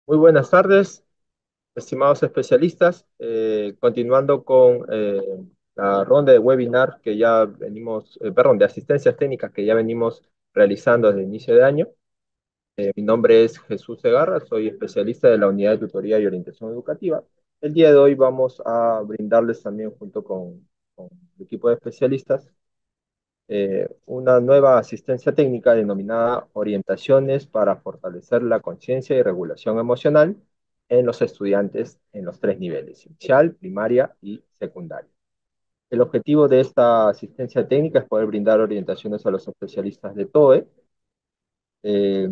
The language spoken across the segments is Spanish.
Muy buenas tardes, estimados especialistas. Continuando con la ronda de webinar que ya venimos, perdón, de asistencias técnicas que ya venimos realizando desde el inicio de año. Mi nombre es Jesús Segarra, soy especialista de la Unidad de Tutoría y Orientación Educativa. El día de hoy vamos a brindarles también, junto con el equipo de especialistas, una nueva asistencia técnica denominada Orientaciones para fortalecer la conciencia y regulación emocional en los estudiantes en los tres niveles, inicial, primaria y secundaria. El objetivo de esta asistencia técnica es poder brindar orientaciones a los especialistas de TOE eh,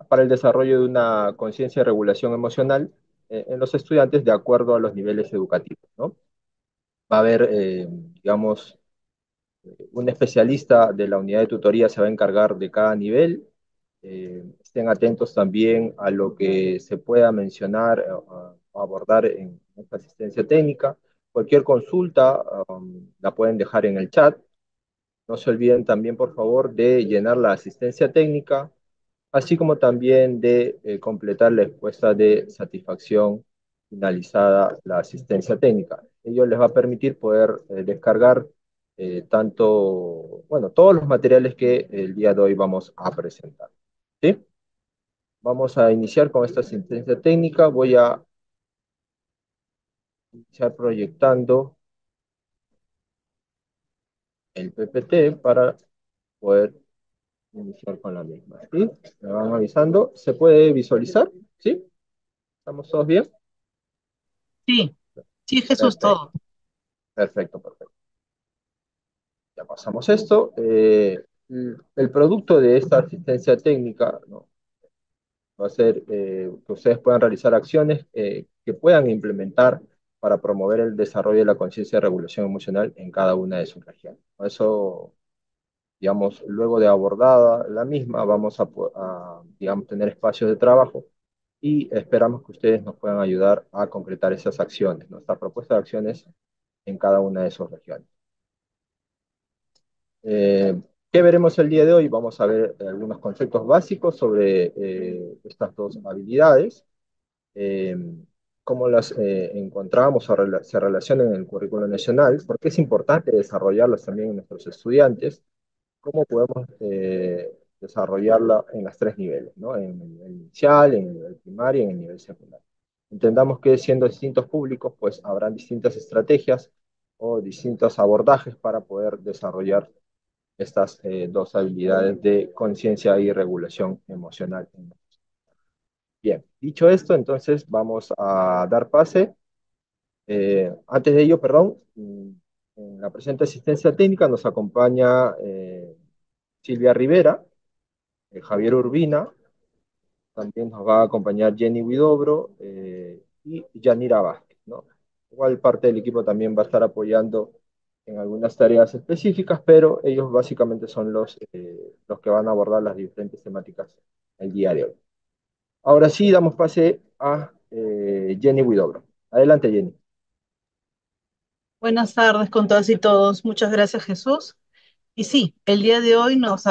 para el desarrollo de una conciencia y regulación emocional en los estudiantes de acuerdo a los niveles educativos, ¿no? Va a haber, digamos, un especialista de la unidad de tutoría se va a encargar de cada nivel. Estén atentos también a lo que se pueda mencionar o abordar en esta asistencia técnica. Cualquier consulta la pueden dejar en el chat. No se olviden también, por favor, de llenar la asistencia técnica, así como también de completar la encuesta de satisfacción finalizada la asistencia técnica. Ello les va a permitir poder descargar bueno, todos los materiales que el día de hoy vamos a presentar. ¿Sí? Vamos a iniciar con esta asistencia técnica. Voy a iniciar proyectando el PPT para poder iniciar con la misma. ¿Sí? Me van avisando. ¿Se puede visualizar? ¿Sí? ¿Estamos todos bien? Sí, sí, Jesús, Perfecto, todo. perfecto, perfecto. Ya pasamos esto. El producto de esta asistencia técnica, ¿no? Va a ser que ustedes puedan realizar acciones que puedan implementar para promover el desarrollo de la conciencia de regulación emocional en cada una de sus regiones. Por eso, digamos, luego de abordada la misma, vamos digamos, tener espacios de trabajo y esperamos que ustedes nos puedan ayudar a concretar esas acciones, nuestra propuesta de acciones en cada una de sus regiones. Eh, ¿Qué veremos el día de hoy? Vamos a ver algunos conceptos básicos sobre estas dos habilidades, eh, cómo las encontramos o se relacionan en el currículo nacional, por qué es importante desarrollarlas también en nuestros estudiantes, cómo podemos desarrollarla en los tres niveles, ¿no? En el nivel inicial, en el nivel primario y en el nivel secundario. Entendamos que siendo distintos públicos, pues habrán distintas estrategias o distintos abordajes para poder desarrollar estas dos habilidades de conciencia y regulación emocional. Bien, dicho esto, entonces vamos a dar pase. Antes de ello, perdón, en la presente asistencia técnica nos acompaña Silvia Rivera, Javier Urbina, también nos va a acompañar Jenny Huidobro y Yanira Vázquez, ¿no? Igual parte del equipo también va a estar apoyando en algunas tareas específicas, pero ellos básicamente son los que van a abordar las diferentes temáticas el día de hoy. Ahora sí, damos pase a Jenny Huidobro. Adelante, Jenny. Buenas tardes con todas y todos. Muchas gracias, Jesús. Y sí, el día de hoy nos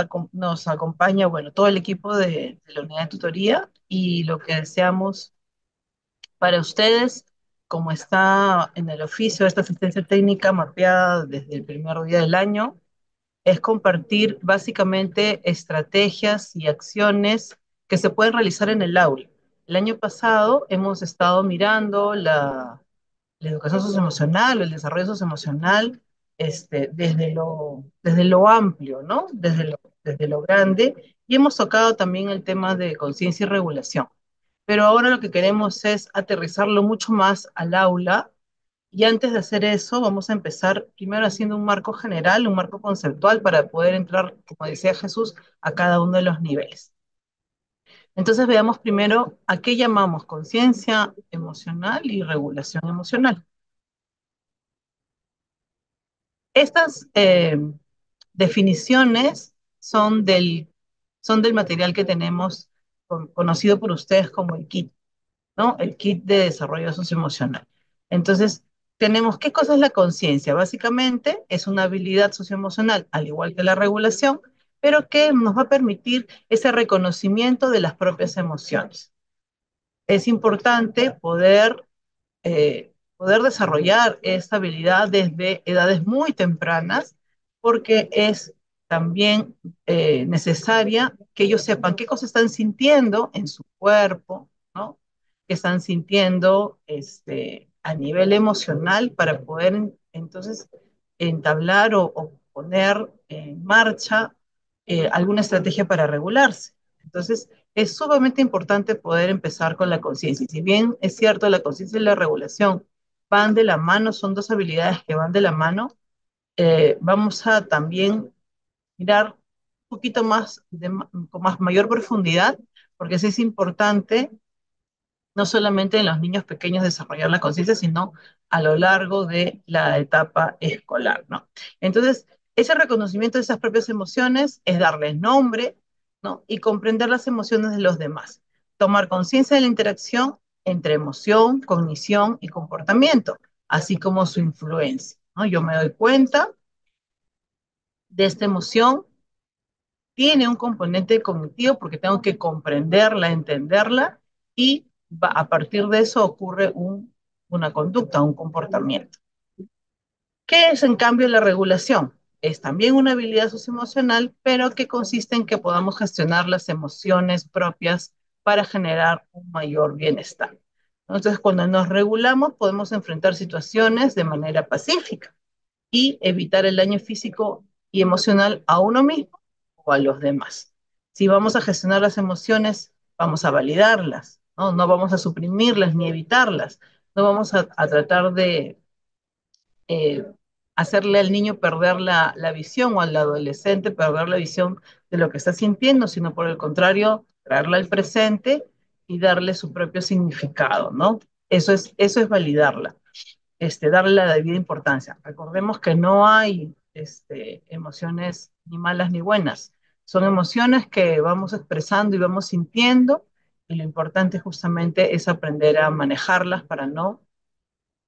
acompaña, bueno, todo el equipo de la unidad de tutoría y lo que deseamos para ustedes, como está en el oficio de esta asistencia técnica mapeada desde el primer día del año, es compartir básicamente estrategias y acciones que se pueden realizar en el aula. El año pasado hemos estado mirando la educación socioemocional o el desarrollo socioemocional desde lo amplio, ¿no? Desde lo grande, y hemos tocado también el tema de conciencia y regulación. Pero ahora lo que queremos es aterrizarlo mucho más al aula, y antes de hacer eso vamos a empezar primero haciendo un marco general, un marco conceptual para poder entrar, como decía Jesús, a cada uno de los niveles. Entonces veamos primero a qué llamamos conciencia emocional y regulación emocional. Estas definiciones son del material que tenemos conocido por ustedes como el KIT, ¿no? El kit de desarrollo socioemocional. Entonces, tenemos qué cosa es la conciencia. Básicamente es una habilidad socioemocional, al igual que la regulación, pero que nos va a permitir ese reconocimiento de las propias emociones. es importante poder desarrollar esta habilidad desde edades muy tempranas, porque es también necesaria que ellos sepan qué cosas están sintiendo en su cuerpo, ¿no? Qué están sintiendo a nivel emocional para poder entonces entablar o poner en marcha alguna estrategia para regularse. Entonces, es sumamente importante poder empezar con la conciencia. Y si bien es cierto, la conciencia y la regulación van de la mano, son dos habilidades que van de la mano, vamos a también mirar un poquito más, con más mayor profundidad, porque sí es importante no solamente en los niños pequeños desarrollar la conciencia, sino a lo largo de la etapa escolar, ¿no? Entonces, ese reconocimiento de esas propias emociones es darles nombre, ¿no? Y comprender las emociones de los demás. Tomar conciencia de la interacción entre emoción, cognición y comportamiento, así como su influencia, ¿no? Yo me doy cuenta de esta emoción, tiene un componente cognitivo porque tengo que comprenderla, entenderla y a partir de eso ocurre una conducta, un comportamiento. ¿Qué es en cambio la regulación? Es también una habilidad socioemocional, pero que consiste en que podamos gestionar las emociones propias para generar un mayor bienestar. Entonces, cuando nos regulamos, podemos enfrentar situaciones de manera pacífica y evitar el daño físico y emocional a uno mismo o a los demás. Si vamos a gestionar las emociones, vamos a validarlas, ¿no? No vamos a suprimirlas ni evitarlas, no vamos a tratar de eh, hacerle al niño perder la visión o al adolescente perder la visión de lo que está sintiendo, sino por el contrario, traerla al presente y darle su propio significado, ¿no? Eso es validarla, darle la debida importancia. Recordemos que no hay emociones ni malas ni buenas. Son emociones que vamos expresando y vamos sintiendo, y lo importante justamente es aprender a manejarlas para no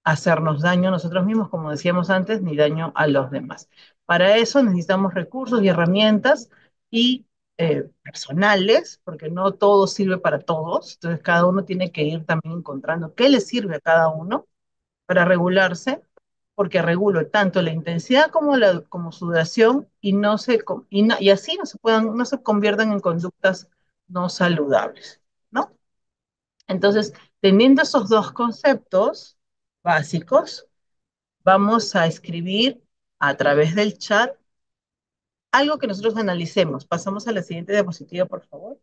hacernos daño a nosotros mismos, como decíamos antes, ni daño a los demás. Para eso necesitamos recursos y herramientas y personales, porque no todo sirve para todos, entonces cada uno tiene que ir también encontrando qué le sirve a cada uno para regularse, porque regulo tanto la intensidad como su duración y, y así no se conviertan en conductas no saludables, ¿no? Entonces, teniendo esos dos conceptos básicos, vamos a escribir a través del chat algo que nosotros analicemos. Pasamos a la siguiente diapositiva, por favor.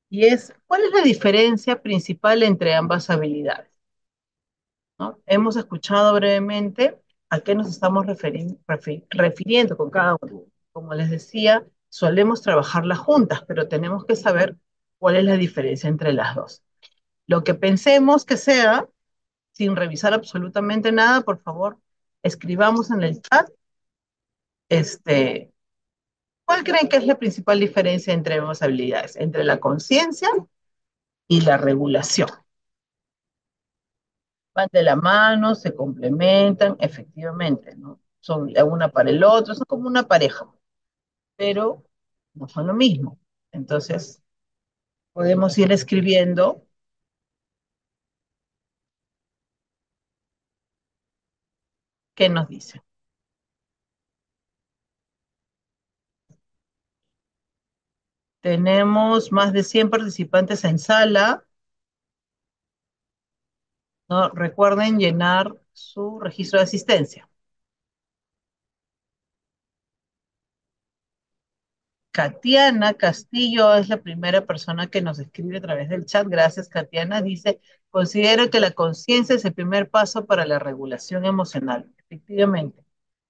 Y es, ¿cuál es la diferencia principal entre ambas habilidades? ¿No? Hemos escuchado brevemente a qué nos estamos refiriendo con cada uno. Como les decía, solemos trabajarlas juntas, pero tenemos que saber cuál es la diferencia entre las dos. Lo que pensemos que sea, sin revisar absolutamente nada, por favor, escribamos en el chat, este, ¿cuál creen que es la principal diferencia entre ambas habilidades? Entre la conciencia y la regulación. Van de la mano, se complementan, efectivamente, ¿no? Son la una para el otro, son como una pareja, pero no son lo mismo. Entonces, podemos ir escribiendo qué nos dice. Tenemos más de 100 participantes en sala, ¿no? Recuerden llenar su registro de asistencia. Katiana Castillo es la primera persona que nos escribe a través del chat. Gracias, Katiana. Dice, considero que la conciencia es el primer paso para la regulación emocional. Efectivamente,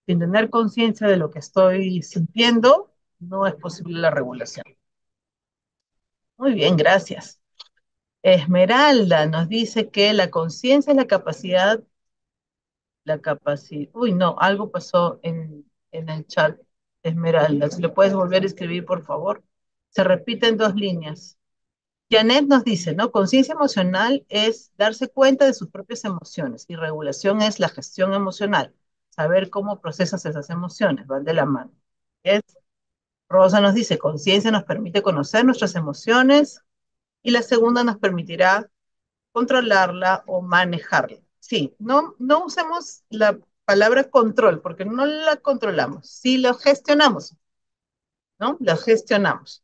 sin tener conciencia de lo que estoy sintiendo, no es posible la regulación. Muy bien, gracias. Esmeralda nos dice que la conciencia es la capacidad, uy, no, algo pasó en el chat, Esmeralda. Si le puedes volver a escribir, por favor. Se repiten dos líneas. Janet nos dice, ¿no? Conciencia emocional es darse cuenta de sus propias emociones y regulación es la gestión emocional, saber cómo procesas esas emociones, van de la mano. Es, Rosa nos dice, conciencia nos permite conocer nuestras emociones y la segunda nos permitirá controlarla o manejarla. Sí, no usemos la palabra control porque no la controlamos, sí la gestionamos, ¿no? La gestionamos.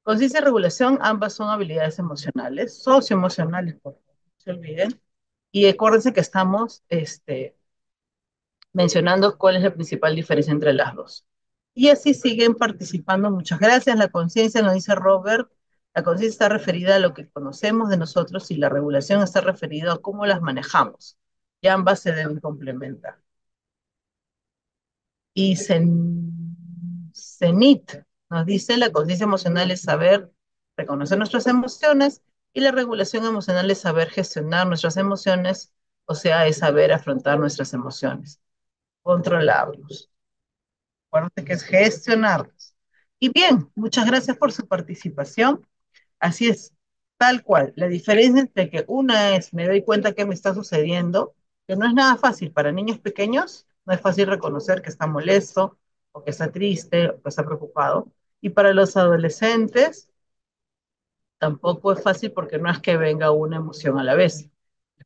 Conciencia y regulación, ambas son habilidades emocionales, socioemocionales, por favor, no se olviden. Y acuérdense que estamos mencionando cuál es la principal diferencia entre las dos. Y así siguen participando. Muchas gracias. La conciencia, nos dice Robert, la conciencia está referida a lo que conocemos de nosotros y la regulación está referida a cómo las manejamos. Y ambas se deben complementar. Y Zenit nos dice, la conciencia emocional es saber reconocer nuestras emociones y la regulación emocional es saber gestionar nuestras emociones, o sea, es saber afrontar nuestras emociones, controlarlos. Acuérdense que es gestionarlos. Y bien, muchas gracias por su participación. Así es, tal cual. La diferencia entre que una es, me doy cuenta que me está sucediendo, que no es nada fácil para niños pequeños, no es fácil reconocer que está molesto, o que está triste, o que está preocupado. Y para los adolescentes, tampoco es fácil porque no es que venga una emoción a la vez.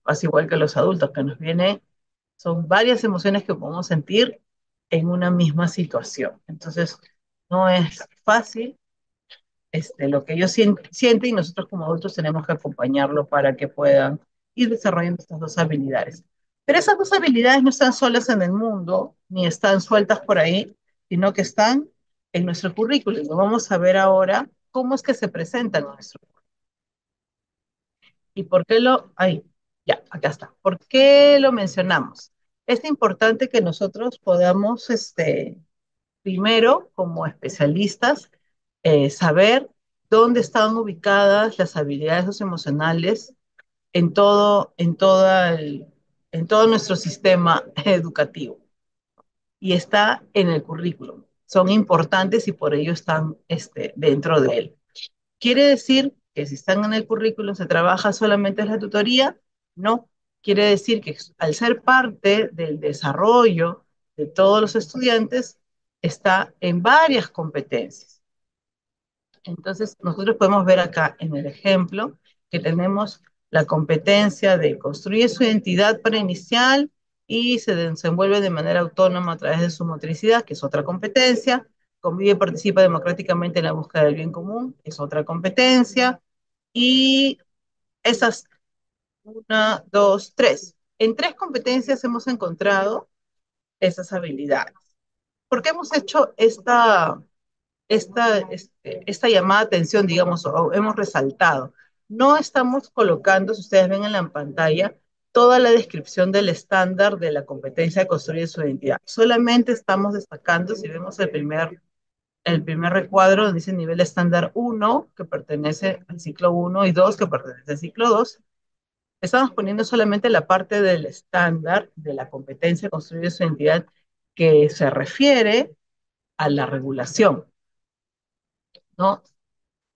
Pasa igual que los adultos, que nos viene, son varias emociones que podemos sentir en una misma situación. Entonces, no es fácil lo que ellos sienten y nosotros como adultos tenemos que acompañarlo para que puedan ir desarrollando estas dos habilidades. Pero esas dos habilidades no están solas en el mundo, ni están sueltas por ahí, sino que están en nuestro currículum. Lo vamos a ver ahora cómo es que se presentan en nuestro currículum. ¿Y por qué ahí, ya, acá está. ¿Por qué lo mencionamos? Es importante que nosotros podamos, primero, como especialistas, saber dónde están ubicadas las habilidades socioemocionales en todo nuestro sistema educativo. Y está en el currículum. Son importantes y por ello están dentro de él. ¿Quiere decir que si están en el currículum se trabaja solamente en la tutoría? No. Quiere decir que al ser parte del desarrollo de todos los estudiantes, está en varias competencias. Entonces, nosotros podemos ver acá en el ejemplo que tenemos la competencia de construir su identidad para inicial y se desenvuelve de manera autónoma a través de su motricidad, que es otra competencia, convive y participa democráticamente en la búsqueda del bien común, es otra competencia, y esas, una, dos, tres. En tres competencias hemos encontrado esas habilidades. ¿Por qué hemos hecho esta llamada de atención, digamos, o hemos resaltado? No estamos colocando, si ustedes ven en la pantalla, toda la descripción del estándar de la competencia de construir su identidad. Solamente estamos destacando, si vemos el primer recuadro, donde dice nivel estándar 1, que pertenece al ciclo 1, y 2, que pertenece al ciclo 2. Estamos poniendo solamente la parte del estándar de la competencia de construir su identidad que se refiere a la regulación, ¿no?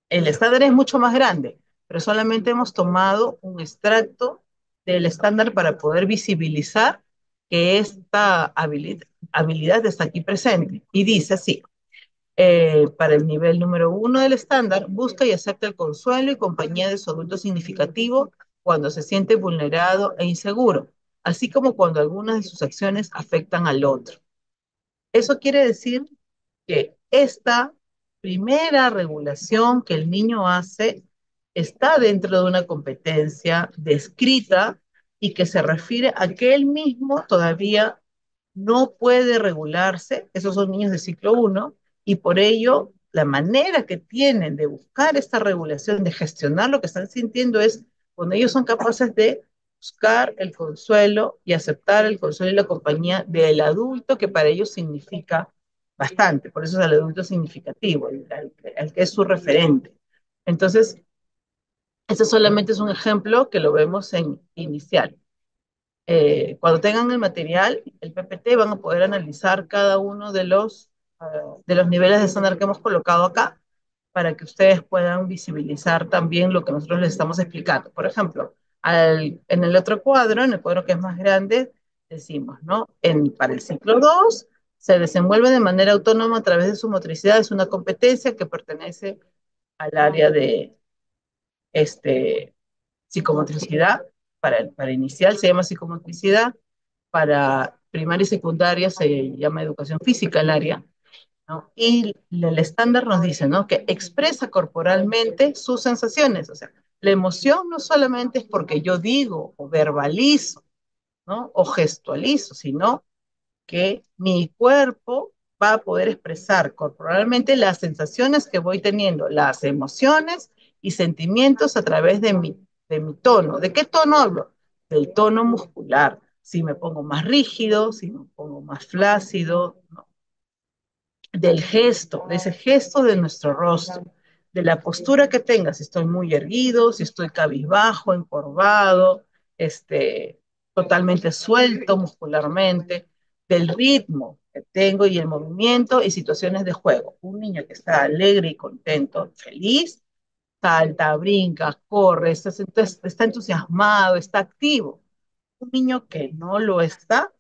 El estándar es mucho más grande, pero solamente hemos tomado un extracto del estándar para poder visibilizar que esta habilidad está aquí presente. Y dice así, para el nivel número 1 del estándar, busca y acepta el consuelo y compañía de su adulto significativo cuando se siente vulnerado e inseguro, así como cuando algunas de sus acciones afectan al otro. Eso quiere decir que esta primera regulación que el niño hace está dentro de una competencia descrita y que se refiere a que él mismo todavía no puede regularse. Esos son niños de ciclo 1 y por ello la manera que tienen de buscar esta regulación, de gestionar lo que están sintiendo es cuando ellos son capaces de buscar el consuelo y aceptar el consuelo y la compañía del adulto que para ellos significa bastante, por eso es el adulto significativo, el que es su referente. Entonces, este solamente es un ejemplo que lo vemos en inicial. Cuando tengan el material, el PPT, van a poder analizar cada uno de los niveles de estándar que hemos colocado acá para que ustedes puedan visibilizar también lo que nosotros les estamos explicando. Por ejemplo, en el otro cuadro, en el cuadro que es más grande, decimos, ¿no? Para el ciclo 2 se desenvuelve de manera autónoma a través de su motricidad, es una competencia que pertenece al área de, este, Psicomotricidad, para inicial se llama psicomotricidad, para primaria y secundaria se llama educación física el área, ¿no? Y el estándar nos dice, ¿no? Que expresa corporalmente sus sensaciones, o sea, la emoción no solamente es porque yo digo o verbalizo, ¿no? O gestualizo, sino que mi cuerpo va a poder expresar corporalmente las sensaciones que voy teniendo, las emociones y sentimientos a través de mi tono. ¿De qué tono hablo? Del tono muscular. Si me pongo más rígido, si me pongo más flácido, ¿no? Del gesto, de ese gesto de nuestro rostro, de la postura que tenga, si estoy muy erguido, si estoy cabizbajo, encorvado, totalmente suelto muscularmente, del ritmo que tengo y el movimiento y situaciones de juego. Un niño que está alegre y contento, feliz, salta, brinca, corre, está entusiasmado, está activo. Un niño que no lo está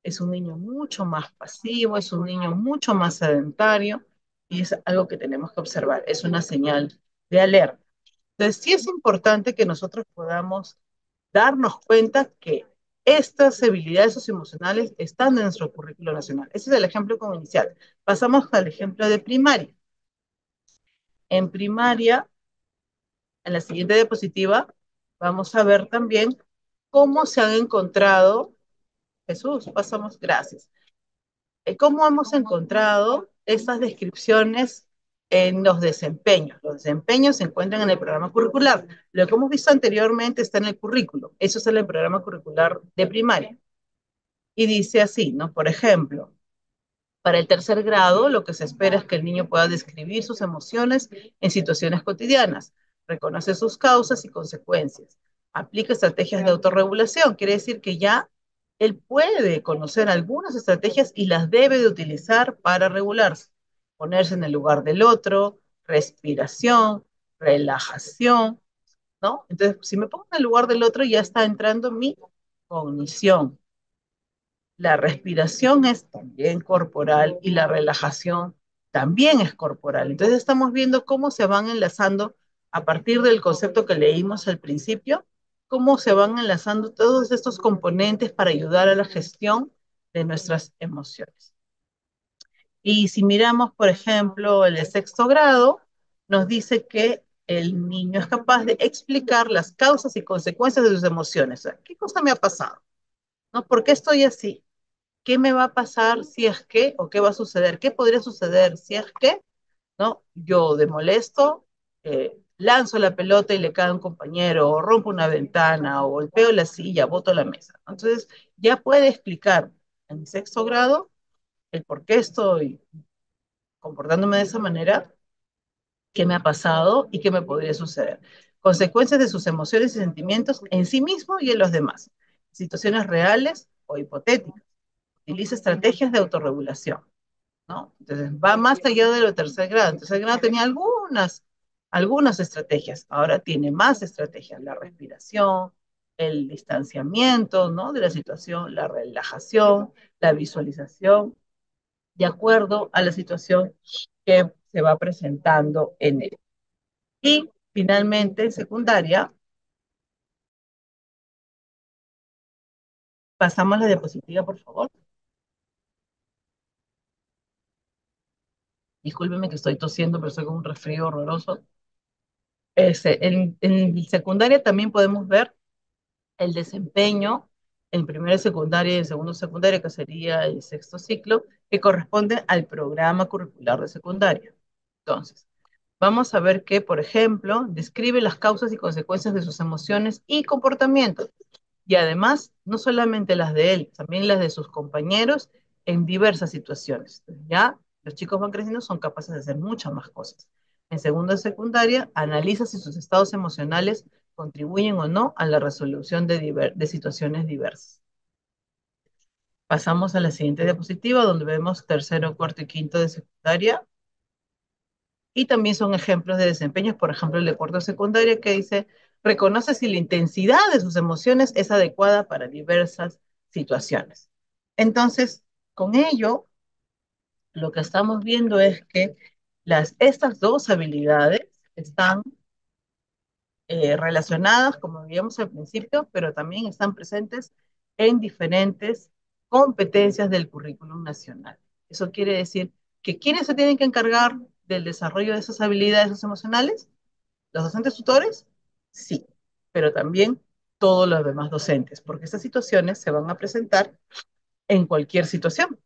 es un niño mucho más pasivo, es un niño mucho más sedentario y es algo que tenemos que observar, es una señal de alerta. Entonces, sí es importante que nosotros podamos darnos cuenta que estas habilidades socioemocionales están en nuestro currículo nacional. Ese es el ejemplo como inicial. Pasamos al ejemplo de primaria. En primaria, en la siguiente diapositiva, vamos a ver también cómo se han encontrado, Jesús, pasamos, gracias, cómo hemos encontrado estas descripciones en los desempeños. Los desempeños se encuentran en el programa curricular. Lo que hemos visto anteriormente está en el currículo. Eso es en el programa curricular de primaria. Y dice así, ¿no? Por ejemplo, para el tercer grado, lo que se espera es que el niño pueda describir sus emociones en situaciones cotidianas, reconoce sus causas y consecuencias, aplica estrategias de autorregulación. Quiere decir que ya él puede conocer algunas estrategias y las debe de utilizar para regularse. Ponerse en el lugar del otro, respiración, relajación, ¿no? Entonces, si me pongo en el lugar del otro, ya está entrando mi cognición. La respiración es también corporal y la relajación también es corporal. Entonces estamos viendo cómo se van enlazando a partir del concepto que leímos al principio, cómo se van enlazando todos estos componentes para ayudar a la gestión de nuestras emociones. Y si miramos, por ejemplo, el de sexto grado, nos dice que el niño es capaz de explicar las causas y consecuencias de sus emociones. O sea, ¿qué cosa me ha pasado? ¿No? ¿Por qué estoy así? ¿Qué me va a pasar si es que, o qué va a suceder? ¿Qué podría suceder si es que, no? Yo de molesto, lanzo la pelota y le cae a un compañero, o rompo una ventana, o golpeo la silla, boto la mesa. Entonces, ya puede explicar en sexto grado el por qué estoy comportándome de esa manera, qué me ha pasado y qué me podría suceder. Consecuencias de sus emociones y sentimientos en sí mismo y en los demás. Situaciones reales o hipotéticas. Utiliza estrategias de autorregulación, ¿no? Entonces va más allá de lo de tercer grado. En tercer grado tenía algunas estrategias, ahora tiene más estrategias, la respiración, el distanciamiento, ¿no? De la situación, la relajación, la visualización, de acuerdo a la situación que se va presentando en él. Y finalmente, secundaria, pasamos a la diapositiva, por favor. Discúlpeme que estoy tosiendo, pero estoy con un resfrío horroroso. En secundaria también podemos ver el desempeño en primera secundaria y en segundo secundaria, que sería el sexto ciclo, que corresponde al programa curricular de secundaria. Entonces, vamos a ver que, por ejemplo, describe las causas y consecuencias de sus emociones y comportamientos. Y además, no solamente las de él, también las de sus compañeros en diversas situaciones. Ya los chicos van creciendo, son capaces de hacer muchas más cosas. En segunda y secundaria, analiza si sus estados emocionales contribuyen o no a la resolución de situaciones diversas. Pasamos a la siguiente diapositiva, donde vemos tercero, cuarto y quinto de secundaria. Y también son ejemplos de desempeños, por ejemplo, el de cuarto secundaria que dice, reconoce si la intensidad de sus emociones es adecuada para diversas situaciones. Entonces, con ello, lo que estamos viendo es que estas dos habilidades están relacionadas, como veíamos al principio, pero también están presentes en diferentes competencias del currículum nacional. Eso quiere decir que ¿quiénes se tienen que encargar del desarrollo de esas habilidades emocionales? ¿Los docentes tutores? Sí, pero también todos los demás docentes, porque estas situaciones se van a presentar en cualquier situación,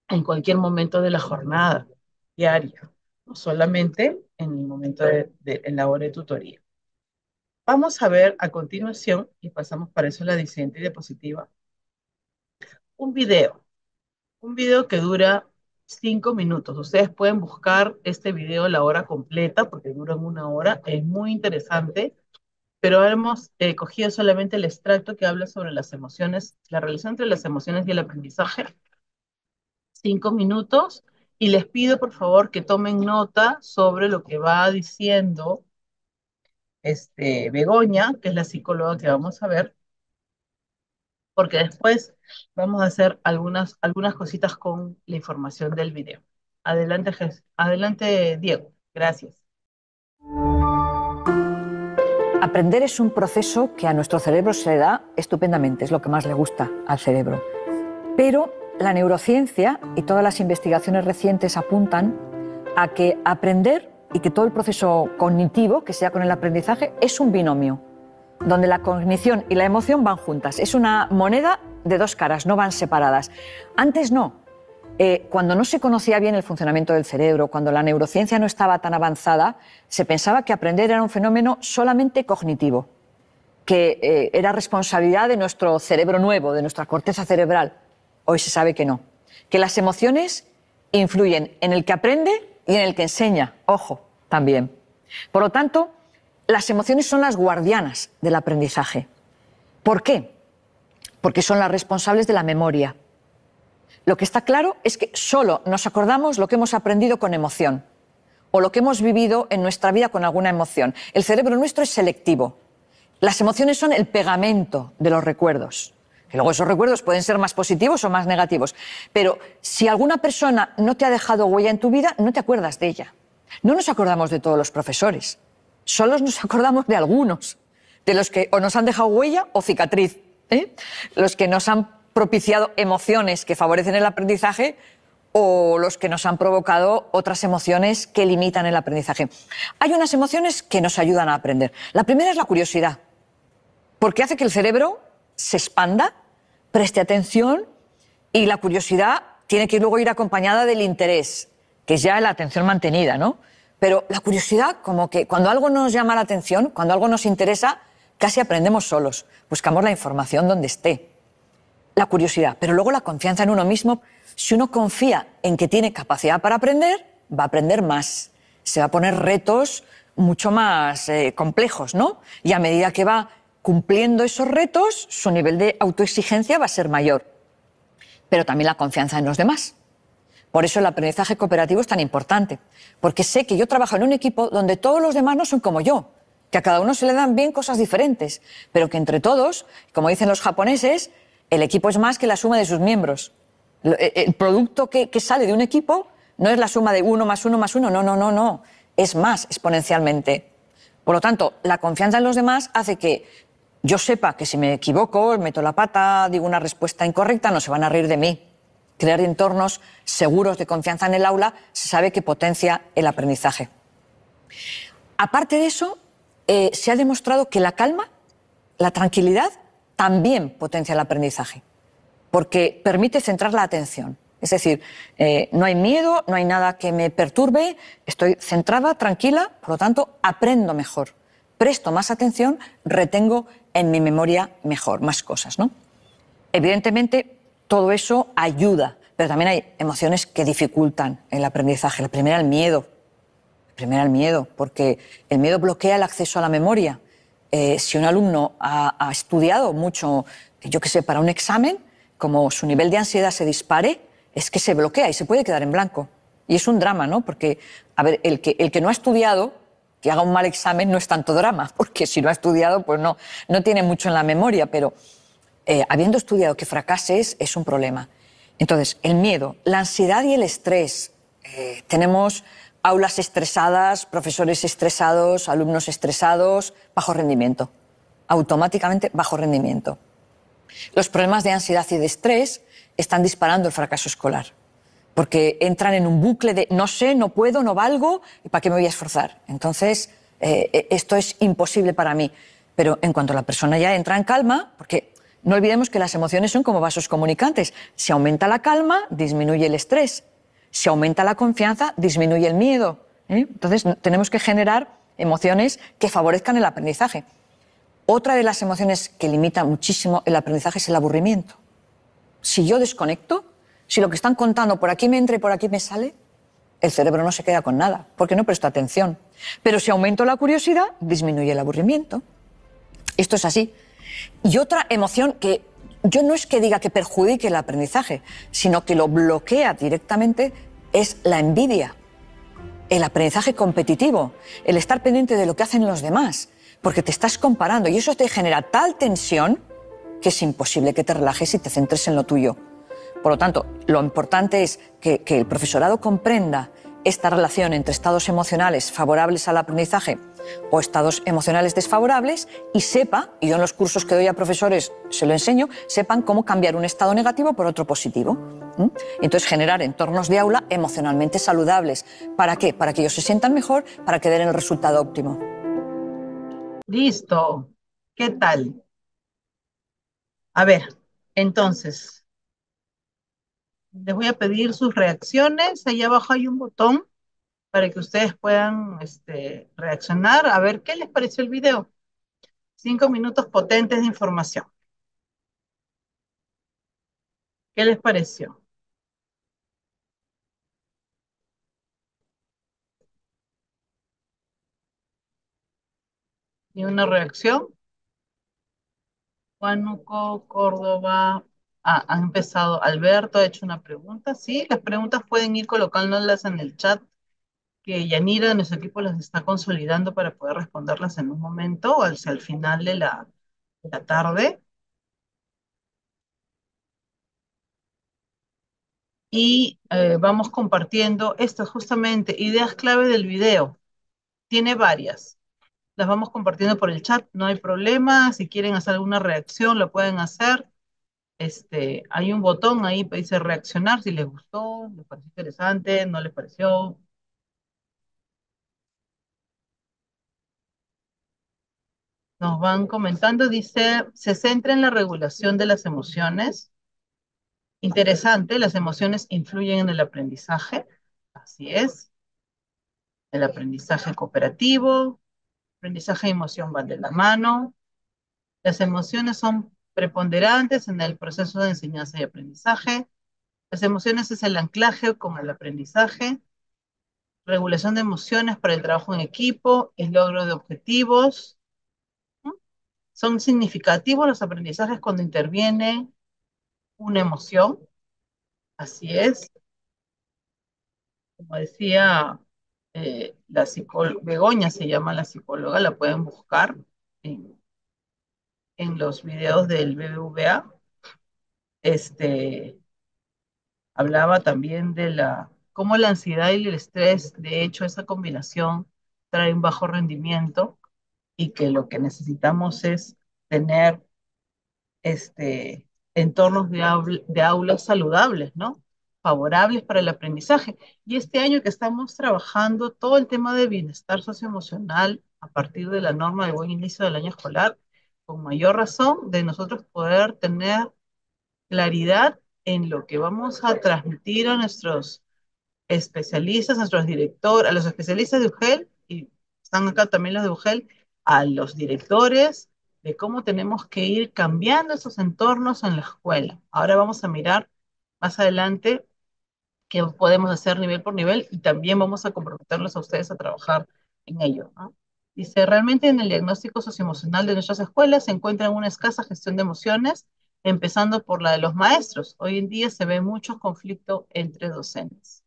en cualquier momento de la jornada diaria, no solamente en el momento en la hora de tutoría. Vamos a ver a continuación, y pasamos para eso a la siguiente diapositiva, un video, un video que dura 5 minutos. Ustedes pueden buscar este video la hora completa, porque dura 1 hora, es muy interesante, pero hemos cogido solamente el extracto que habla sobre las emociones, la relación entre las emociones y el aprendizaje. 5 minutos, y les pido por favor que tomen nota sobre lo que va diciendo Begoña, que es la psicóloga que vamos a ver, porque después vamos a hacer algunas cositas con la información del video. Adelante, adelante, Diego. Gracias. Aprender es un proceso que a nuestro cerebro se le da estupendamente, es lo que más le gusta al cerebro. Pero la neurociencia y todas las investigaciones recientes apuntan a que aprender y que todo el proceso cognitivo que sea con el aprendizaje es un binomio, donde la cognición y la emoción van juntas. Es una moneda de dos caras, no van separadas. Antes no. Cuando no se conocía bien el funcionamiento del cerebro, cuando la neurociencia no estaba tan avanzada, se pensaba que aprender era un fenómeno solamente cognitivo, que era responsabilidad de nuestro cerebro nuevo, de nuestra corteza cerebral. Hoy se sabe que no, que las emociones influyen en el que aprende y en el que enseña, ojo, también. Por lo tanto, las emociones son las guardianas del aprendizaje. ¿Por qué? Porque son las responsables de la memoria. Lo que está claro es que solo nos acordamos lo que hemos aprendido con emoción o lo que hemos vivido en nuestra vida con alguna emoción. El cerebro nuestro es selectivo. Las emociones son el pegamento de los recuerdos. Y luego esos recuerdos pueden ser más positivos o más negativos. Pero si alguna persona no te ha dejado huella en tu vida, no te acuerdas de ella. No nos acordamos de todos los profesores. Solo nos acordamos de algunos. De los que o nos han dejado huella o cicatriz. Los que nos han propiciado emociones que favorecen el aprendizaje o los que nos han provocado otras emociones que limitan el aprendizaje. Hay unas emociones que nos ayudan a aprender. La primera es la curiosidad, porque hace que el cerebro se expanda, preste atención, y la curiosidad tiene que luego ir acompañada del interés, que es ya la atención mantenida, ¿no? Pero la curiosidad, como que cuando algo nos llama la atención, cuando algo nos interesa, casi aprendemos solos, buscamos la información donde esté. La curiosidad, pero luego la confianza en uno mismo. Si uno confía en que tiene capacidad para aprender, va a aprender más. Se va a poner retos mucho más complejos, ¿no? Y a medida que va cumpliendo esos retos, su nivel de autoexigencia va a ser mayor. Pero también la confianza en los demás. Por eso el aprendizaje cooperativo es tan importante, porque sé que yo trabajo en un equipo donde todos los demás no son como yo, que a cada uno se le dan bien cosas diferentes, pero que entre todos, como dicen los japoneses, el equipo es más que la suma de sus miembros. El producto que sale de un equipo no es la suma de 1 más 1 más 1, no. Es más exponencialmente. Por lo tanto, la confianza en los demás hace que yo sepa que si me equivoco, meto la pata, digo una respuesta incorrecta, no se van a reír de mí. Crear entornos seguros de confianza en el aula se sabe que potencia el aprendizaje. Aparte de eso, se ha demostrado que la calma, la tranquilidad, también potencia el aprendizaje, porque permite centrar la atención. Es decir, no hay miedo, no hay nada que me perturbe, estoy centrada, tranquila, por lo tanto, aprendo mejor, presto más atención, retengo en mi memoria mejor, más cosas, ¿no? Evidentemente, todo eso ayuda, pero también hay emociones que dificultan el aprendizaje. La primera, el miedo. Porque el miedo bloquea el acceso a la memoria. Si un alumno ha estudiado mucho, yo qué sé, para un examen, como su nivel de ansiedad se dispare, es que se bloquea y se puede quedar en blanco. Y es un drama, ¿no? Porque, a ver, el que no ha estudiado, que haga un mal examen, no es tanto drama, porque si no ha estudiado, pues no tiene mucho en la memoria, pero habiendo estudiado que fracases es un problema. Entonces, el miedo, la ansiedad y el estrés. Tenemos aulas estresadas, profesores estresados, alumnos estresados, bajo rendimiento. Automáticamente bajo rendimiento. Los problemas de ansiedad y de estrés están disparando el fracaso escolar, porque entran en un bucle de no sé, no puedo, no valgo, ¿y para qué me voy a esforzar? Entonces, esto es imposible para mí. Pero en cuanto la persona ya entra en calma, porque no olvidemos que las emociones son como vasos comunicantes. Si aumenta la calma, disminuye el estrés. Si aumenta la confianza, disminuye el miedo. Entonces, tenemos que generar emociones que favorezcan el aprendizaje. Otra de las emociones que limita muchísimo el aprendizaje es el aburrimiento. Si yo desconecto, si lo que están contando por aquí me entra y por aquí me sale, el cerebro no se queda con nada, porque no presto atención. Pero si aumento la curiosidad, disminuye el aburrimiento. Esto es así. Y otra emoción que yo no es que diga que perjudique el aprendizaje, sino que lo bloquea directamente, es la envidia. El aprendizaje competitivo, el estar pendiente de lo que hacen los demás, porque te estás comparando y eso te genera tal tensión que es imposible que te relajes y te centres en lo tuyo. Por lo tanto, lo importante es que el profesorado comprenda esta relación entre estados emocionales favorables al aprendizaje o estados emocionales desfavorables y sepa, y yo en los cursos que doy a profesores se lo enseño, sepan cómo cambiar un estado negativo por otro positivo. Entonces, generar entornos de aula emocionalmente saludables. ¿Para qué? Para que ellos se sientan mejor, para que den el resultado óptimo. Listo. ¿Qué tal? A ver, entonces, les voy a pedir sus reacciones. Allá abajo hay un botón para que ustedes puedan reaccionar. A ver, ¿qué les pareció el video? 5 minutos potentes de información. ¿Qué les pareció? ¿Y una reacción? Juanuco, Córdoba. Ah, ha empezado. Alberto ha hecho una pregunta. Sí, las preguntas pueden ir colocándolas en el chat, que Yanira de nuestro equipo las está consolidando para poder responderlas en un momento o hacia el final de la tarde. Y vamos compartiendo estas justamente ideas clave del video. Tiene varias. Las vamos compartiendo por el chat, no hay problema. Si quieren hacer alguna reacción, lo pueden hacer. Hay un botón ahí que dice reaccionar, si les gustó, les pareció interesante, no les pareció. Nos van comentando, dice, se centra en la regulación de las emociones. Interesante, las emociones influyen en el aprendizaje. Así es. El aprendizaje cooperativo, aprendizaje y emoción van de la mano. Las emociones son preponderantes en el proceso de enseñanza y aprendizaje. Las emociones es el anclaje con el aprendizaje. Regulación de emociones para el trabajo en equipo, el logro de objetivos. ¿No? Son significativos los aprendizajes cuando interviene una emoción. Así es. Como decía la psicóloga, Begoña se llama la psicóloga, la pueden buscar en, en los videos del BBVA. Este, Hablaba también de cómo la ansiedad y el estrés, de hecho, esa combinación trae un bajo rendimiento y que lo que necesitamos es tener entornos de aulas saludables, ¿no? Favorables para el aprendizaje. Y este año que estamos trabajando todo el tema de bienestar socioemocional a partir de la norma de buen inicio del año escolar, con mayor razón de nosotros poder tener claridad en lo que vamos a transmitir a nuestros especialistas, a nuestros directores, a los especialistas de UGEL, y están acá también los de UGEL, a los directores, de cómo tenemos que ir cambiando esos entornos en la escuela. Ahora vamos a mirar más adelante qué podemos hacer nivel por nivel y también vamos a comprometerlos a ustedes a trabajar en ello, ¿no? Dice, realmente en el diagnóstico socioemocional de nuestras escuelas se encuentra una escasa gestión de emociones, empezando por la de los maestros. Hoy en día se ve mucho conflicto entre docentes.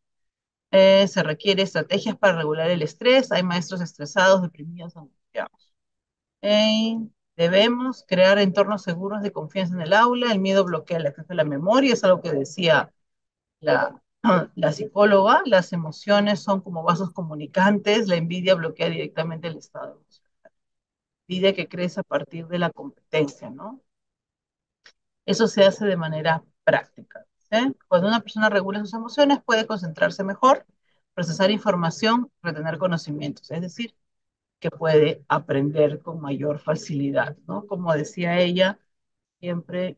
Se requiere estrategias para regular el estrés. Hay maestros estresados, deprimidos, angustiados. Debemos crear entornos seguros de confianza en el aula. El miedo bloquea el acceso a la memoria, es algo que decía la psicóloga, las emociones son como vasos comunicantes, la envidia bloquea directamente el estado emocional. Envidia que crece a partir de la competencia, ¿no? Eso se hace de manera práctica. ¿Sí? Cuando una persona regula sus emociones, puede concentrarse mejor, procesar información, retener conocimientos, es decir, que puede aprender con mayor facilidad, ¿no? Como decía ella, siempre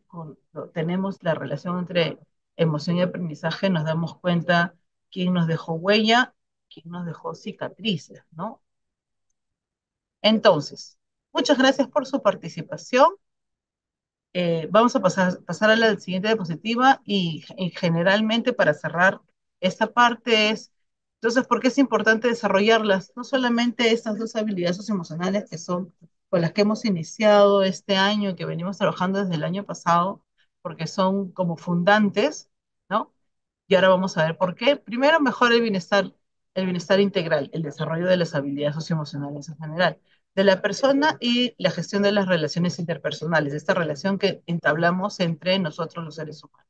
tenemos la relación entre emoción y aprendizaje, nos damos cuenta quién nos dejó huella, quién nos dejó cicatrices, ¿no? Entonces, muchas gracias por su participación. Vamos a pasar a la siguiente diapositiva y generalmente para cerrar esta parte es, entonces, ¿por qué es importante desarrollarlas? No solamente estas dos habilidades socioemocionales que son con las que hemos iniciado este año, que venimos trabajando desde el año pasado, porque son como fundantes, ¿no? Y ahora vamos a ver por qué. Primero, mejora el bienestar integral, el desarrollo de las habilidades socioemocionales en general de la persona y la gestión de las relaciones interpersonales, esta relación que entablamos entre nosotros los seres humanos.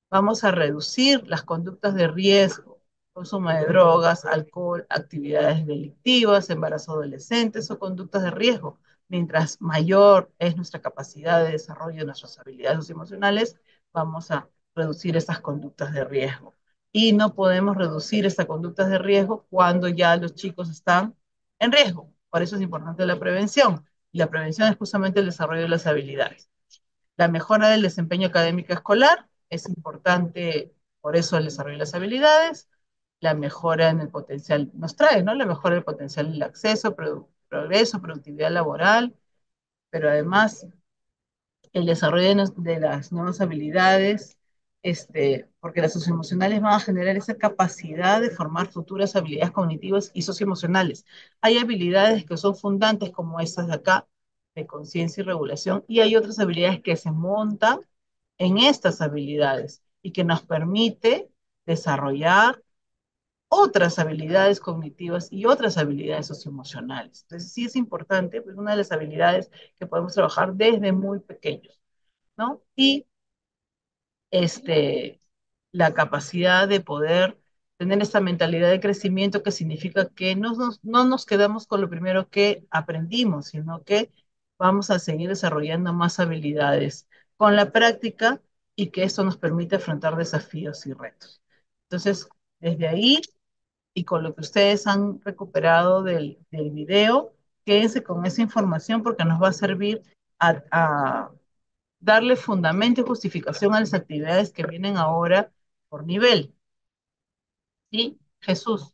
Vamos a reducir las conductas de riesgo, consumo de drogas, alcohol, actividades delictivas, embarazo adolescentes o conductas de riesgo. Mientras mayor es nuestra capacidad de desarrollo de nuestras habilidades emocionales, vamos a reducir estas conductas de riesgo. Y no podemos reducir estas conductas de riesgo cuando ya los chicos están en riesgo. Por eso es importante la prevención. Y la prevención es justamente el desarrollo de las habilidades. La mejora del desempeño académico escolar es importante, por eso el desarrollo de las habilidades. La mejora en el potencial nos trae, ¿no? La mejora del potencial del acceso, progreso, productividad laboral, pero además el desarrollo de las nuevas habilidades, porque las socioemocionales van a generar esa capacidad de formar futuras habilidades cognitivas y socioemocionales. Hay habilidades que son fundantes como estas de acá, de conciencia y regulación, y hay otras habilidades que se montan en estas habilidades y que nos permite desarrollar otras habilidades cognitivas y otras habilidades socioemocionales. Entonces, sí es importante, pues una de las habilidades que podemos trabajar desde muy pequeños, ¿no? Y este, la capacidad de poder tener esta mentalidad de crecimiento que significa que no nos quedamos con lo primero que aprendimos, sino que vamos a seguir desarrollando más habilidades con la práctica y que esto nos permite afrontar desafíos y retos. Entonces, desde ahí y con lo que ustedes han recuperado del video, quédense con esa información porque nos va a servir a darle fundamento y justificación a las actividades que vienen ahora por nivel. Y Jesús,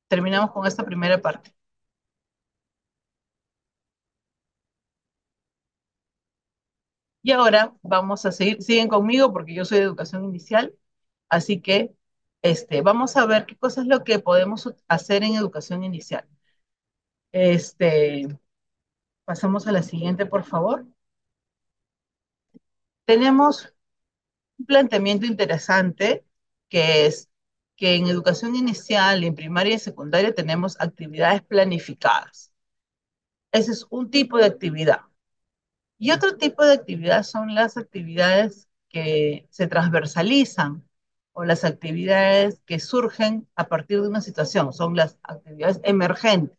terminamos con esta primera parte. Y ahora vamos a seguir, siguen conmigo porque yo soy de educación inicial, así que vamos a ver qué cosa es lo que podemos hacer en educación inicial. Este, pasamos a la siguiente, por favor. Tenemos un planteamiento interesante que es que en educación inicial, en primaria y secundaria tenemos actividades planificadas. Ese es un tipo de actividad. Y otro tipo de actividad son las actividades que se transversalizan o las actividades que surgen a partir de una situación, son las actividades emergentes.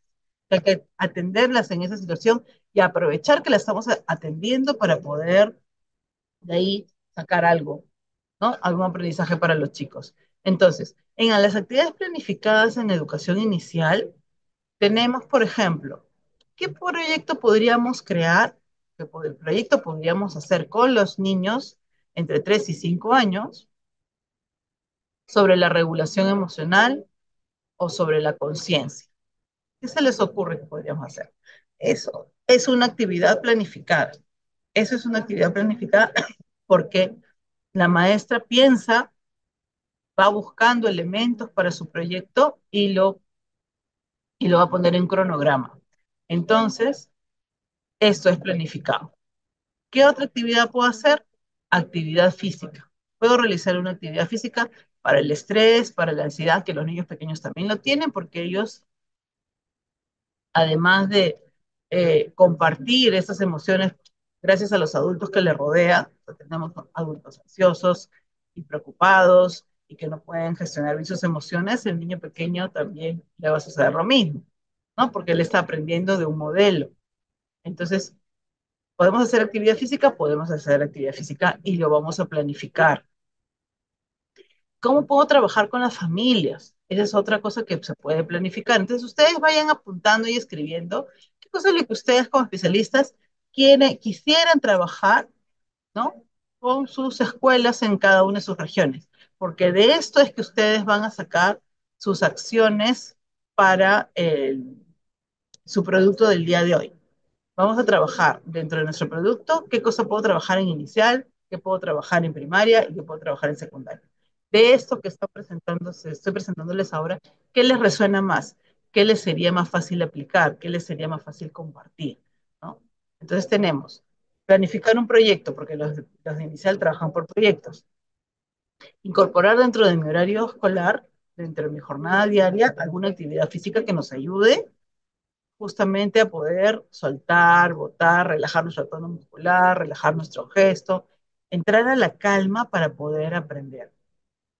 Hay que atenderlas en esa situación y aprovechar que la estamos atendiendo para poder de ahí sacar algo, ¿no? Algún aprendizaje para los chicos. Entonces, en las actividades planificadas en educación inicial, tenemos, por ejemplo, ¿qué proyecto podríamos crear? ¿Qué proyecto podríamos hacer con los niños entre 3 y 5 años sobre la regulación emocional o sobre la conciencia? ¿Qué se les ocurre que podríamos hacer? Eso es una actividad planificada. Eso es una actividad planificada porque la maestra piensa, va buscando elementos para su proyecto y lo va a poner en cronograma. Entonces, esto es planificado. ¿Qué otra actividad puedo hacer? Actividad física. Puedo realizar una actividad física para el estrés, para la ansiedad, que los niños pequeños también lo tienen, porque ellos, además de compartir esas emociones gracias a los adultos que les rodean, tenemos adultos ansiosos, y preocupados y que no pueden gestionar bien sus emociones, el niño pequeño también le va a suceder lo mismo, ¿no? Porque él está aprendiendo de un modelo. Entonces, podemos hacer actividad física y lo vamos a planificar. ¿Cómo puedo trabajar con las familias? Esa es otra cosa que se puede planificar. Entonces, ustedes vayan apuntando y escribiendo qué cosa es lo que ustedes como especialistas quisieran trabajar, ¿no? Con sus escuelas en cada una de sus regiones. Porque de esto es que ustedes van a sacar sus acciones para su producto del día de hoy. Vamos a trabajar dentro de nuestro producto, qué cosa puedo trabajar en inicial, qué puedo trabajar en primaria y qué puedo trabajar en secundaria. De esto que estoy presentándoles ahora, ¿qué les resuena más? ¿Qué les sería más fácil aplicar? ¿Qué les sería más fácil compartir? ¿No? Entonces tenemos planificar un proyecto, porque los de inicial trabajan por proyectos. Incorporar dentro de mi horario escolar, dentro de mi jornada diaria, alguna actividad física que nos ayude justamente a poder soltar, botar, relajar nuestro tono muscular, relajar nuestro gesto, entrar a la calma para poder aprender.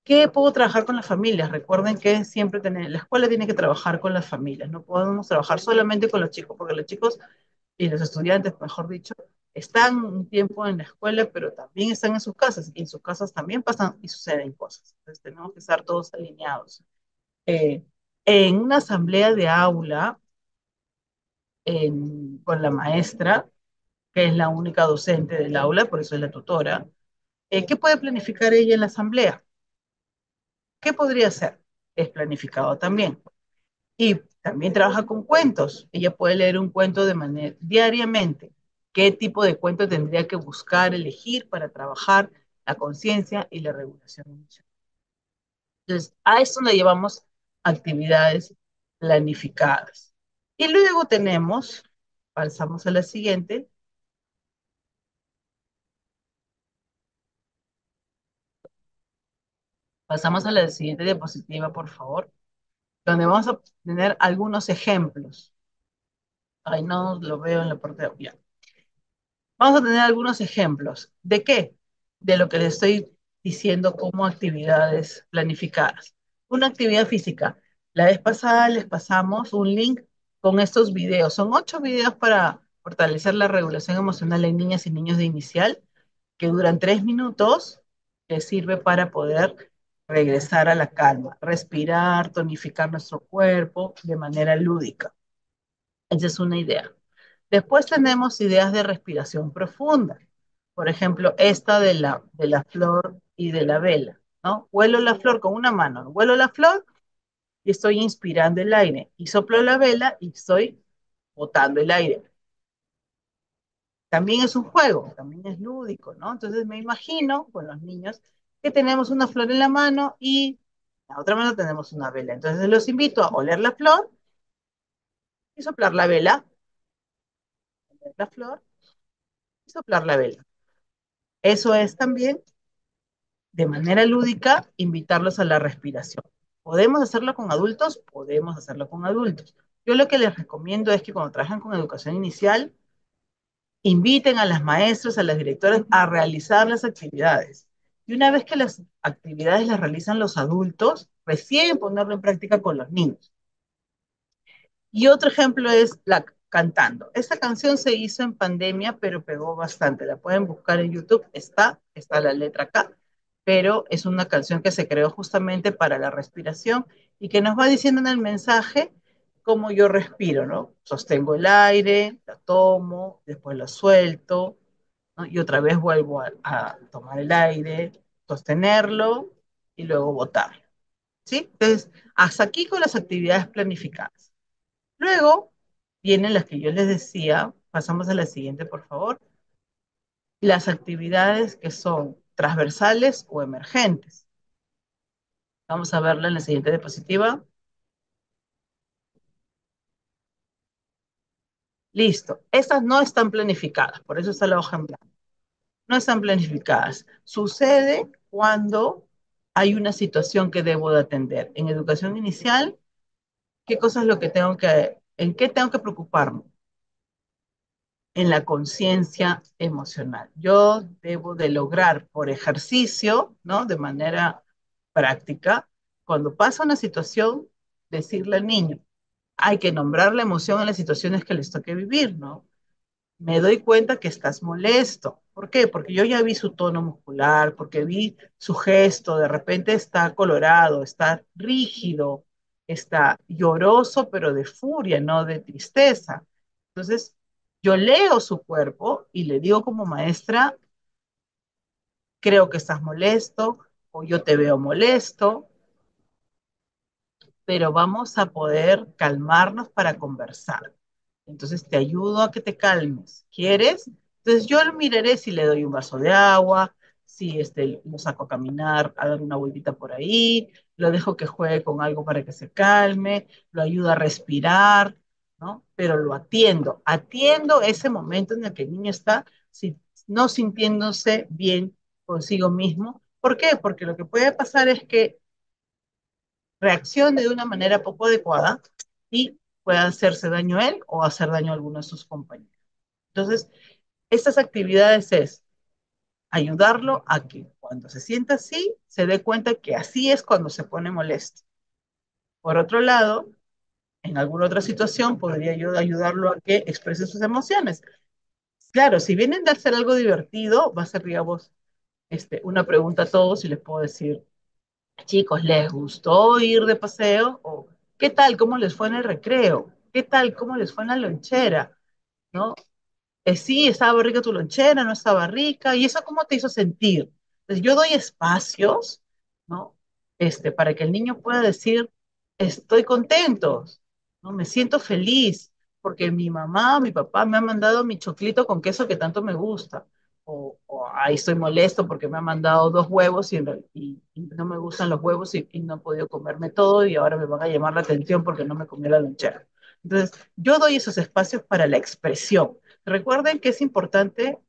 ¿Qué puedo trabajar con las familias? Recuerden que la escuela tiene que trabajar con las familias, no podemos trabajar solamente con los chicos, porque los chicos y los estudiantes, mejor dicho, están un tiempo en la escuela, pero también están en sus casas, y en sus casas también pasan y suceden cosas. Entonces tenemos que estar todos alineados. Eh, en una asamblea de aula, con la maestra, que es la única docente del aula, por eso es la tutora, ¿qué puede planificar ella en la asamblea? ¿Qué podría hacer? Es planificado también. Y también trabaja con cuentos. Ella puede leer un cuento de manera diariamente. ¿Qué tipo de cuento tendría que buscar, elegir para trabajar la conciencia y la regulación emocional? Entonces, a esto le llevamos actividades planificadas. Y luego pasamos a la siguiente. Pasamos a la siguiente diapositiva, por favor, donde vamos a tener algunos ejemplos. Ay, no lo veo en la parte de... Ya. Vamos a tener algunos ejemplos. ¿De qué? De lo que les estoy diciendo como actividades planificadas. Una actividad física. La vez pasada les pasamos un link con estos videos. Son 8 videos para fortalecer la regulación emocional en niñas y niños de inicial, que duran 3 minutos, que sirve para poder regresar a la calma, respirar, tonificar nuestro cuerpo de manera lúdica. Esa es una idea. Después tenemos ideas de respiración profunda. Por ejemplo, esta de la flor y de la vela, ¿no? Huelo la flor con una mano, huelo la flor y estoy inspirando el aire. Y soplo la vela y estoy botando el aire. También es un juego, también es lúdico, ¿no? Entonces me imagino con los niños que tenemos una flor en la mano y en la otra mano tenemos una vela. Entonces los invito a oler la flor y soplar la vela, oler la flor y soplar la vela. Eso es también, de manera lúdica, invitarlos a la respiración. ¿Podemos hacerlo con adultos? Podemos hacerlo con adultos. Yo lo que les recomiendo es que cuando trabajan con educación inicial, inviten a las maestras, a las directoras a realizar las actividades. Y una vez que las actividades las realizan los adultos, recién ponerlo en práctica con los niños. Y otro ejemplo es la cantando. Esta canción se hizo en pandemia, pero pegó bastante. La pueden buscar en YouTube, está la letra acá, pero es una canción que se creó justamente para la respiración y que nos va diciendo en el mensaje cómo yo respiro, ¿no? Sostengo el aire, la tomo, después la suelto, ¿no? Y otra vez vuelvo a tomar el aire, sostenerlo y luego botarlo, ¿sí? Entonces, hasta aquí con las actividades planificadas. Luego vienen las que yo les decía, pasamos a la siguiente, por favor, las actividades que son transversales o emergentes. Vamos a verla en la siguiente diapositiva. Listo. Estas no están planificadas, por eso está la hoja en blanco. No están planificadas. Sucede cuando hay una situación que debo de atender. En educación inicial, ¿qué cosa es lo que en qué tengo que preocuparme? en la conciencia emocional. Yo debo de lograr por ejercicio, ¿no? De manera práctica, cuando pasa una situación, decirle al niño, hay que nombrar la emoción en las situaciones que les toque vivir, ¿no? Me doy cuenta que estás molesto. ¿Por qué? Porque yo ya vi su tono muscular, porque vi su gesto, de repente está colorado, está rígido, está lloroso, pero de furia, no de tristeza. Entonces, yo leo su cuerpo y le digo como maestra, creo que estás molesto o yo te veo molesto, pero vamos a poder calmarnos para conversar. Entonces te ayudo a que te calmes. ¿Quieres? Entonces yo lo miraré si le doy un vaso de agua, si lo saco a caminar, a dar una vueltita por ahí, lo dejo que juegue con algo para que se calme, lo ayudo a respirar, ¿no? Pero lo atiendo ese momento en el que el niño está no sintiéndose bien consigo mismo. ¿Por qué? Porque lo que puede pasar es que reaccione de una manera poco adecuada y pueda hacerse daño a él o hacer daño a alguno de sus compañeros. Entonces, estas actividades es ayudarlo a que cuando se sienta así, se dé cuenta que así es cuando se pone molesto. Por otro lado, en alguna otra situación podría yo ayudarlo a que exprese sus emociones. Claro, si vienen de hacer algo divertido, va a ser, digamos, una pregunta a todos y les puedo decir, chicos, ¿les gustó ir de paseo? ¿O qué tal? ¿Cómo les fue en el recreo? ¿Qué tal? ¿Cómo les fue en la lonchera? ¿No? Sí, estaba rica tu lonchera, no estaba rica, y eso cómo te hizo sentir. Entonces yo doy espacios, ¿no? Para que el niño pueda decir, estoy contento, ¿no? Me siento feliz, porque mi mamá, mi papá me ha mandado mi choclito con queso que tanto me gusta. O ahí estoy molesto porque me ha mandado 2 huevos y no me gustan los huevos y no he podido comerme todo y ahora me van a llamar la atención porque no me comí la lonchera. Entonces, yo doy esos espacios para la expresión. Recuerden que es importante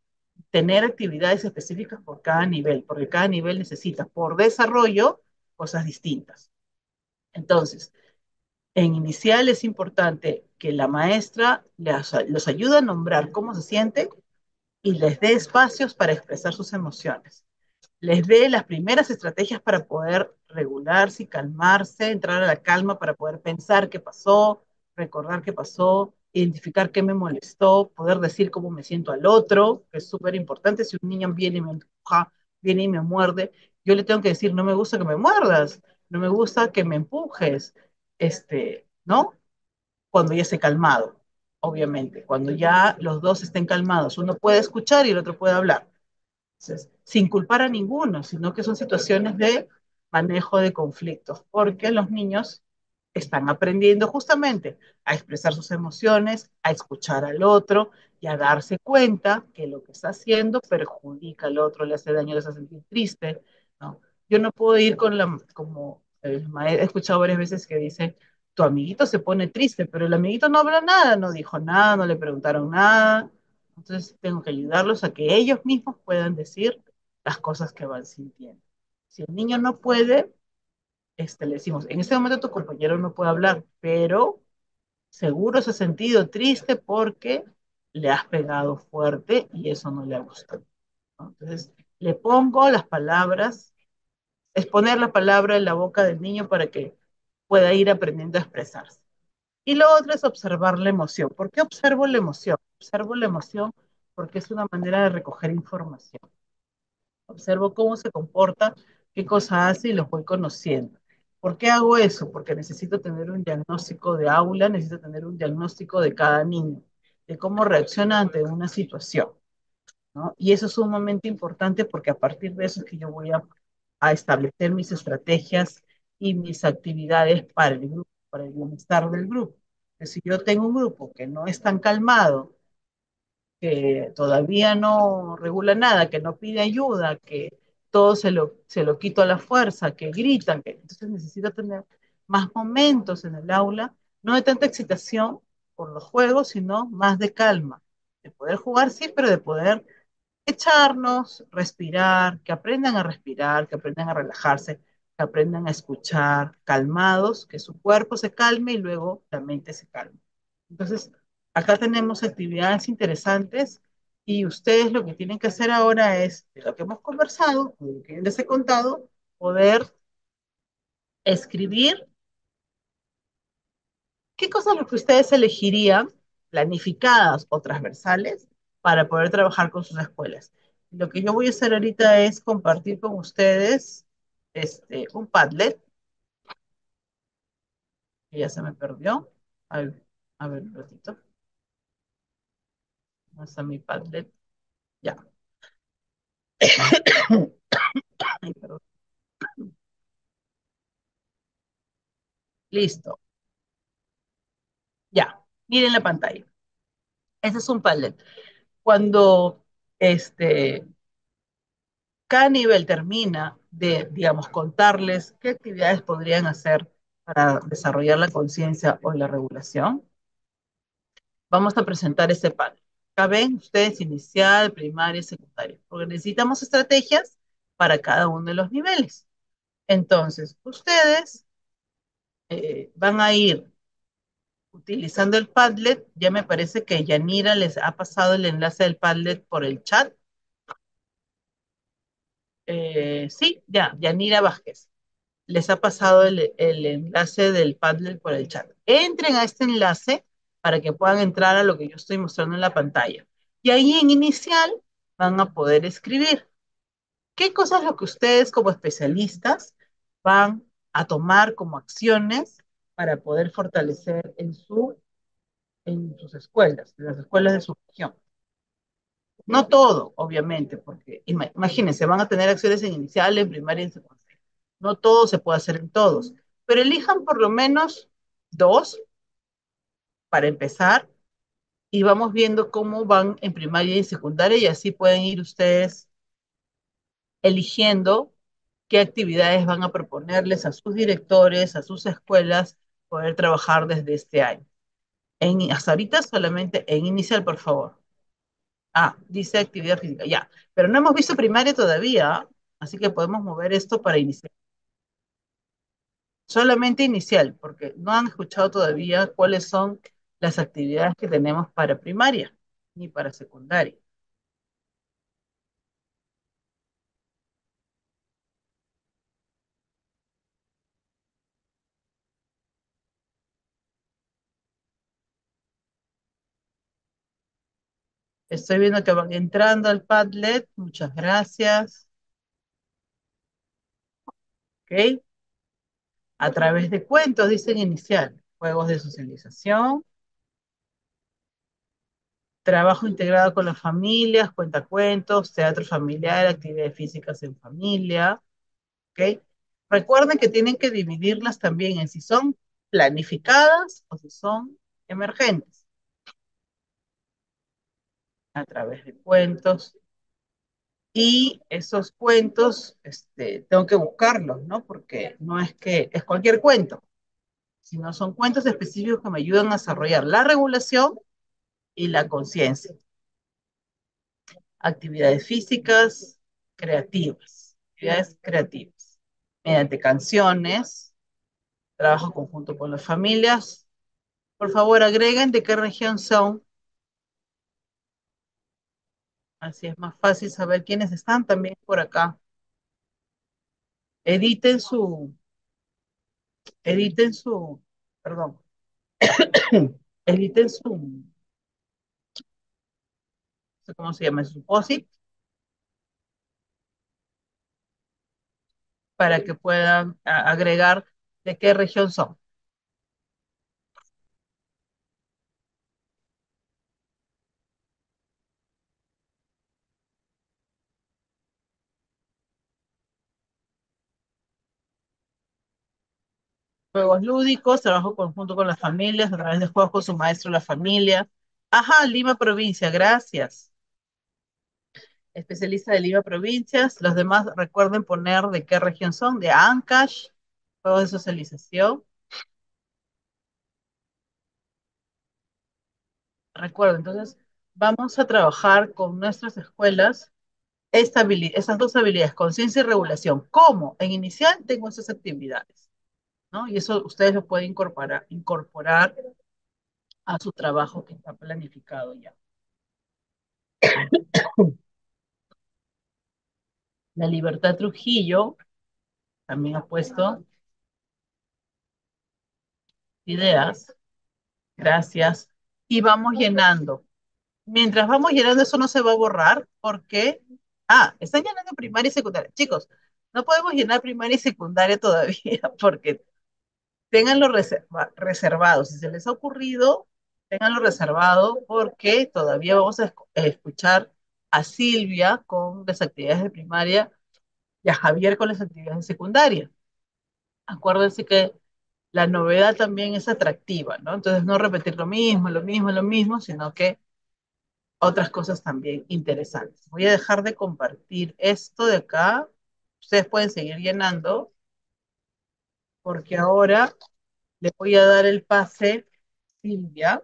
tener actividades específicas por cada nivel, porque cada nivel necesita por desarrollo cosas distintas. Entonces, en inicial es importante que la maestra los ayude a nombrar cómo se siente y les dé espacios para expresar sus emociones, les dé las primeras estrategias para poder regularse y calmarse, entrar a la calma para poder pensar qué pasó, recordar qué pasó, identificar qué me molestó, poder decir cómo me siento al otro, que es súper importante. Si un niño viene y me empuja, viene y me muerde, yo le tengo que decir, no me gusta que me muerdas, no me gusta que me empujes, ¿no? Cuando ya esté calmado, obviamente, cuando ya los dos estén calmados, uno puede escuchar y el otro puede hablar. Entonces, sin culpar a ninguno, sino que son situaciones de manejo de conflictos, porque los niños están aprendiendo justamente a expresar sus emociones, a escuchar al otro y a darse cuenta que lo que está haciendo perjudica al otro, le hace daño, le hace sentir triste, ¿no? Yo no puedo ir como el maestro, he escuchado varias veces que dice, tu amiguito se pone triste, pero el amiguito no habló nada, no dijo nada, no le preguntaron nada. Entonces tengo que ayudarlos a que ellos mismos puedan decir las cosas que van sintiendo. Si el niño no puede, le decimos, en este momento tu compañero no puede hablar, pero seguro se ha sentido triste porque le has pegado fuerte y eso no le ha gustado, ¿no? Entonces, le pongo las palabras, es poner la palabra en la boca del niño para que pueda ir aprendiendo a expresarse. Y lo otro es observar la emoción. ¿Por qué observo la emoción? Observo la emoción porque es una manera de recoger información. Observo cómo se comporta, qué cosa hace y lo voy conociendo. ¿Por qué hago eso? Porque necesito tener un diagnóstico de aula, necesito tener un diagnóstico de cada niño, de cómo reacciona ante una situación, ¿no? Y eso es sumamente importante porque a partir de eso es que yo voy a establecer mis estrategias y mis actividades para el grupo, para el bienestar del grupo. Que si yo tengo un grupo que no es tan calmado, que todavía no regula nada, que no pide ayuda, que todo se lo quito a la fuerza, que gritan, que entonces necesito tener más momentos en el aula, no de tanta excitación por los juegos, sino más de calma, de poder jugar sí, pero de poder echarnos, respirar, que aprendan a respirar, que aprendan a relajarse, que aprendan a escuchar calmados, que su cuerpo se calme y luego la mente se calme. Entonces, Acá tenemos actividades interesantes y ustedes lo que tienen que hacer ahora es, de lo que hemos conversado, de lo que les he contado, poder escribir qué cosas lo que ustedes elegirían, planificadas o transversales, para poder trabajar con sus escuelas. Lo que yo voy a hacer ahorita es compartir con ustedes un Padlet, que ya se me perdió. A ver un ratito. ¿Dónde está mi Padlet? Ya. Ay, perdón. Listo. Ya. Miren la pantalla. Este es un Padlet. Cuando este, cada nivel termina de, digamos, contarles qué actividades podrían hacer para desarrollar la conciencia o la regulación, vamos a presentar ese Padlet. Acá ven ustedes inicial, primaria y secundaria, porque necesitamos estrategias para cada uno de los niveles. Entonces, ustedes van a ir utilizando el Padlet. Ya me parece que Yanira les ha pasado el enlace del Padlet por el chat. Sí, ya, Yanira Vázquez. Les ha pasado el enlace del Padlet por el chat. Entren a este enlace para que puedan entrar a lo que yo estoy mostrando en la pantalla. Y ahí en inicial van a poder escribir qué cosas es lo que ustedes como especialistas van a tomar como acciones para poder fortalecer en sus escuelas, en las escuelas de su región. No todo, obviamente, porque imagínense, van a tener acciones en inicial, en primaria y en secundaria. No todo se puede hacer en todos, pero elijan por lo menos dos para empezar y vamos viendo cómo van en primaria y en secundaria y así pueden ir ustedes eligiendo qué actividades van a proponerles a sus directores, a sus escuelas, poder trabajar desde este año. Hasta ahorita solamente en inicial, por favor. Ah, dice actividad física, ya. Pero no hemos visto primaria todavía, ¿ah? Así que podemos mover esto para inicial. Solamente inicial, porque no han escuchado todavía cuáles son las actividades que tenemos para primaria ni para secundaria. Estoy viendo que van entrando al Padlet. Muchas gracias. ¿Ok? A través de cuentos, dicen inicial. Juegos de socialización, trabajo integrado con las familias, cuentacuentos, teatro familiar, actividades físicas en familia. ¿Ok? Recuerden que tienen que dividirlas también en si son planificadas o si son emergentes, a través de cuentos. Y esos cuentos, tengo que buscarlos, ¿no? Porque no es que es cualquier cuento, sino son cuentos específicos que me ayudan a desarrollar la regulación y la conciencia. Actividades físicas, actividades creativas, mediante canciones, trabajo conjunto con las familias. Por favor, agreguen de qué región son, así es más fácil saber quiénes están también por acá. Editen su, editen su, perdón, editen su, ¿cómo se llama? Su POSIT para que puedan agregar de qué región son. Juegos lúdicos, trabajo conjunto con las familias, a través de juegos con su maestro, la familia. Ajá, Lima Provincia, gracias. Especialista de Lima Provincias. Los demás recuerden poner de qué región son, de Ancash, juegos de socialización. Recuerden, entonces, vamos a trabajar con nuestras escuelas esas dos habilidades, conciencia y regulación. ¿Cómo? En inicial tengo esas actividades, ¿no? Y eso ustedes lo pueden incorporar a su trabajo que está planificado ya. La Libertad Trujillo también ha puesto ideas. Gracias. Y vamos llenando. Mientras vamos llenando, eso no se va a borrar porque, están llenando primaria y secundaria. Chicos, no podemos llenar primaria y secundaria todavía porque ténganlo reservado. Si se les ha ocurrido, ténganlo reservado porque todavía vamos a escuchar a Silvia con las actividades de primaria y a Javier con las actividades de secundaria. Acuérdense que la novedad también es atractiva, ¿no? Entonces no repetir lo mismo, sino que otras cosas también interesantes. Voy a dejar de compartir esto de acá. Ustedes pueden seguir llenando porque ahora le voy a dar el pase a Silvia,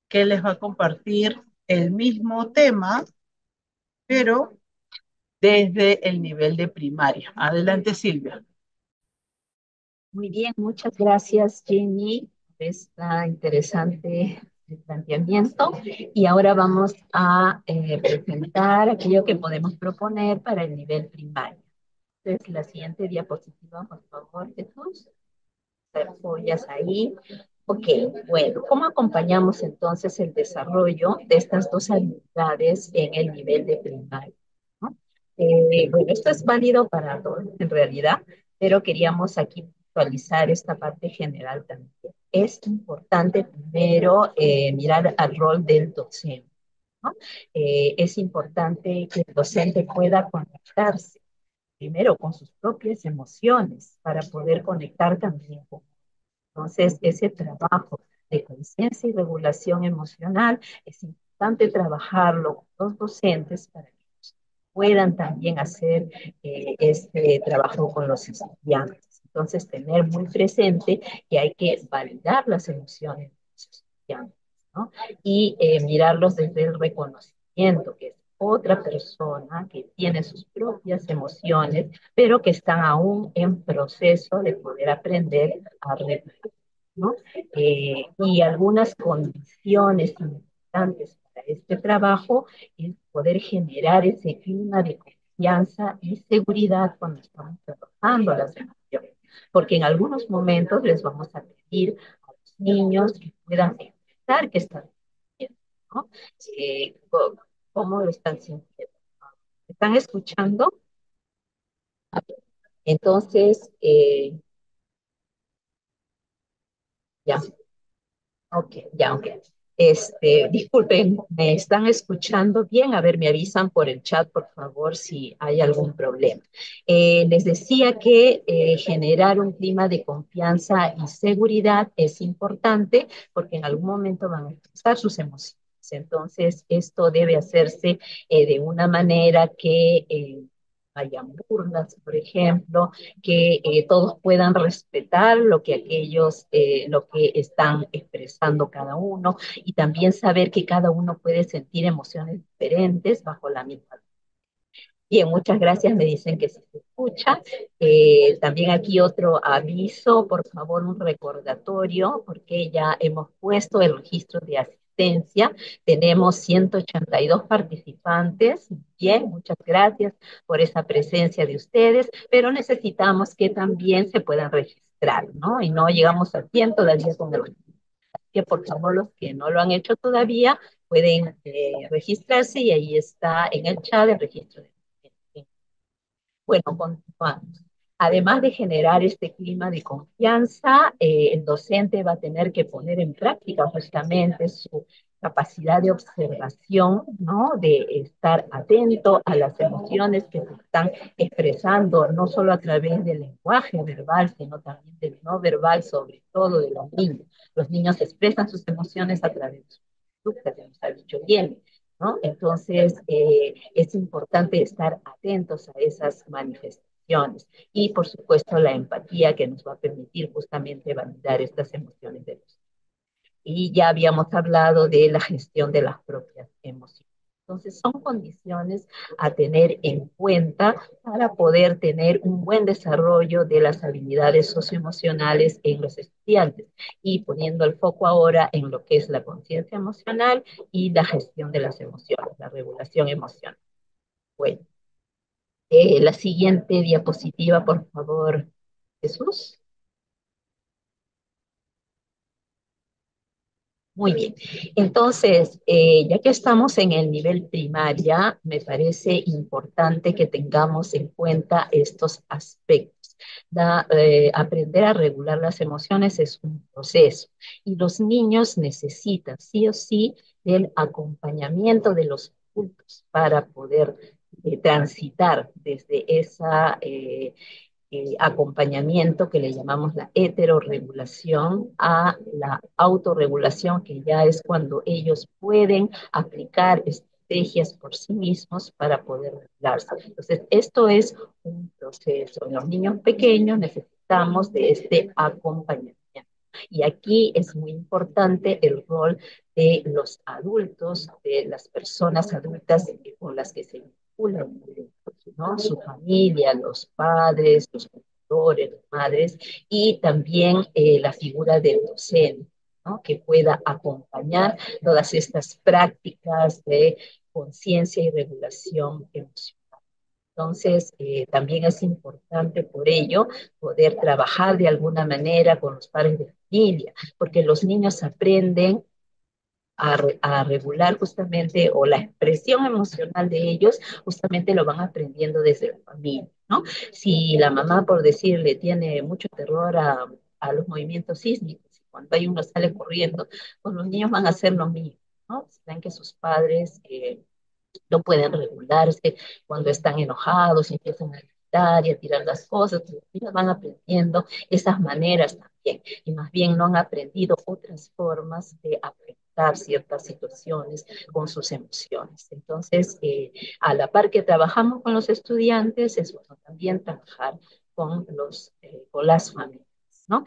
que les va a compartir el mismo tema, pero desde el nivel de primaria. Adelante, Silvia. Muy bien, muchas gracias, Jenny, por esta interesante planteamiento. Y ahora vamos a presentar aquello que podemos proponer para el nivel primario. Entonces, la siguiente diapositiva, por favor, Jesús. Te apoyas ahí. Ok, bueno, ¿cómo acompañamos entonces el desarrollo de estas dos habilidades en el nivel de primaria? ¿No? Bueno, esto es válido para todos en realidad, pero queríamos aquí actualizar esta parte general también. Es importante primero mirar al rol del docente, ¿no? Es importante que el docente pueda conectarse primero con sus propias emociones para poder conectar también con. Entonces, ese trabajo de conciencia y regulación emocional es importante trabajarlo con los docentes para que puedan también hacer este trabajo con los estudiantes. Entonces, tener muy presente que hay que validar las emociones de los estudiantes, ¿no? Y mirarlos desde el reconocimiento, que es otra persona que tiene sus propias emociones, pero que están aún en proceso de poder aprender a regular, ¿no? Y algunas condiciones importantes para este trabajo es poder generar ese clima de confianza y seguridad cuando estamos trabajando las emociones, porque en algunos momentos les vamos a pedir a los niños que puedan expresar que están sintiendo, ¿no? ¿Cómo lo están sintiendo? ¿Están escuchando? Entonces, ya. Ok, ya, ok. Disculpen, ¿me están escuchando bien? A ver, me avisan por el chat, por favor, si hay algún problema. Les decía que generar un clima de confianza y seguridad es importante porque en algún momento van a expresar sus emociones. Entonces, esto debe hacerse de una manera que hayan burlas, por ejemplo, que todos puedan respetar lo que aquellos, lo que están expresando cada uno y también saber que cada uno puede sentir emociones diferentes bajo la misma. Bien, muchas gracias, me dicen que se escucha. También aquí otro aviso, por favor, un recordatorio, porque ya hemos puesto el registro de asistencia. Tenemos 182 participantes. Bien, muchas gracias por esa presencia de ustedes, pero necesitamos que también se puedan registrar, ¿no? Y no llegamos a 100 todavía con el registro. Que por favor los que no lo han hecho todavía pueden registrarse y ahí está en el chat el registro de. Bueno, continuamos. Además de generar este clima de confianza, el docente va a tener que poner en práctica justamente su capacidad de observación, ¿no? De estar atento a las emociones que se están expresando, no solo a través del lenguaje verbal, sino también del no verbal, sobre todo de los niños. Los niños expresan sus emociones a través de sus conductas, ya nos ha dicho bien, ¿no? Entonces, es importante estar atentos a esas manifestaciones y, por supuesto, la empatía que nos va a permitir justamente validar estas emociones de los. Y ya habíamos hablado de la gestión de las propias emociones. Entonces, son condiciones a tener en cuenta para poder tener un buen desarrollo de las habilidades socioemocionales en los estudiantes y poniendo el foco ahora en lo que es la conciencia emocional y la gestión de las emociones, la regulación emocional. Bueno, la siguiente diapositiva, por favor, Jesús. Muy bien. Entonces, ya que estamos en el nivel primaria, me parece importante que tengamos en cuenta estos aspectos. Aprender a regular las emociones es un proceso y los niños necesitan sí o sí del acompañamiento de los adultos para poder transitar desde esa acompañamiento que le llamamos la heterorregulación a la autorregulación, que ya es cuando ellos pueden aplicar estrategias por sí mismos para poder regularse. Entonces, esto es un proceso. En los niños pequeños necesitamos de este acompañamiento. Y aquí es muy importante el rol de los adultos, de las personas adultas con las que se vinculan, ¿no? Su familia, los padres, los tutores, las madres, y también la figura del docente, ¿no? Que pueda acompañar todas estas prácticas de conciencia y regulación emocional. Entonces, también es importante por ello poder trabajar de alguna manera con los padres de familia, porque los niños aprenden a regular justamente, o la expresión emocional de ellos, justamente lo van aprendiendo desde la familia, ¿no? Si la mamá, por decirle, tiene mucho terror a los movimientos sísmicos, cuando hay uno sale corriendo, pues los niños van a hacer lo mismo, ¿no? Si ven que sus padres no pueden regularse cuando están enojados y empiezan a gritar y a tirar las cosas, pues los niños van aprendiendo esas maneras también, y más bien no han aprendido otras formas de afrontar ciertas situaciones con sus emociones. Entonces, a la par que trabajamos con los estudiantes, es bueno también trabajar con las familias, ¿no?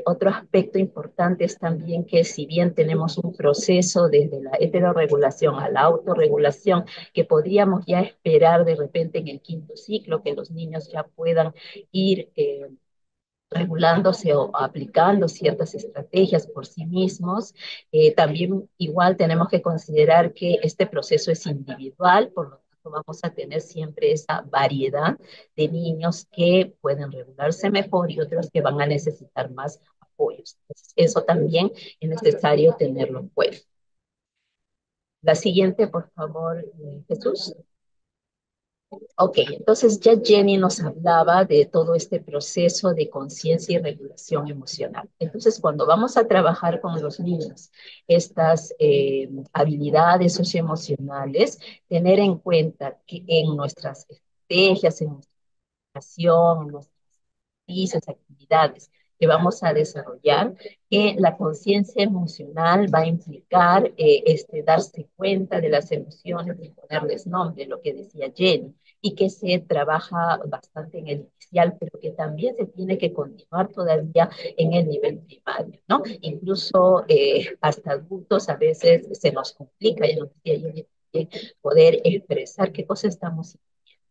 Otro aspecto importante es también que si bien tenemos un proceso desde la heterorregulación a la autorregulación, que podríamos ya esperar de repente en el quinto ciclo, que los niños ya puedan ir regulándose o aplicando ciertas estrategias por sí mismos, también igual tenemos que considerar que este proceso es individual, por lo tanto vamos a tener siempre esa variedad de niños que pueden regularse mejor y otros que van a necesitar más apoyos. Entonces, eso también es necesario tenerlo en cuenta. La siguiente, por favor, Jesús. Ok, entonces ya Jenny nos hablaba de todo este proceso de conciencia y regulación emocional. Entonces, cuando vamos a trabajar con los niños estas habilidades socioemocionales, tener en cuenta que en nuestras estrategias, en nuestra educación, en nuestros ejercicios, actividades que vamos a desarrollar, que la conciencia emocional va a implicar darse cuenta de las emociones y ponerles nombre, lo que decía Jenny, y que se trabaja bastante en el inicial, pero que también se tiene que continuar todavía en el nivel primario, ¿no? Incluso hasta adultos a veces se nos complica, ya nos decía Jenny, poder expresar qué cosa estamos sintiendo.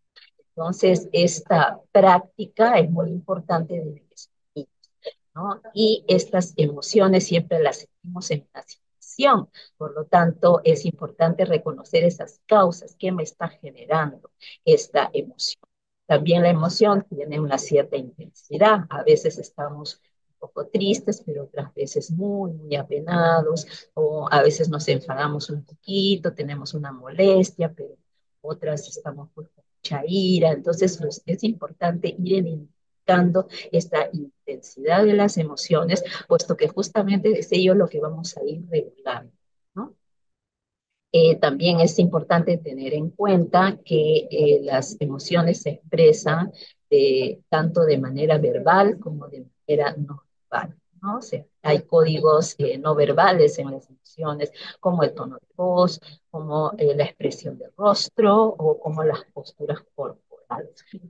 Entonces, esta práctica es muy importante desde que somos niños, ¿no? Y estas emociones siempre las sentimos en una situación, por lo tanto, es importante reconocer esas causas que me está generando esta emoción. También la emoción tiene una cierta intensidad, a veces estamos un poco tristes, pero otras veces muy, muy apenados, o a veces nos enfadamos un poquito, tenemos una molestia, pero otras estamos pues, con mucha ira. Entonces, es importante ir identificando esta intensidad de las emociones, puesto que justamente es ello lo que vamos a ir regulando, ¿no? También es importante tener en cuenta que las emociones se expresan tanto de manera verbal como de manera no verbal, ¿no? O sea, hay códigos no verbales en las emociones, como el tono de voz, como la expresión del rostro o como las posturas corporales.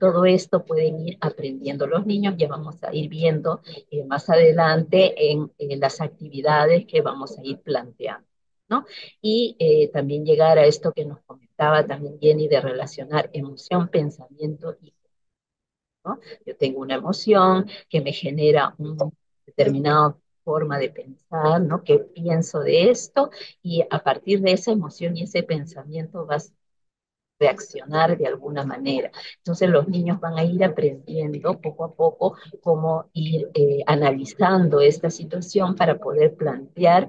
Todo esto pueden ir aprendiendo los niños, ya vamos a ir viendo más adelante en las actividades que vamos a ir planteando. ¿no? Y también llegar a esto que nos comentaba también Jenny de relacionar emoción, pensamiento y, ¿no? Yo tengo una emoción que me genera una determinada forma de pensar, ¿no? ¿Qué pienso de esto? Y a partir de esa emoción y ese pensamiento vas reaccionar de alguna manera. Entonces los niños van a ir aprendiendo poco a poco cómo ir analizando esta situación para poder plantear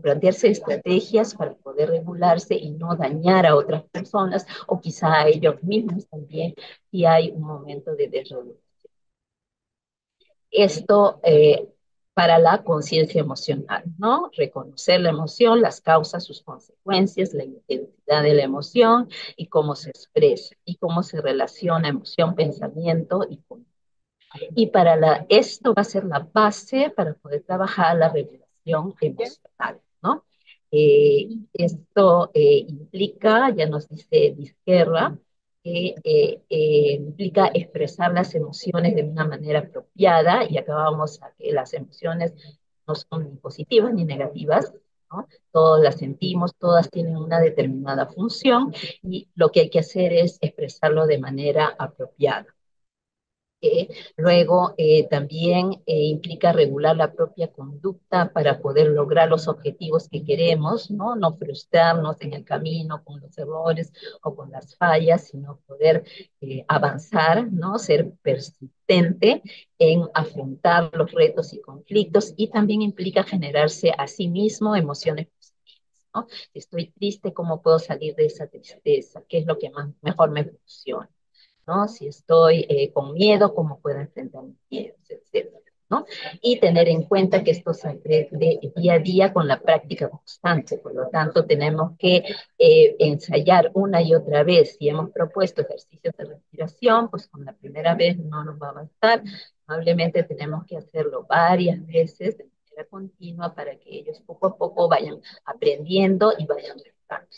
plantearse estrategias para poder regularse y no dañar a otras personas o quizá a ellos mismos también si hay un momento de desregulación. Esto para la conciencia emocional, ¿no? Reconocer la emoción, las causas, sus consecuencias, la intensidad de la emoción y cómo se expresa y cómo se relaciona emoción, pensamiento y conducta. Y esto va a ser la base para poder trabajar la regulación emocional, ¿no? Esto implica, ya nos dice Vizquerra, que implica expresar las emociones de una manera apropiada, y acá vamos a que las emociones no son ni positivas ni negativas, ¿no? Todas las sentimos, todas tienen una determinada función, y lo que hay que hacer es expresarlo de manera apropiada. Luego, también implica regular la propia conducta para poder lograr los objetivos que queremos, ¿no? No frustrarnos en el camino con los errores o con las fallas, sino poder avanzar, ¿no? Ser persistente en afrontar los retos y conflictos, y también implica generarse a sí mismo emociones positivas, ¿no? Si estoy triste, ¿cómo puedo salir de esa tristeza? ¿Qué es lo que mejor me funciona? ¿No? Si estoy con miedo, ¿cómo puedo enfrentar mis miedos, etcétera, ¿no? Y tener en cuenta que esto se aprende día a día con la práctica constante. Por lo tanto, tenemos que ensayar una y otra vez. Si hemos propuesto ejercicios de respiración, pues con la primera vez no nos va a bastar. Probablemente tenemos que hacerlo varias veces de manera continua para que ellos poco a poco vayan aprendiendo y vayan mejorando.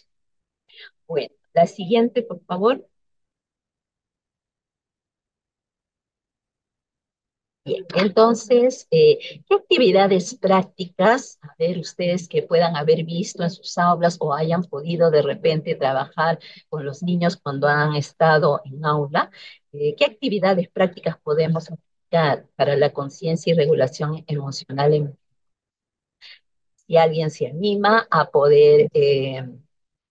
Bueno, la siguiente, por favor. Bien, entonces, ¿qué actividades prácticas, a ver, ustedes que puedan haber visto en sus aulas o hayan podido de repente trabajar con los niños cuando han estado en aula, qué actividades prácticas podemos aplicar para la conciencia y regulación emocional si alguien se anima a poder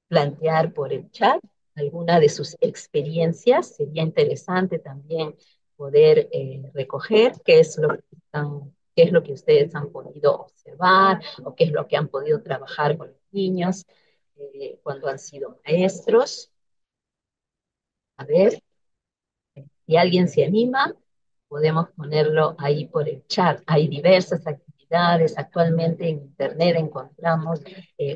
plantear por el chat alguna de sus experiencias? Sería interesante también poder recoger qué es lo que ustedes han podido observar o qué es lo que han podido trabajar con los niños cuando han sido maestros. A ver, si alguien se anima, podemos ponerlo ahí por el chat. Hay diversas actividades. Actualmente en Internet encontramos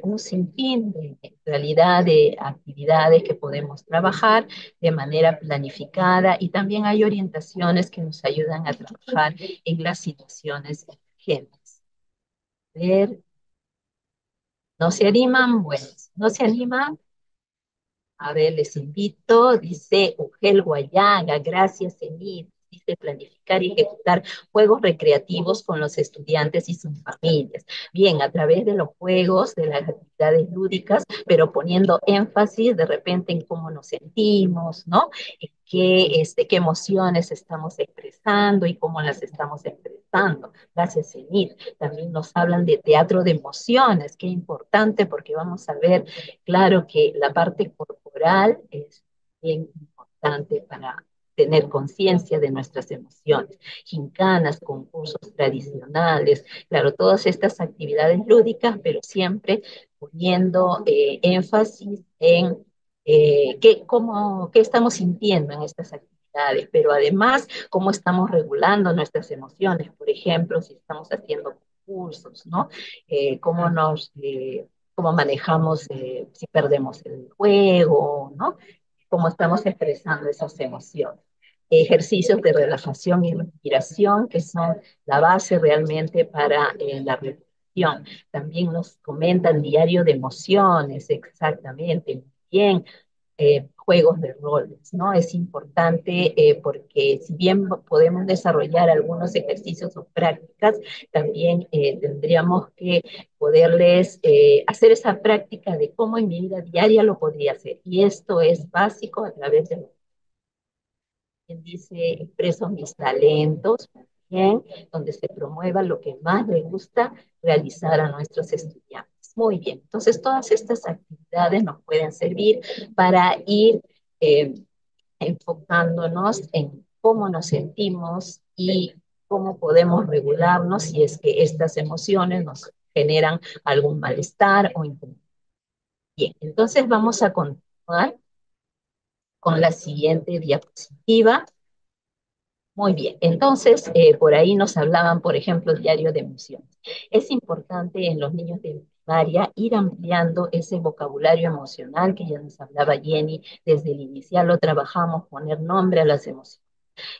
un sinfín de en realidad de actividades que podemos trabajar de manera planificada, y también hay orientaciones que nos ayudan a trabajar en las situaciones emergentes. A ver, ¿no se animan? Bueno, si no se animan, a ver, les invito, dice Ugel Guayaga, gracias, Enid. Dice planificar y ejecutar juegos recreativos con los estudiantes y sus familias. Bien, a través de los juegos, de las actividades lúdicas, pero poniendo énfasis de repente en cómo nos sentimos, ¿no? Qué emociones estamos expresando y cómo las estamos expresando. Gracias, Enid. También nos hablan de teatro de emociones, qué importante, porque vamos a ver, claro que la parte corporal es bien importante para tener conciencia de nuestras emociones. Gincanas, concursos tradicionales, claro, todas estas actividades lúdicas, pero siempre poniendo énfasis en qué estamos sintiendo en estas actividades, pero además cómo estamos regulando nuestras emociones. Por ejemplo, si estamos haciendo concursos, ¿no? Cómo cómo manejamos si perdemos el juego, ¿no? Cómo estamos expresando esas emociones. Ejercicios de relajación y respiración, que son la base realmente para la reflexión. También nos comentan diario de emociones, exactamente, bien, juegos de roles, ¿no? Es importante porque si bien podemos desarrollar algunos ejercicios o prácticas, también tendríamos que poderles hacer esa práctica de cómo en mi vida diaria lo podría hacer. Y esto es básico a través de quien dice expreso mis talentos, bien, donde se promueva lo que más le gusta realizar a nuestros estudiantes. Muy bien, entonces todas estas actividades nos pueden servir para ir eh, enfocándonos en cómo nos sentimos y cómo podemos regularnos si es que estas emociones nos generan algún malestar o incomodidad. Bien, entonces vamos a continuar con la siguiente diapositiva. Muy bien, entonces por ahí nos hablaban, por ejemplo, diario de emociones. Es importante en los niños de primaria ir ampliando ese vocabulario emocional que ya nos hablaba Jenny, desde el inicial lo trabajamos, poner nombre a las emociones.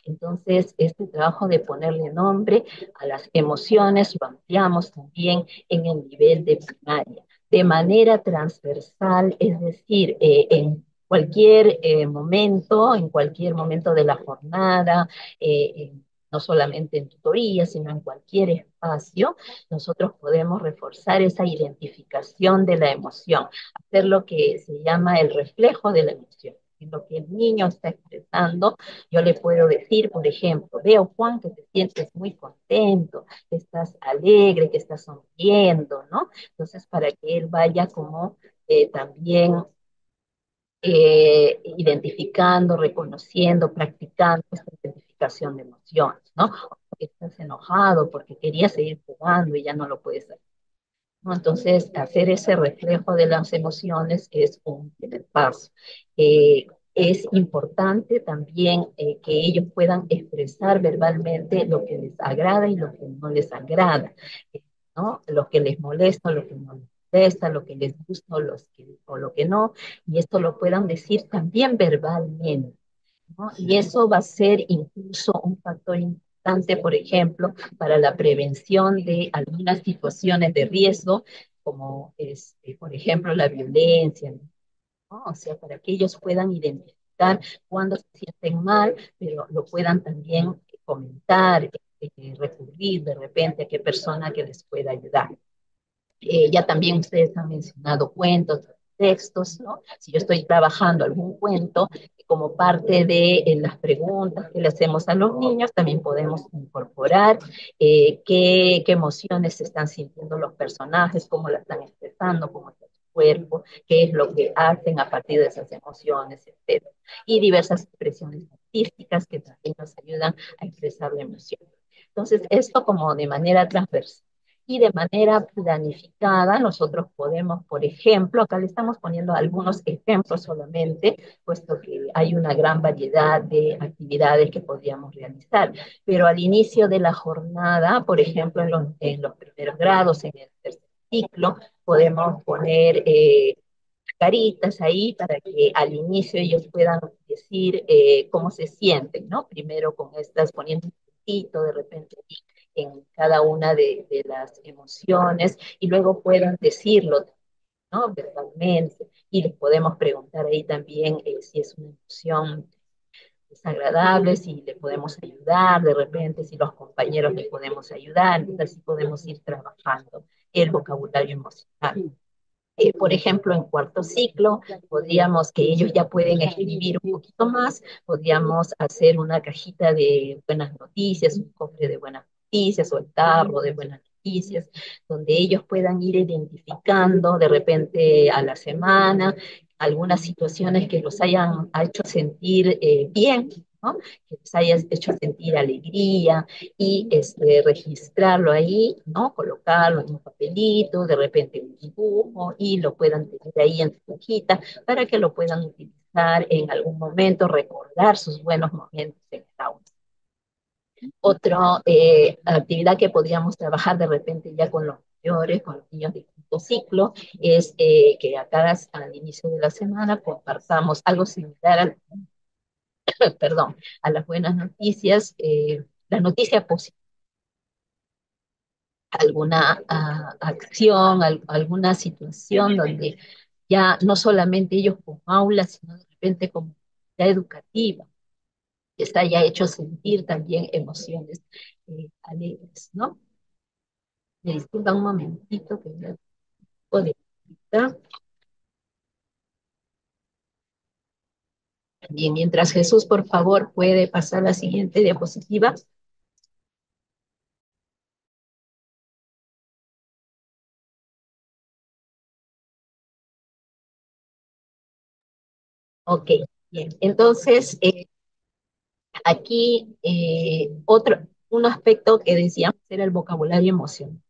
Entonces, este trabajo de ponerle nombre a las emociones lo ampliamos también en el nivel de primaria, de manera transversal, es decir, en cualquier momento de la jornada, no solamente en tutoría, sino en cualquier espacio, nosotros podemos reforzar esa identificación de la emoción, hacer lo que se llama el reflejo de la emoción. En lo que el niño está expresando, yo le puedo decir, por ejemplo, veo Juan que te sientes muy contento, que estás alegre, que estás sonriendo, ¿no? Entonces, para que él vaya como también identificando, reconociendo, practicando esta identificación de emociones, ¿no? Porque estás enojado, porque querías seguir jugando y ya no lo puedes hacer, ¿no? Entonces, hacer ese reflejo de las emociones es un primer paso. Es importante también que ellos puedan expresar verbalmente lo que les agrada y lo que no les agrada, ¿no? Lo que les molesta, lo que no les molesta, lo que les gusta o lo que no, y esto lo puedan decir también verbalmente, ¿no? Y eso va a ser incluso un factor importante, por ejemplo, para la prevención de algunas situaciones de riesgo, como por ejemplo, la violencia, ¿no? O sea, para que ellos puedan identificar cuando se sienten mal, pero lo puedan también comentar, recurrir de repente a qué persona que les pueda ayudar. Ya también ustedes han mencionado cuentos, textos, ¿no? Si yo estoy trabajando algún cuento, como parte de las preguntas que le hacemos a los niños, también podemos incorporar qué emociones están sintiendo los personajes, cómo la están expresando, cómo está su cuerpo, qué es lo que hacen a partir de esas emociones, etc. Y diversas expresiones artísticas que también nos ayudan a expresar la emoción. Entonces, esto como de manera transversal. Y de manera planificada, nosotros podemos, por ejemplo, acá le estamos poniendo algunos ejemplos solamente, puesto que hay una gran variedad de actividades que podríamos realizar. Pero al inicio de la jornada, por ejemplo, en los primeros grados, en el tercer ciclo, podemos poner caritas ahí para que al inicio ellos puedan decir cómo se sienten, ¿no? Primero con estas, poniendo un puntito de repente en cada una de las emociones y luego puedan decirlo, ¿no? Verbalmente. Y les podemos preguntar ahí también si es una emoción desagradable, si le podemos ayudar, de repente si los compañeros le podemos ayudar, entonces así podemos ir trabajando el vocabulario emocional. Por ejemplo, en cuarto ciclo, podríamos, que ellos ya pueden escribir un poquito más, podríamos hacer una cajita de buenas noticias, un cofre de buenas noticias o el tarro de buenas noticias, donde ellos puedan ir identificando de repente a la semana algunas situaciones que los hayan hecho sentir bien, ¿no? Que les haya hecho sentir alegría y registrarlo ahí, ¿no? Colocarlo en un papelito, de repente un dibujo y lo puedan tener ahí en su hojita para que lo puedan utilizar en algún momento, recordar sus buenos momentos en el aula. Otra actividad que podríamos trabajar de repente ya con los mayores, con los niños de quinto ciclo, es que al inicio de la semana compartamos algo similar perdón, a las buenas noticias, la noticia positiva, alguna acción, alguna situación donde ya no solamente ellos como aula, sino de repente como ya educativa, que les haya hecho sentir también emociones alegres, ¿no? Me disculpa un momentito que voy a poder. Bien, mientras Jesús, por favor, puede pasar la siguiente diapositiva. Ok, bien. Entonces, aquí un aspecto que decíamos era el vocabulario emocional.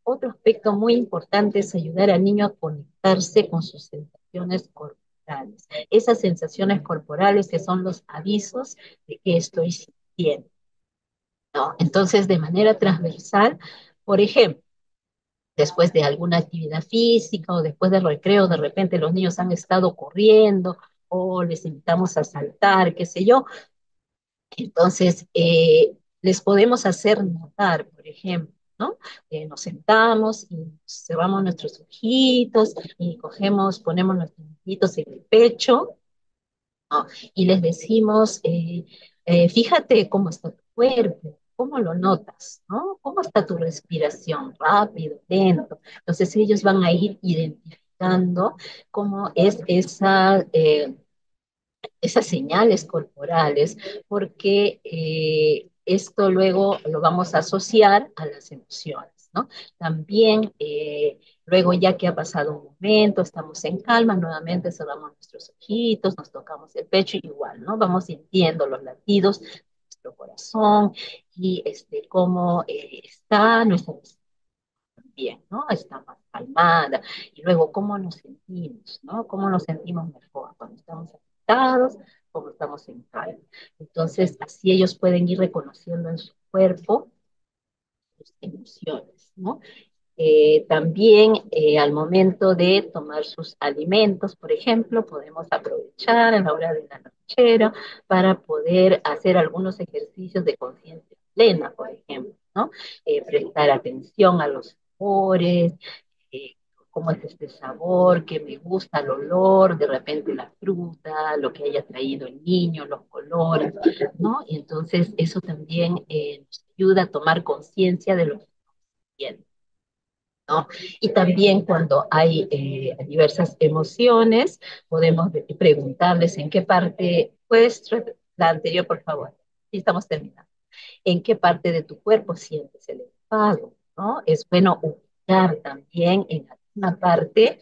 Otro aspecto muy importante es ayudar al niño a conectarse con sus sensaciones corporales. Esas sensaciones corporales que son los avisos de que estoy sintiendo, ¿no? Entonces, de manera transversal, por ejemplo, después de alguna actividad física o después del recreo, de repente los niños han estado corriendo o les invitamos a saltar, qué sé yo. Entonces, les podemos hacer notar, por ejemplo, ¿no? Nos sentamos y cerramos nuestros ojitos y ponemos nuestros ojitos en el pecho, ¿no? Y les decimos, fíjate cómo está tu cuerpo, cómo lo notas, ¿no? ¿Cómo está tu respiración? Rápido, lento. Entonces ellos van a ir identificando cómo es esas señales corporales, porque esto luego lo vamos a asociar a las emociones, ¿no? También, luego ya que ha pasado un momento, estamos en calma, nuevamente cerramos nuestros ojitos, nos tocamos el pecho, igual, ¿no? Vamos sintiendo los latidos de nuestro corazón y cómo está nuestra bien, ¿no? Está más calmada. Y luego, ¿cómo nos sentimos, ¿no? ¿Cómo nos sentimos mejor cuando estamos afectados, cómo estamos en calma? Entonces, así ellos pueden ir reconociendo en su cuerpo sus emociones, ¿no? También al momento de tomar sus alimentos, por ejemplo, podemos aprovechar a la hora de la nochera para poder hacer algunos ejercicios de conciencia plena, por ejemplo, ¿no? Prestar atención a los sabores, eh, cómo es este sabor, qué me gusta, el olor, de repente la fruta, lo que haya traído el niño, los colores, ¿no? Y entonces eso también nos ayuda a tomar conciencia de lo que estamos viendo, ¿no? Y también cuando hay diversas emociones, podemos preguntarles en qué parte, pues, la anterior, por favor, sí, estamos terminando, en qué parte de tu cuerpo sientes el enfado, ¿no? Es bueno ubicar también en alguna parte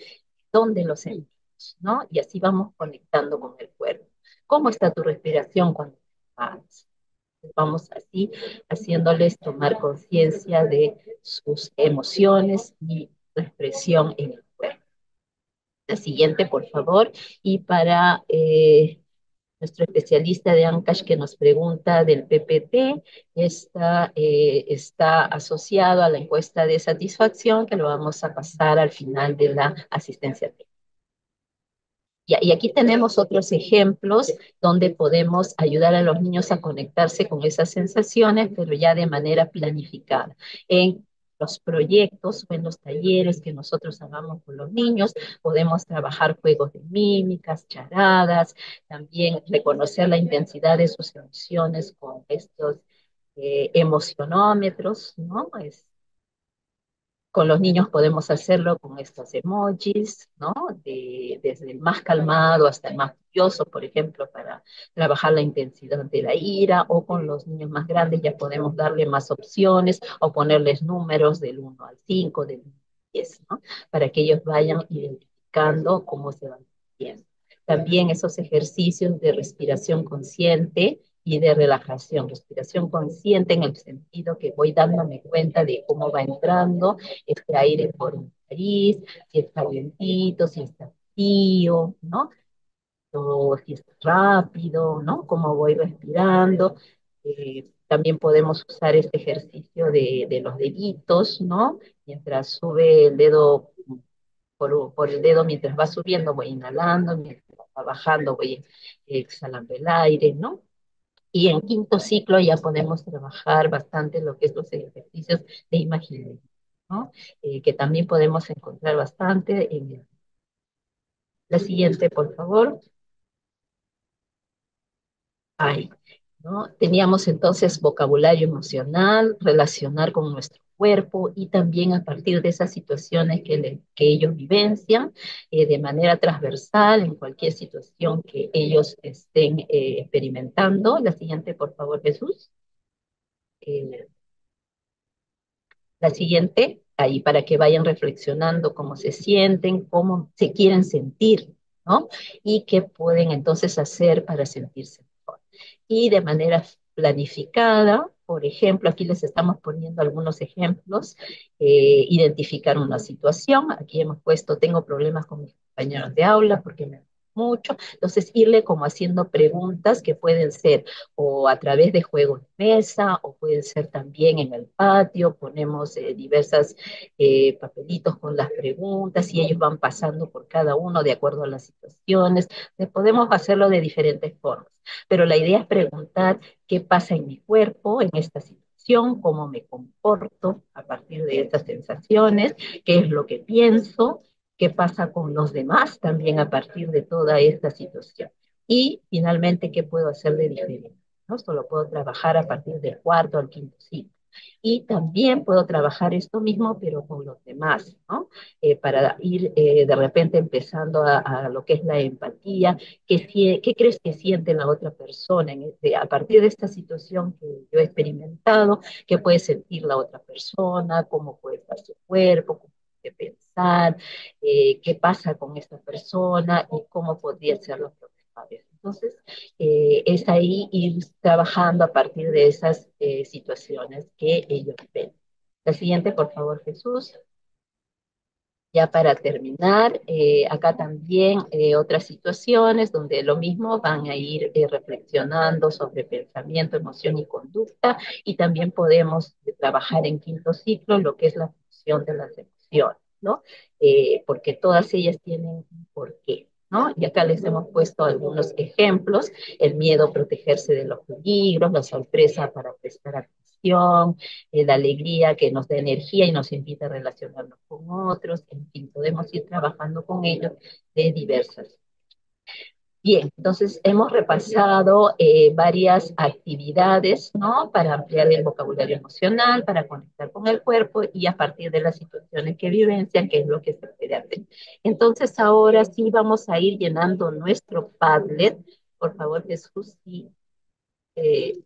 donde lo sentimos, ¿no? Y así vamos conectando con el cuerpo. ¿Cómo está tu respiración cuando te enfadas? Vamos así haciéndoles tomar conciencia de sus emociones y su expresión en el cuerpo. La siguiente, por favor. Y para nuestro especialista de Ancash que nos pregunta del PPT, está asociado a la encuesta de satisfacción que lo vamos a pasar al final de la asistencia técnica. Y aquí tenemos otros ejemplos donde podemos ayudar a los niños a conectarse con esas sensaciones, pero ya de manera planificada. En los proyectos o en los talleres que nosotros hagamos con los niños, podemos trabajar juegos de mímicas, charadas, también reconocer la intensidad de sus emociones con estos emocionómetros, ¿no? Con los niños podemos hacerlo con estos emojis, ¿no? Desde el más calmado hasta el más furioso, por ejemplo, para trabajar la intensidad de la ira, o con los niños más grandes ya podemos darle más opciones o ponerles números del 1 al 5, del 1 al 10, ¿no? Para que ellos vayan identificando cómo se van sintiendo. También esos ejercicios de respiración consciente y de relajación, respiración consciente en el sentido que voy dándome cuenta de cómo va entrando este aire por mi nariz, si está calientito, si está frío, ¿no? O si está rápido, ¿no? Cómo voy respirando. También podemos usar este ejercicio de los deditos, ¿no? Mientras sube el dedo por el dedo, mientras va subiendo, voy inhalando, mientras va bajando, voy exhalando el aire, ¿no? Y en quinto ciclo ya podemos trabajar bastante lo que es los ejercicios de imaginación, ¿no? Que también podemos encontrar bastante en la siguiente, por favor. hay, ¿no? Teníamos entonces vocabulario emocional, relacionar con nuestro cuerpo y también a partir de esas situaciones que ellos vivencian de manera transversal en cualquier situación que ellos estén experimentando. La siguiente, por favor, Jesús. Eh, la siguiente, ahí para que vayan reflexionando cómo se sienten, cómo se quieren sentir, ¿no? Y qué pueden entonces hacer para sentirse mejor. Y de manera planificada, por ejemplo, aquí les estamos poniendo algunos ejemplos, identificar una situación, aquí hemos puesto, tengo problemas con mis compañeros de aula porque me mucho, entonces irle como haciendo preguntas que pueden ser o a través de juegos de mesa, o puede ser también en el patio, ponemos diversas papelitos con las preguntas y ellos van pasando por cada uno de acuerdo a las situaciones. Podemos hacerlo de diferentes formas, pero la idea es preguntar qué pasa en mi cuerpo en esta situación, cómo me comporto a partir de estas sensaciones, qué es lo que pienso, qué pasa con los demás también a partir de toda esta situación. Y finalmente, ¿qué puedo hacer de diferente? ¿No? Solo puedo trabajar a partir del cuarto al quinto ciclo. Y también puedo trabajar esto mismo, pero con los demás, ¿no? Para ir de repente empezando a lo que es la empatía, qué crees que siente la otra persona a partir de esta situación que yo he experimentado, qué puede sentir la otra persona, cómo puede estar su cuerpo, cómo puede pensar, qué pasa con esta persona y cómo podría ser los profesores. Entonces, es ahí ir trabajando a partir de esas situaciones que ellos ven. La siguiente, por favor, Jesús. Ya para terminar, acá también otras situaciones donde lo mismo van a ir reflexionando sobre pensamiento, emoción y conducta, y también podemos trabajar en quinto ciclo lo que es la función de las emociones, ¿no? Porque todas ellas tienen un porqué. ¿No? Y acá les hemos puesto algunos ejemplos, el miedo a protegerse de los peligros, la sorpresa para prestar atención, la alegría que nos da energía y nos invita a relacionarnos con otros, en fin, podemos ir trabajando con ellos de diversas. Bien, entonces hemos repasado varias actividades, ¿no? Para ampliar el vocabulario emocional, para conectar con el cuerpo y a partir de las situaciones que vivencian, qué es lo que se puede hacer. Entonces ahora sí vamos a ir llenando nuestro Padlet. Por favor, Jesús, si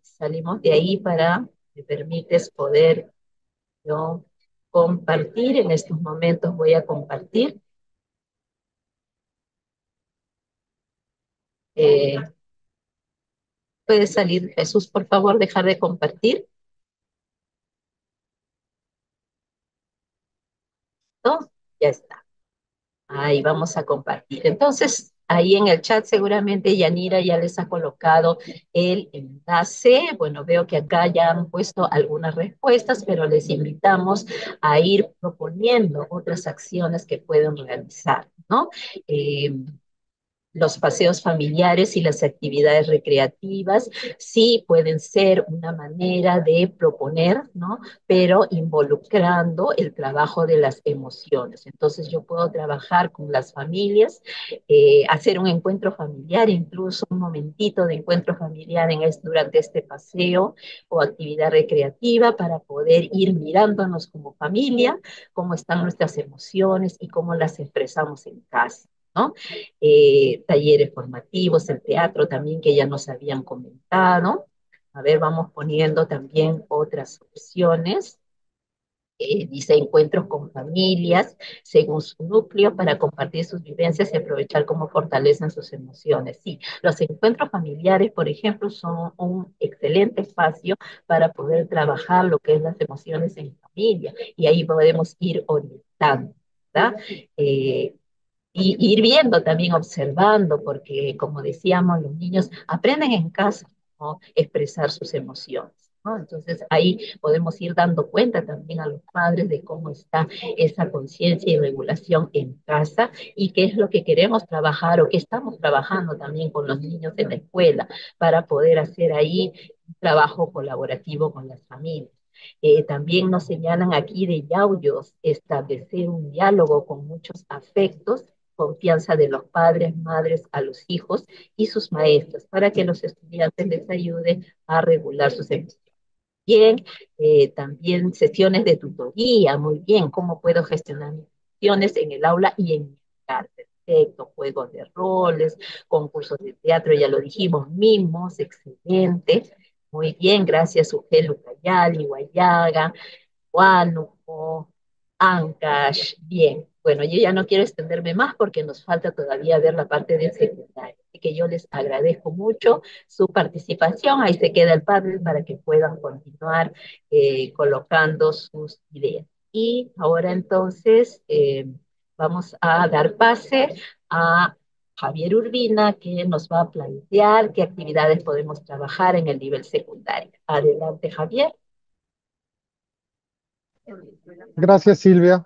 salimos de ahí para, me permites poder yo compartir. En estos momentos voy a compartir. Eh, ¿Puede salir Jesús, por favor, dejar de compartir? ¿No? Ya está. Ahí vamos a compartir. Entonces, ahí en el chat seguramente Yanira ya les ha colocado el enlace. Bueno, veo que acá ya han puesto algunas respuestas, pero les invitamos a ir proponiendo otras acciones que pueden realizar, ¿no? Los paseos familiares y las actividades recreativas sí pueden ser una manera de proponer, ¿no? Pero involucrando el trabajo de las emociones. Entonces yo puedo trabajar con las familias, hacer un encuentro familiar, incluso un momentito de encuentro familiar durante este paseo o actividad recreativa para poder ir mirándonos como familia, cómo están nuestras emociones y cómo las expresamos en casa, ¿no? Talleres formativos, el teatro también que ya nos habían comentado. A ver, vamos poniendo también otras opciones. Dice encuentros con familias según su núcleo para compartir sus vivencias y aprovechar cómo fortalecen sus emociones. Sí, los encuentros familiares, por ejemplo, son un excelente espacio para poder trabajar lo que es las emociones en familia y ahí podemos ir orientando, ¿verdad? Y ir viendo también, observando, porque como decíamos, los niños aprenden en casa, ¿no? Expresar sus emociones, ¿no? Entonces ahí podemos ir dando cuenta también a los padres de cómo está esa conciencia y regulación en casa y qué es lo que queremos trabajar o qué estamos trabajando también con los niños en la escuela para poder hacer ahí un trabajo colaborativo con las familias. También nos señalan aquí de Yauyos establecer un diálogo con muchos afectos confianza de los padres, madres a los hijos y sus maestros para que los estudiantes les ayuden a regular sus emociones. Bien, también sesiones de tutoría, muy bien, cómo puedo gestionar mis emociones en el aula y en mi hogar. Perfecto, juegos de roles, concursos de teatro, ya lo dijimos, mimos, excelente. Muy bien, gracias, Ugel Ucayali, Guayaga, Huánuco, Ancash, bien. Bueno, yo ya no quiero extenderme más porque nos falta todavía ver la parte de secundaria. Así que yo les agradezco mucho su participación. Ahí se queda el panel para que puedan continuar colocando sus ideas. Y ahora entonces vamos a dar pase a Javier Urbina, que nos va a plantear qué actividades podemos trabajar en el nivel secundario. Adelante, Javier. Gracias, Silvia.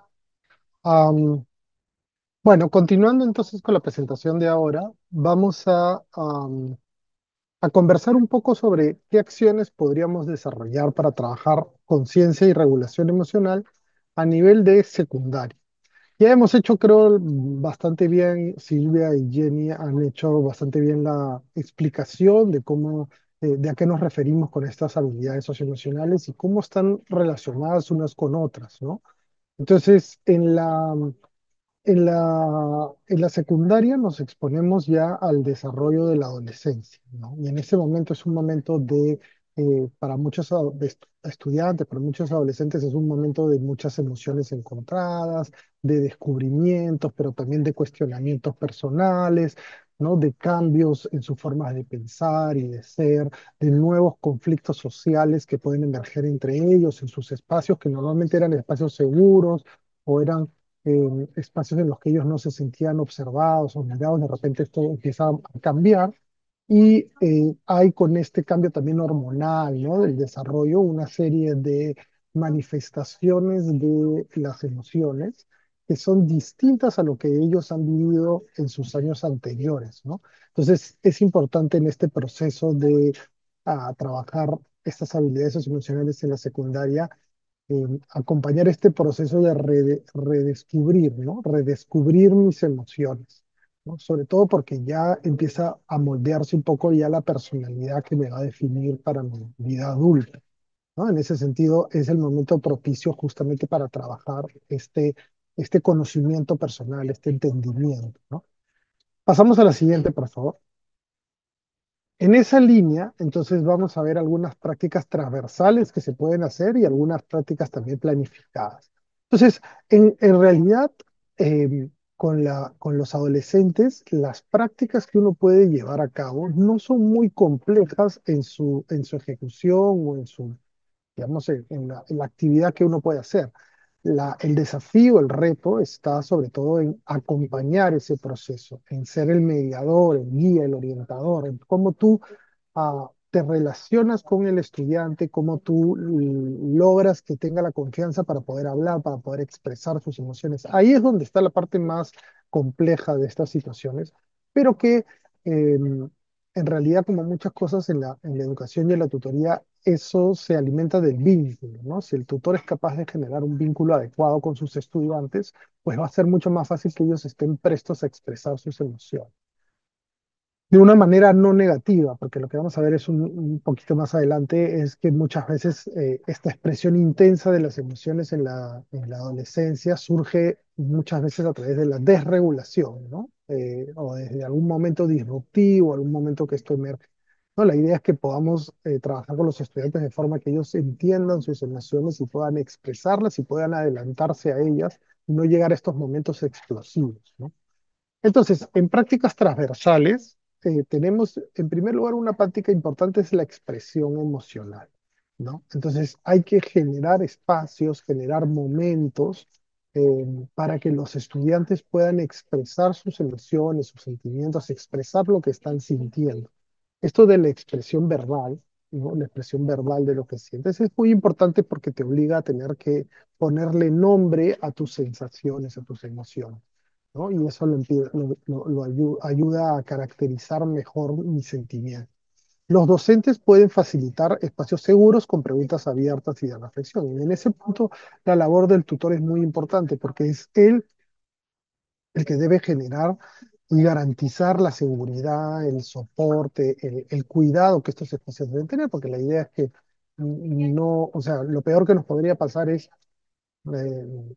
Am, bueno, continuando entonces con la presentación de ahora, vamos a conversar un poco sobre qué acciones podríamos desarrollar para trabajar conciencia y regulación emocional a nivel de secundaria. Ya hemos hecho, creo, bastante bien, Silvia y Jenny han hecho bastante bien la explicación de cómo, de a qué nos referimos con estas habilidades socioemocionales y cómo están relacionadas unas con otras, ¿no? Entonces, en la secundaria nos exponemos ya al desarrollo de la adolescencia, ¿no? Y en ese momento es un momento para muchos estudiantes, para muchos adolescentes es un momento de muchas emociones encontradas, de descubrimientos, pero también de cuestionamientos personales, ¿no? De cambios en sus formas de pensar y de ser, de nuevos conflictos sociales que pueden emerger entre ellos en sus espacios que normalmente eran espacios seguros o eran espacios en los que ellos no se sentían observados o mirados, de repente esto empieza a cambiar y hay con este cambio también hormonal, ¿no? Del desarrollo, una serie de manifestaciones de las emociones que son distintas a lo que ellos han vivido en sus años anteriores, ¿no? Entonces es importante en este proceso de trabajar estas habilidades emocionales en la secundaria acompañar este proceso de redescubrir, ¿no? Redescubrir mis emociones, ¿no? Sobre todo porque ya empieza a moldearse un poco ya la personalidad que me va a definir para mi vida adulta, ¿no? En ese sentido, es el momento propicio justamente para trabajar este conocimiento personal, este entendimiento, ¿no? Pasamos a la siguiente, por favor. En esa línea, entonces vamos a ver algunas prácticas transversales que se pueden hacer y algunas prácticas también planificadas. Entonces, en realidad, con los adolescentes, las prácticas que uno puede llevar a cabo no son muy complejas en su ejecución o digamos, en la actividad que uno puede hacer. El desafío, el reto está sobre todo en acompañar ese proceso, en ser el mediador, el guía, el orientador, en cómo tú te relacionas con el estudiante, cómo tú logras que tenga la confianza para poder hablar, para poder expresar sus emociones. Ahí es donde está la parte más compleja de estas situaciones, pero que en realidad, como muchas cosas en la educación y en la tutoría, eso se alimenta del vínculo, ¿no? Si el tutor es capaz de generar un vínculo adecuado con sus estudiantes, pues va a ser mucho más fácil que ellos estén prestos a expresar sus emociones de una manera no negativa, porque lo que vamos a ver es un poquito más adelante, es que muchas veces esta expresión intensa de las emociones en la adolescencia surge muchas veces a través de la desregulación, ¿no? O desde algún momento disruptivo, algún momento que esto emerge. No, la idea es que podamos trabajar con los estudiantes de forma que ellos entiendan sus emociones y puedan expresarlas y puedan adelantarse a ellas y no llegar a estos momentos explosivos, ¿no? Entonces, en prácticas transversales, tenemos en primer lugar una práctica importante es la expresión emocional, ¿no? Entonces, hay que generar espacios, generar momentos para que los estudiantes puedan expresar sus emociones, sus sentimientos, expresar lo que están sintiendo. Esto de la expresión verbal, ¿no? La expresión verbal de lo que sientes es muy importante porque te obliga a tener que ponerle nombre a tus sensaciones, a tus emociones, ¿no? Y eso ayuda a caracterizar mejor mi sentimiento. Los docentes pueden facilitar espacios seguros con preguntas abiertas y de reflexión. Y en ese punto, la labor del tutor es muy importante porque es él el que debe generar y garantizar la seguridad, el soporte, el cuidado que estos espacios deben tener, porque la idea es que no, o sea, lo peor que nos podría pasar es eh,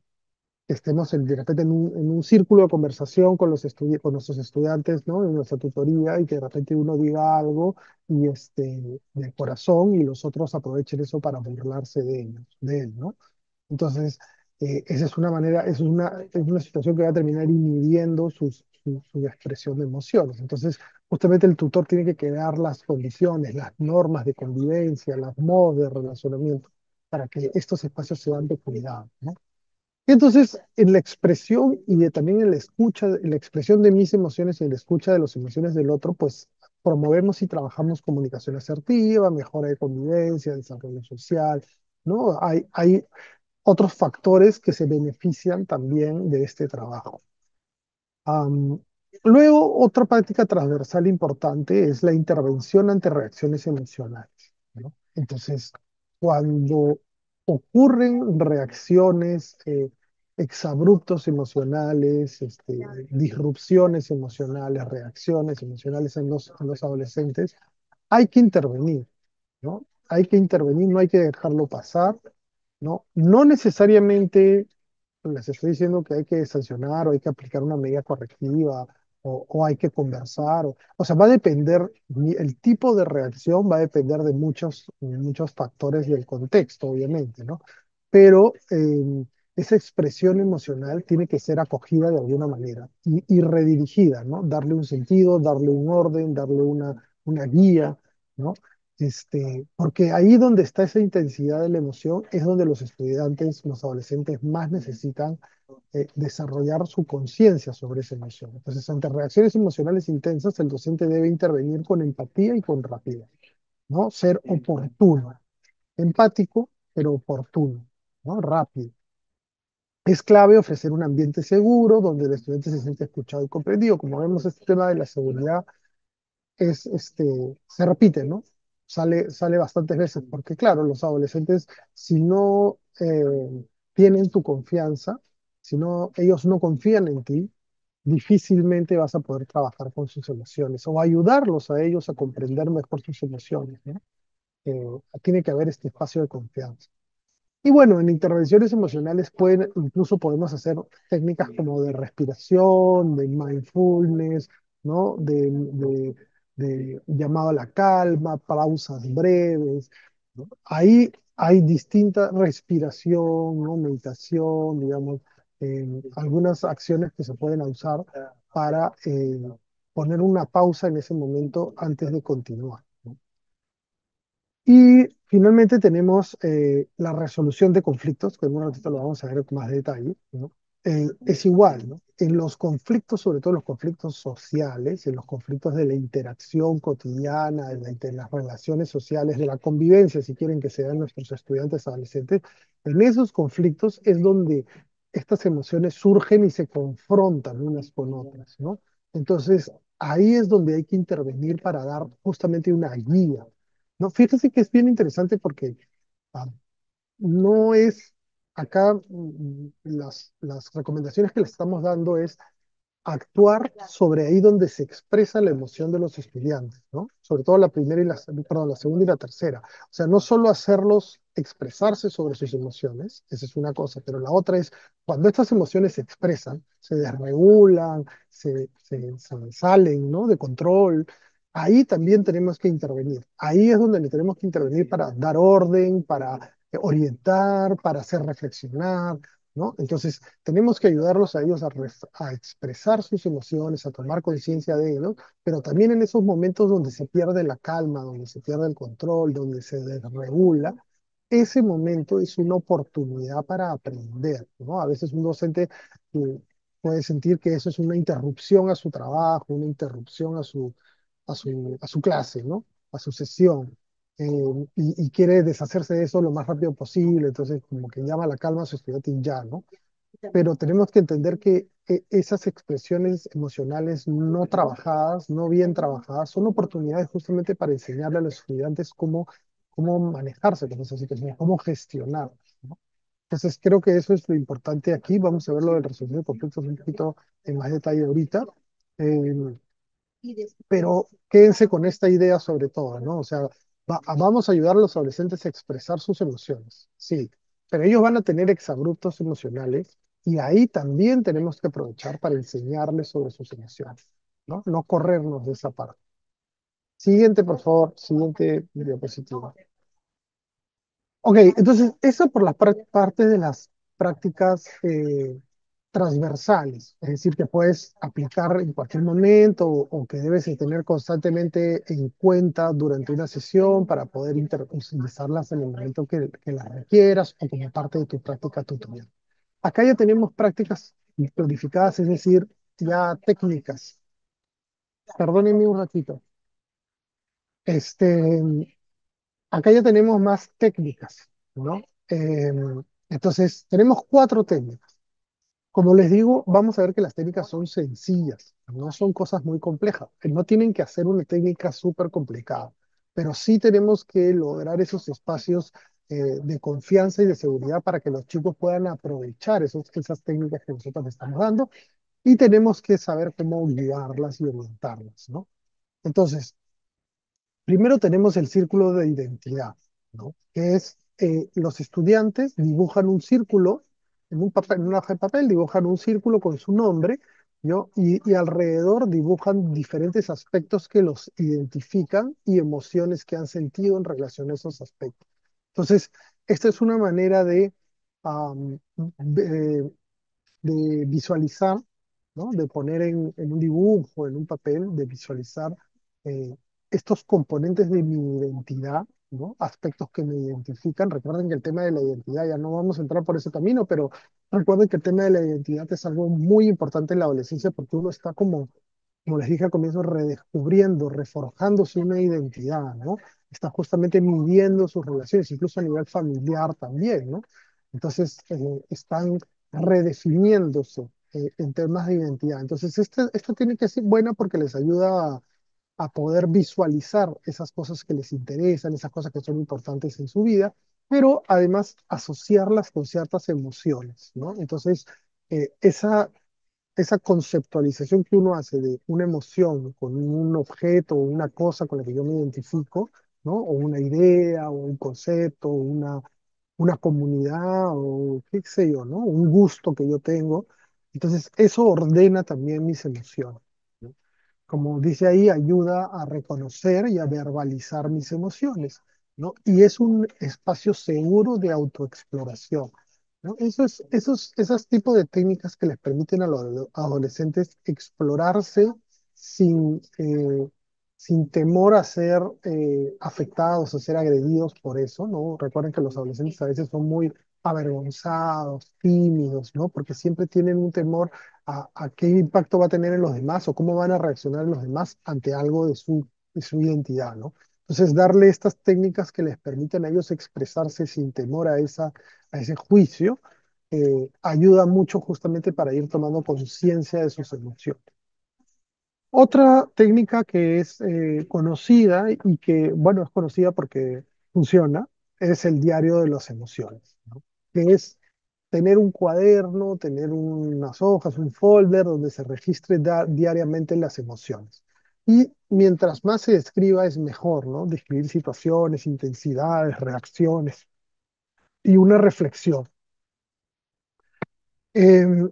que estemos de repente en un círculo de conversación con con nuestros estudiantes, ¿no? En nuestra tutoría y que de repente uno diga algo y de corazón y los otros aprovechen eso para burlarse de él, ¿no? Entonces, esa es una manera, es una situación que va a terminar inhibiendo su expresión de emociones. Entonces, justamente el tutor tiene que crear las condiciones, las normas de convivencia, las modos de relacionamiento para que estos espacios sean de cuidado, ¿no? Y entonces, en la expresión también en la escucha, en la expresión de mis emociones y en la escucha de las emociones del otro, pues promovemos y trabajamos comunicación asertiva, mejora de convivencia, desarrollo social, ¿no? Hay otros factores que se benefician también de este trabajo. Am, Luego, otra práctica transversal importante es la intervención ante reacciones emocionales, ¿no? Entonces, cuando ocurren reacciones, exabruptos emocionales, disrupciones emocionales, reacciones emocionales en los adolescentes, hay que intervenir, ¿no? Hay que intervenir, no hay que dejarlo pasar, ¿no? No necesariamente les estoy diciendo que hay que sancionar o hay que aplicar una medida correctiva o hay que conversar. O sea, va a depender, el tipo de reacción va a depender de muchos factores del contexto, obviamente, ¿no? Pero esa expresión emocional tiene que ser acogida de alguna manera y redirigida, ¿no? Darle un sentido, darle un orden, darle una guía, ¿no? Porque ahí donde está esa intensidad de la emoción es donde los estudiantes, los adolescentes más necesitan desarrollar su conciencia sobre esa emoción. Entonces, ante reacciones emocionales intensas, el docente debe intervenir con empatía y con rapidez, ¿no? Ser oportuno, empático, pero oportuno, ¿no? Rápido. Es clave ofrecer un ambiente seguro donde el estudiante se siente escuchado y comprendido. Como vemos, este tema de la seguridad se repite, ¿no? Sale bastantes veces, porque claro, los adolescentes, si no tienen tu confianza, si no, ellos no confían en ti, difícilmente vas a poder trabajar con sus emociones o ayudarlos a ellos a comprender mejor sus emociones, ¿no? Tiene que haber este espacio de confianza. Y bueno, en intervenciones emocionales incluso podemos hacer técnicas como de respiración, de mindfulness, ¿no? De llamado a la calma, pausas breves, ¿no? Ahí hay distinta respiración, ¿no? Meditación, digamos, algunas acciones que se pueden usar para poner una pausa en ese momento antes de continuar, ¿no? Y finalmente tenemos la resolución de conflictos, que en un ratito lo vamos a ver con más detalle, ¿no? Es igual, ¿no? En los conflictos, sobre todo los conflictos sociales, en los conflictos de la interacción cotidiana, de las relaciones sociales, de la convivencia, si quieren que sean nuestros estudiantes adolescentes, en esos conflictos es donde estas emociones surgen y se confrontan unas con otras, ¿no? Entonces, ahí es donde hay que intervenir para dar justamente una guía. No, fíjese que es bien interesante porque ah, no es acá las recomendaciones que le estamos dando es actuar sobre ahí donde se expresa la emoción de los estudiantes, ¿no? Sobre todo la primera perdón, la segunda y la tercera. O sea, no solo hacerlos expresarse sobre sus emociones, esa es una cosa, pero la otra es cuando estas emociones se expresan, se desregulan, se salen, ¿no? De control. Ahí también tenemos que intervenir. Ahí es donde le tenemos que intervenir para dar orden, para orientar, para hacer reflexionar, ¿no? Entonces, tenemos que ayudarlos a ellos a expresar sus emociones, a tomar conciencia de ello, pero también en esos momentos donde se pierde la calma, donde se pierde el control, donde se desregula, ese momento es una oportunidad para aprender, ¿no? A veces un docente puede sentir que eso es una interrupción a su trabajo, una interrupción a su clase, ¿no? A su sesión. Y quiere deshacerse de eso lo más rápido posible, entonces como que llama a la calma a su estudiante y ya, ¿no? Pero tenemos que entender que esas expresiones emocionales no trabajadas, no bien trabajadas, son oportunidades justamente para enseñarle a los estudiantes cómo manejarse con esas situaciones, cómo gestionar, ¿no? Entonces, creo que eso es lo importante aquí. Vamos a ver lo de resolución de conflictos un poquito en más detalle ahorita. Eh, pero quédense con esta idea sobre todo, ¿no? O sea, vamos a ayudar a los adolescentes a expresar sus emociones, sí, pero ellos van a tener exabruptos emocionales y ahí también tenemos que aprovechar para enseñarles sobre sus emociones, ¿no? No corrernos de esa parte. Siguiente, por favor, siguiente diapositiva. Ok, entonces, eso por la parte de las prácticas transversales, es decir, que puedes aplicar en cualquier momento o que debes de tener constantemente en cuenta durante una sesión para poder utilizarlas en el momento que las requieras o como parte de tu práctica tutorial. Acá ya tenemos prácticas planificadas, es decir, ya técnicas. Perdónenme un ratito. Este, acá ya tenemos más técnicas, ¿no? Entonces, tenemos 4 técnicas. Como les digo, vamos a ver que las técnicas son sencillas, no son cosas muy complejas. No tienen que hacer una técnica súper complicada, pero sí tenemos que lograr esos espacios de confianza y de seguridad para que los chicos puedan aprovechar esas técnicas que nosotros les estamos dando y tenemos que saber cómo guiarlas y orientarlas, ¿no? Entonces, primero tenemos el círculo de identidad, ¿no? Que es los estudiantes dibujan un círculo en un papel, en una hoja de papel, dibujan un círculo con su nombre, ¿no? Y alrededor dibujan diferentes aspectos que los identifican y emociones que han sentido en relación a esos aspectos. Entonces, esta es una manera am, de, de visualizar, ¿no? De poner en un dibujo, en un papel, de visualizar eh, estos componentes de mi identidad, ¿no? Aspectos que me identifican. Recuerden que el tema de la identidad, ya no vamos a entrar por ese camino, pero recuerden que el tema de la identidad es algo muy importante en la adolescencia porque uno está como les dije al comienzo, redescubriendo, reforjándose una identidad, ¿no? Está justamente midiendo sus relaciones, incluso a nivel familiar también, ¿no? Entonces, están redefiniéndose en temas de identidad. Entonces, esto tiene que ser buena porque les ayuda a poder visualizar esas cosas que les interesan, esas cosas que son importantes en su vida, pero además asociarlas con ciertas emociones, ¿no? Entonces, esa conceptualización que uno hace de una emoción con un objeto o una cosa con la que yo me identifico, ¿no? O una idea, o un concepto, o una comunidad, o qué sé yo, ¿no? Un gusto que yo tengo. Entonces, eso ordena también mis emociones, ¿no? Como dice ahí, ayuda a reconocer y a verbalizar mis emociones, ¿no? Y es un espacio seguro de autoexploración, ¿no? Esos tipos de técnicas que les permiten a los adolescentes explorarse sin, sin temor a ser afectados o ser agredidos por eso, ¿no? Recuerden que los adolescentes a veces son muy avergonzados, tímidos, ¿no? Porque siempre tienen un temor a qué impacto va a tener en los demás o cómo van a reaccionar los demás ante algo de su identidad, ¿no? Entonces, darle estas técnicas que les permiten a ellos expresarse sin temor a ese juicio, ayuda mucho justamente para ir tomando conciencia de sus emociones. Otra técnica que es conocida y que, bueno, es conocida porque funciona, es el diario de las emociones, ¿no? Que es tener un cuaderno, tener unas hojas, un folder donde se registre diariamente las emociones. Y mientras más se describa es mejor, ¿no? Describir situaciones, intensidades, reacciones y una reflexión. Em,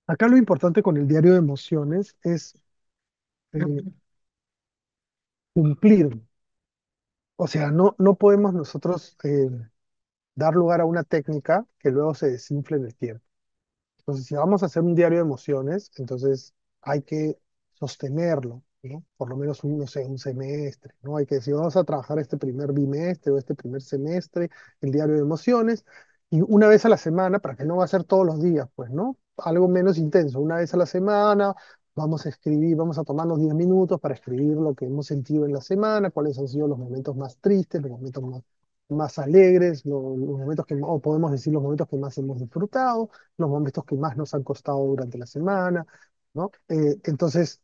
Acá lo importante con el diario de emociones es eh, cumplir. O sea, no podemos nosotros dar lugar a una técnica que luego se desinfle en el tiempo. Entonces, si vamos a hacer un diario de emociones, entonces hay que sostenerlo, ¿no? Por lo menos no sé, un semestre, ¿no? Hay que decir, vamos a trabajar este primer bimestre o este primer semestre, el diario de emociones, y una vez a la semana, para que no va a ser todos los días, pues, ¿no? Algo menos intenso, una vez a la semana, vamos a escribir, vamos a tomarnos 10 minutos para escribir lo que hemos sentido en la semana, cuáles han sido los momentos más tristes, los momentos más alegres, los momentos que, o podemos decir los momentos que más hemos disfrutado, los momentos que más nos han costado durante la semana, ¿no? Entonces,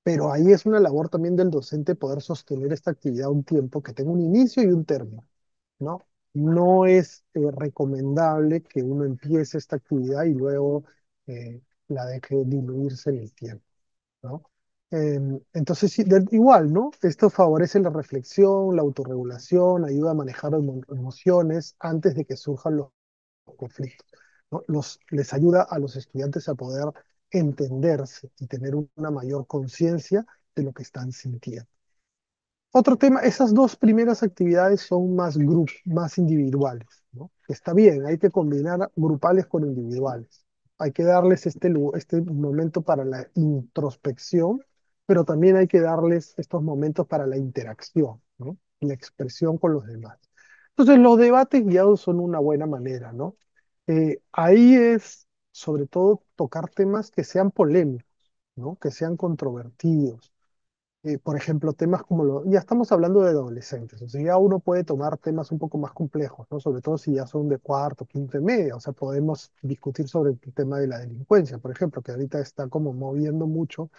pero ahí es una labor también del docente poder sostener esta actividad un tiempo que tenga un inicio y un término. ¿no? No es recomendable que uno empiece esta actividad y luego la deje diluirse en el tiempo, ¿no? Entonces, sí, igual, ¿no? Esto favorece la reflexión, la autorregulación, ayuda a manejar emociones antes de que surjan los conflictos, ¿no? Les ayuda a los estudiantes a poder entenderse y tener una mayor conciencia de lo que están sintiendo. Otro tema, esas dos primeras actividades son más individuales, ¿no? Está bien, hay que combinar grupales con individuales. Hay que darles este momento para la introspección, pero también hay que darles estos momentos para la interacción, ¿no? La expresión con los demás. Entonces, los debates guiados son una buena manera, ¿no? Ahí es, sobre todo, tocar temas que sean polémicos, ¿no? Que sean controvertidos, por ejemplo, temas como ya estamos hablando de adolescentes, o sea, ya uno puede tomar temas un poco más complejos, ¿no? Sobre todo si ya son de cuarto, quinto y media, o sea, podemos discutir sobre el tema de la delincuencia, por ejemplo, que ahorita está como moviendo mucho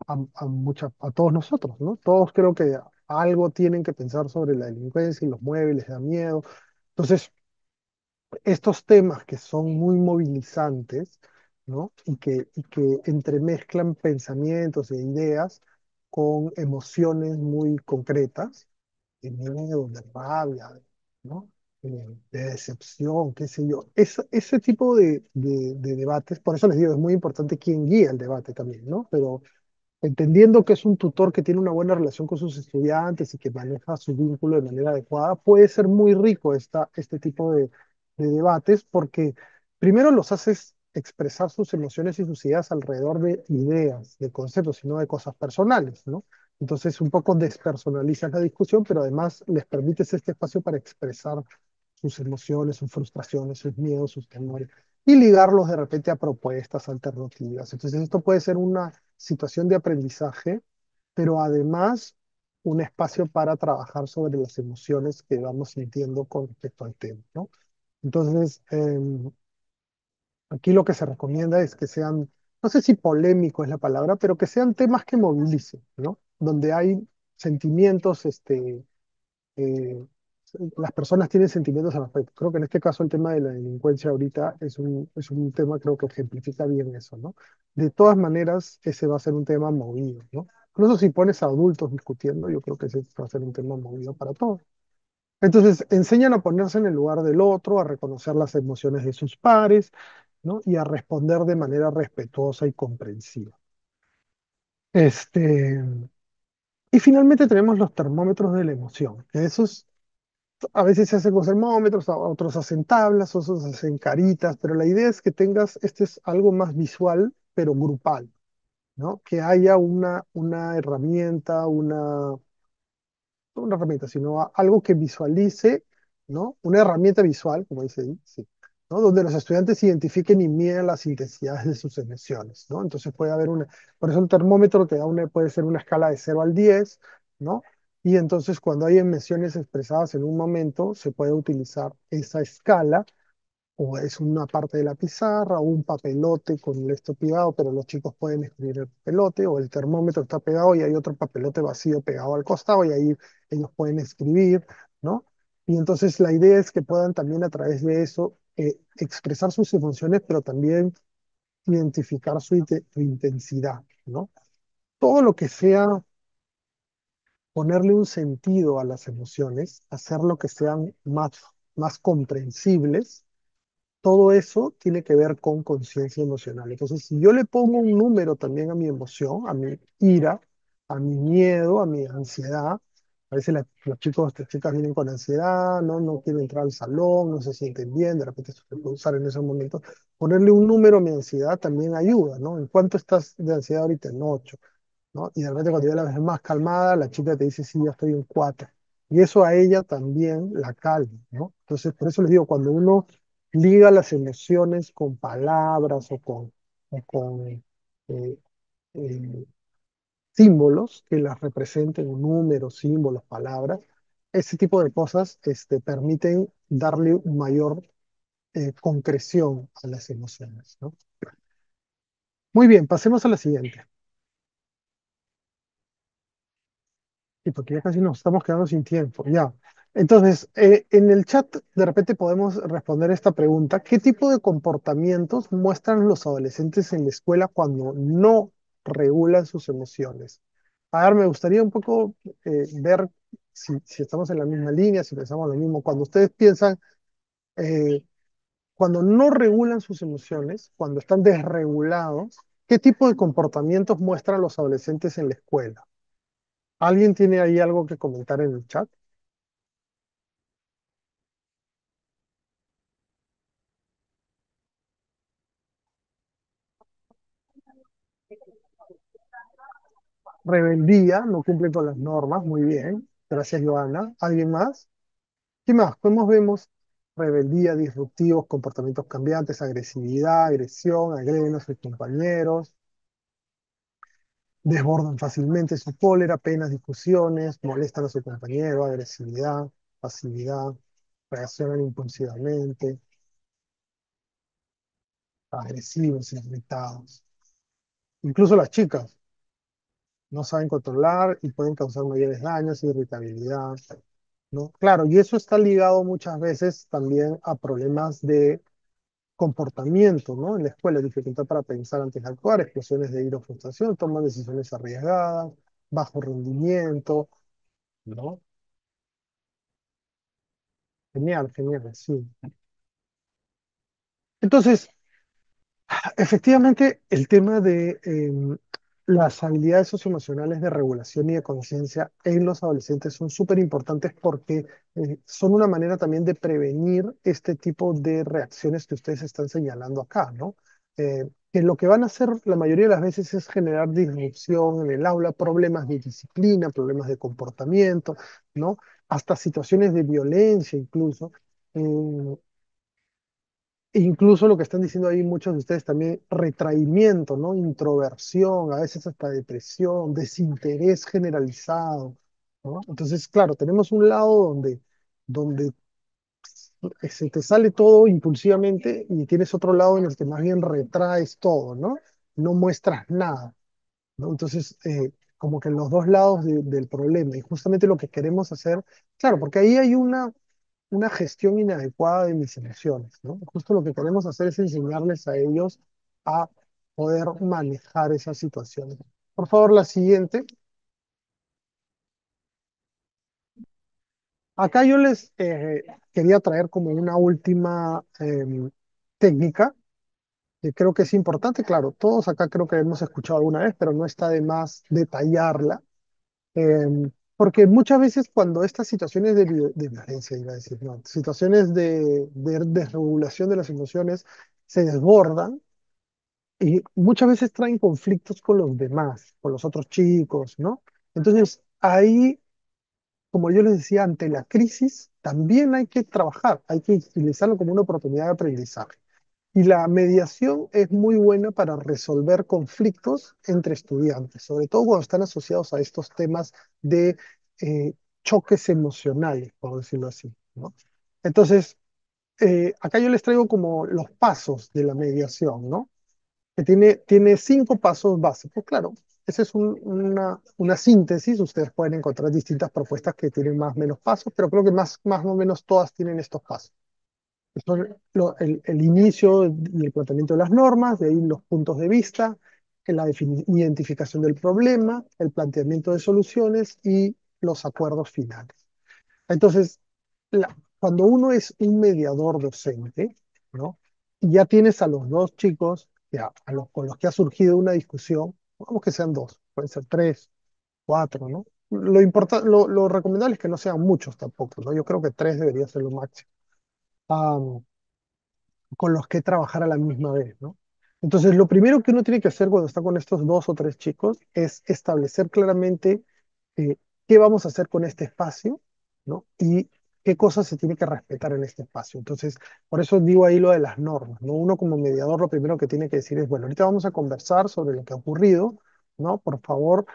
a todos nosotros, ¿no? Todos creo que algo tienen que pensar sobre la delincuencia y los mueve, les da miedo. Entonces, estos temas que son muy movilizantes, ¿no? Y que entremezclan pensamientos e ideas con emociones muy concretas, de miedo, de rabia, ¿no? De decepción, qué sé yo. Ese tipo de debates, por eso les digo, es muy importante quién guía el debate también, ¿no? Pero entendiendo que es un tutor que tiene una buena relación con sus estudiantes y que maneja su vínculo de manera adecuada, puede ser muy rico este tipo de debates porque primero los haces expresar sus emociones y sus ideas alrededor de ideas, de conceptos, y no de cosas personales, ¿no? Entonces un poco despersonalizas la discusión, pero además les permites este espacio para expresar sus emociones, sus frustraciones, sus miedos, sus temores, y ligarlos de repente a propuestas alternativas. Entonces esto puede ser una situación de aprendizaje, pero además un espacio para trabajar sobre las emociones que vamos sintiendo con respecto al tema, ¿no? Entonces, aquí lo que se recomienda es que sean, no sé si polémico es la palabra, pero que sean temas que movilicen, ¿no? Donde hay sentimientos, eh, las personas tienen sentimientos al respecto. Creo que en este caso el tema de la delincuencia ahorita es un tema, creo que ejemplifica bien eso, ¿no? De todas maneras, ese va a ser un tema movido, ¿no? Incluso si pones a adultos discutiendo, yo creo que ese va a ser un tema movido para todos. Entonces, enseñan a ponerse en el lugar del otro, a reconocer las emociones de sus pares, ¿no? Y a responder de manera respetuosa y comprensiva. Este, y finalmente tenemos los termómetros de la emoción, que esos a veces se hacen con termómetros, otros hacen tablas, otros hacen caritas, pero la idea es que tengas, este es algo más visual, pero grupal, ¿no? Que haya una herramienta, no una herramienta, sino algo que visualice, ¿no? Una herramienta visual, como dice ahí, sí, ¿no? Donde los estudiantes identifiquen y midan las intensidades de sus emociones, ¿no? Entonces puede haber por eso el termómetro te da puede ser una escala de 0 al 10, ¿no? Y entonces cuando hay emociones expresadas en un momento, se puede utilizar esa escala o es una parte de la pizarra o un papelote con esto pegado, pero los chicos pueden escribir el papelote o el termómetro está pegado y hay otro papelote vacío pegado al costado y ahí ellos pueden escribir, ¿no? Y entonces la idea es que puedan también a través de eso expresar sus emociones, pero también identificar su intensidad, ¿no? Todo lo que sea ponerle un sentido a las emociones, hacer lo que sean más comprensibles, todo eso tiene que ver con conciencia emocional. Entonces, si yo le pongo un número también a mi emoción, a mi ira, a mi miedo, a mi ansiedad, a veces los chicos, las chicas vienen con ansiedad, no quieren entrar al salón, no se sienten bien, de repente esto se puede usar en esos momentos. Ponerle un número a mi ansiedad también ayuda, ¿no? ¿En cuánto estás de ansiedad ahorita? En 8, ¿no? Y de repente cuando ya la ves más calmada, la chica te dice, sí, ya estoy en 4. Y eso a ella también la calma, ¿no? Entonces, por eso les digo, cuando uno liga las emociones con palabras o con eh, eh, símbolos que las representen, números, símbolos, palabras, ese tipo de cosas permiten darle mayor concreción a las emociones, ¿no? Muy bien, pasemos a la siguiente. Y porque ya casi nos estamos quedando sin tiempo, ya. Entonces, en el chat de repente podemos responder esta pregunta. ¿Qué tipo de comportamientos muestran los adolescentes en la escuela cuando no regulan sus emociones? A ver, me gustaría un poco ver si estamos en la misma línea, si pensamos lo mismo. Cuando ustedes piensan, eh, cuando no regulan sus emociones, cuando están desregulados, ¿qué tipo de comportamientos muestran los adolescentes en la escuela? ¿Alguien tiene ahí algo que comentar en el chat? Rebeldía, no cumplen con las normas, muy bien. Gracias, Joana. ¿Alguien más? ¿Qué más? ¿Cómo vemos? Rebeldía, disruptivos, comportamientos cambiantes, agresividad, agresión, agreden a sus compañeros, desbordan fácilmente su cólera, penas, discusiones, molestan a su compañero, agresividad, pasividad, reaccionan impulsivamente, agresivos, irritados. Incluso las chicas no saben controlar y pueden causar mayores daños, irritabilidad, ¿no? Claro, y eso está ligado muchas veces también a problemas de comportamiento, ¿no? En la escuela, dificultad para pensar antes de actuar, explosiones de ira o frustración, toman decisiones arriesgadas, bajo rendimiento, ¿no? Genial, genial, sí. Entonces, efectivamente, el tema de las habilidades socioemocionales de regulación y de conciencia en los adolescentes son súper importantes porque son una manera también de prevenir este tipo de reacciones que ustedes están señalando acá, ¿no? Que lo que van a hacer la mayoría de las veces es generar disrupción en el aula, problemas de disciplina, problemas de comportamiento, ¿no? Hasta situaciones de violencia incluso. Eh, e incluso lo que están diciendo ahí muchos de ustedes también, retraimiento, ¿no? Introversión, a veces hasta depresión, desinterés generalizado, ¿no? Entonces, claro, tenemos un lado donde se te sale todo impulsivamente y tienes otro lado en el que más bien retraes todo, ¿no? No muestras nada, ¿no? Entonces, como que los dos lados del problema y justamente lo que queremos hacer, claro, porque ahí hay una gestión inadecuada de mis emociones, ¿no? Justo lo que queremos hacer es enseñarles a ellos a poder manejar esas situaciones. Por favor, la siguiente. Acá yo les quería traer como una última técnica que creo que es importante. Claro, todos acá creo que hemos escuchado alguna vez, pero no está de más detallarla. Porque muchas veces cuando estas situaciones de violencia, iba a decir, no, situaciones de desregulación de las emociones se desbordan y muchas veces traen conflictos con los demás, con los otros chicos, ¿no? Entonces, ahí, como yo les decía, ante la crisis, también hay que trabajar, hay que utilizarlo como una oportunidad de aprendizaje. Y la mediación es muy buena para resolver conflictos entre estudiantes, sobre todo cuando están asociados a estos temas de eh, choques emocionales, por decirlo así, ¿no? Entonces, acá yo les traigo como los pasos de la mediación, ¿no? Que tiene 5 pasos básicos. Claro, esa es una síntesis. Ustedes pueden encontrar distintas propuestas que tienen más o menos pasos, pero creo que más o menos todas tienen estos pasos son el inicio y el planteamiento de las normas, de ahí los puntos de vista, la identificación del problema, el planteamiento de soluciones y los acuerdos finales. Entonces, cuando uno es un mediador docente, ¿no? Y ya tienes a los dos chicos con los que ha surgido una discusión, vamos que sean dos, pueden ser tres, cuatro, ¿no? Lo recomendable es que no sean muchos tampoco, ¿no? Yo creo que tres debería ser lo máximo. Con los que trabajar a la misma vez, ¿no? Entonces, lo primero que uno tiene que hacer cuando está con estos 2 o 3 chicos es establecer claramente eh, qué vamos a hacer con este espacio, ¿no? Y qué cosas se tiene que respetar en este espacio. Entonces, por eso digo ahí lo de las normas, ¿no? Uno como mediador lo primero que tiene que decir es, bueno, ahorita vamos a conversar sobre lo que ha ocurrido, ¿no? Por favor,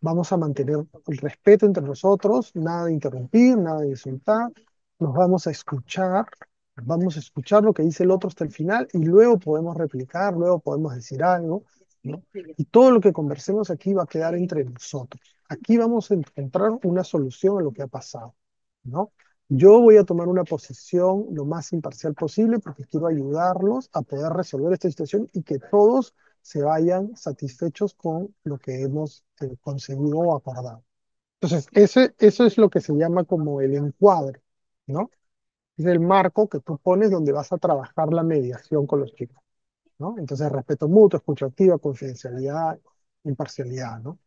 vamos a mantener el respeto entre nosotros, nada de interrumpir, nada de insultar, nos vamos a escuchar lo que dice el otro hasta el final y luego podemos replicar, luego podemos decir algo, ¿no? Y todo lo que conversemos aquí va a quedar entre nosotros. aquí vamos a encontrar una solución a lo que ha pasado, ¿no? Yo voy a tomar una posición lo más imparcial posible porque quiero ayudarlos a poder resolver esta situación y que todos se vayan satisfechos con lo que hemos conseguido o acordado. Entonces, eso es lo que se llama como el encuadre, ¿no? Es el marco que tú pones donde vas a trabajar la mediación con los chicos, ¿no? Entonces, respeto mutuo, escucha activa, confidencialidad, imparcialidad, ¿no?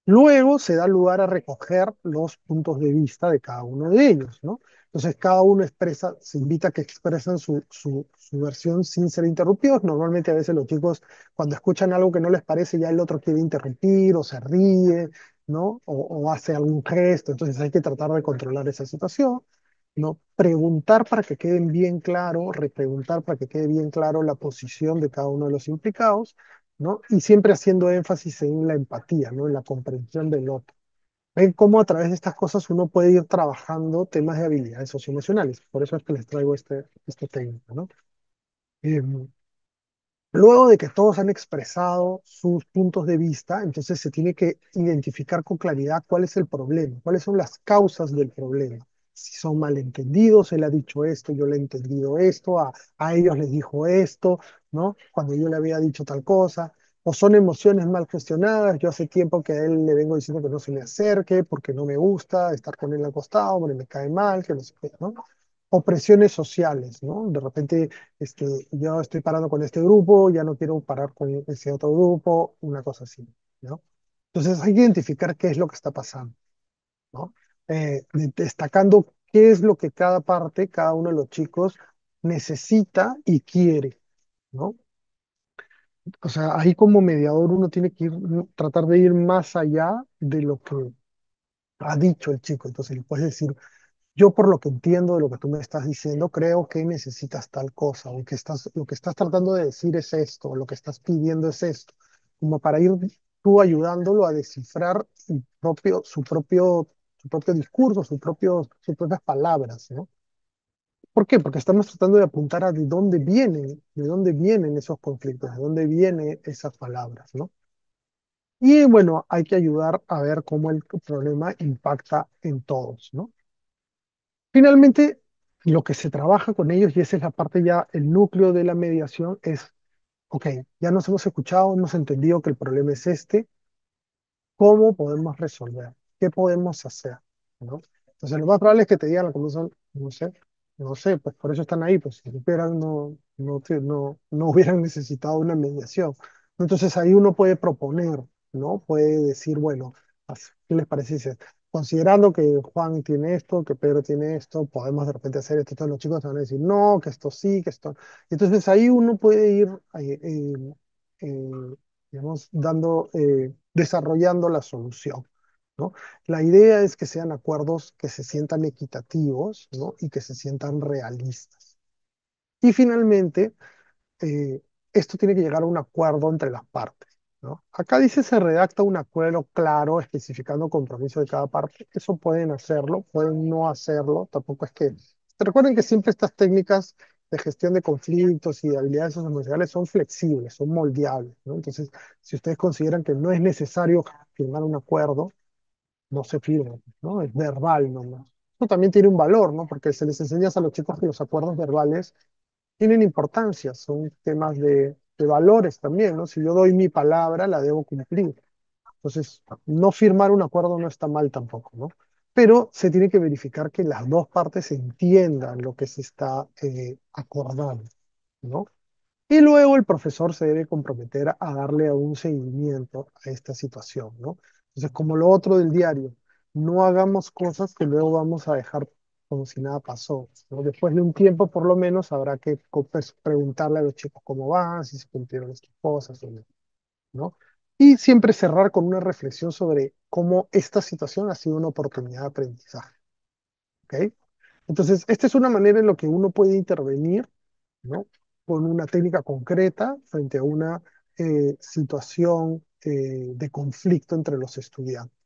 Luego se da lugar a recoger los puntos de vista de cada uno de ellos, ¿no? Entonces, cada uno expresa, se invita a que expresen su versión sin ser interrumpidos. Normalmente, a veces los chicos, cuando escuchan algo que no les parece, ya el otro quiere interrumpir o se ríe, ¿no? O hace algún gesto. Entonces, hay que tratar de controlar esa situación. ¿No? Preguntar para que queden bien claro, repreguntar para que quede bien claro la posición de cada uno de los implicados, ¿no? Y siempre haciendo énfasis en la empatía, ¿no? En la comprensión del otro. Ven cómo a través de estas cosas uno puede ir trabajando temas de habilidades socioemocionales. Por eso es que les traigo este técnico, ¿no? Em, Luego de que todos han expresado sus puntos de vista, entonces se tiene que identificar con claridad cuál es el problema, cuáles son las causas del problema. Si son malentendidos, él ha dicho esto, yo le he entendido esto, a ellos les dijo esto, ¿no? Cuando yo le había dicho tal cosa, o son emociones mal gestionadas, yo hace tiempo que a él le vengo diciendo que no se me acerque porque no me gusta estar con él acostado, porque me cae mal, que no sé qué, ¿no? O presiones sociales, ¿no? De repente yo estoy parando con este grupo, ya no quiero parar con ese otro grupo, una cosa así, ¿no? Entonces hay que identificar qué es lo que está pasando, ¿no? Destacando qué es lo que cada parte, cada uno de los chicos necesita y quiere, ¿no? O sea, ahí como mediador uno tiene que ir, tratar de ir más allá de lo que ha dicho el chico. Entonces le puedes decir, yo por lo que entiendo de lo que tú me estás diciendo, creo que necesitas tal cosa, o que lo que estás tratando de decir es esto, o lo que estás pidiendo es esto, como para ir tú ayudándolo a descifrar su propio discurso, sus propias palabras, ¿no? ¿Por qué? Porque estamos tratando de apuntar a de dónde vienen esos conflictos, de dónde vienen esas palabras, ¿no? Y bueno, hay que ayudar a ver cómo el problema impacta en todos, ¿no? Finalmente, lo que se trabaja con ellos, y esa es la parte ya, el núcleo de la mediación, es, ok, ya nos hemos escuchado, hemos entendido que el problema es este, ¿cómo podemos resolver? ¿Qué podemos hacer? ¿No? Entonces, lo más probable es que te digan como son, no sé, pues por eso están ahí, pues si supieran, no hubieran necesitado una mediación. Entonces, ahí uno puede proponer, ¿no? Puede decir, bueno, ¿qué les parece si considerando que Juan tiene esto, que Pedro tiene esto, podemos de repente hacer esto? Entonces los chicos te van a decir, no, que esto sí, que esto. Entonces ahí uno puede ir eh, digamos, desarrollando la solución, ¿no? La idea es que sean acuerdos que se sientan equitativos, ¿no? Y que se sientan realistas. Y finalmente, eh, esto tiene que llegar a un acuerdo entre las partes, ¿no? Acá dice se redacta un acuerdo claro especificando compromiso de cada parte. Eso pueden hacerlo, pueden no hacerlo. Tampoco es que... Recuerden que siempre estas técnicas de gestión de conflictos y de habilidades socioemocionales son flexibles, son moldeables, ¿no? Entonces, si ustedes consideran que no es necesario firmar un acuerdo, no se firma, ¿no? Es verbal nomás. Eso también tiene un valor, ¿no? Porque se les enseña a los chicos que los acuerdos verbales tienen importancia, son temas de valores también, ¿no? Si yo doy mi palabra, la debo cumplir. Entonces, no firmar un acuerdo no está mal tampoco, ¿no? Pero se tiene que verificar que las dos partes entiendan lo que se está acordando, ¿no? Y luego el profesor se debe comprometer a darle un seguimiento a esta situación, ¿no? Entonces, como lo otro del diario, no hagamos cosas que luego vamos a dejar como si nada pasó, ¿no? Después de un tiempo, por lo menos, habrá que pues, preguntarle a los chicos cómo van, si se cumplieron estas cosas o no, ¿no? Y siempre cerrar con una reflexión sobre cómo esta situación ha sido una oportunidad de aprendizaje, ¿ok? Entonces, esta es una manera en la que uno puede intervenir, ¿no? Con una técnica concreta frente a una situación de conflicto entre los estudiantes.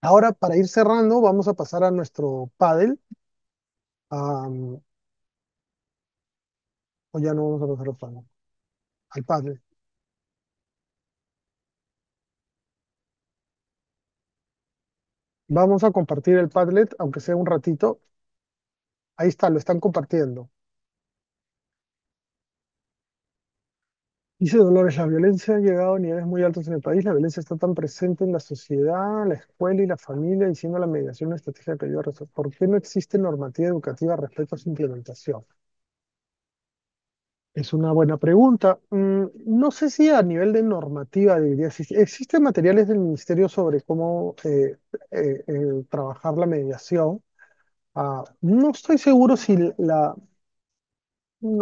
Ahora, para ir cerrando, vamos a pasar a nuestro pádel. O ya no vamos a pasar al, al, pádel. Vamos a compartir el Padlet, aunque sea un ratito. Ahí está, lo están compartiendo. Dice Dolores, la violencia ha llegado a niveles muy altos en el país. La violencia está tan presente en la sociedad, la escuela y la familia, diciendo la mediación una estrategia que ayuda a resolver. ¿Por qué no existe normativa educativa respecto a su implementación? Es una buena pregunta. No sé si a nivel de normativa debería existir. Existen materiales del ministerio sobre cómo trabajar la mediación. No estoy seguro si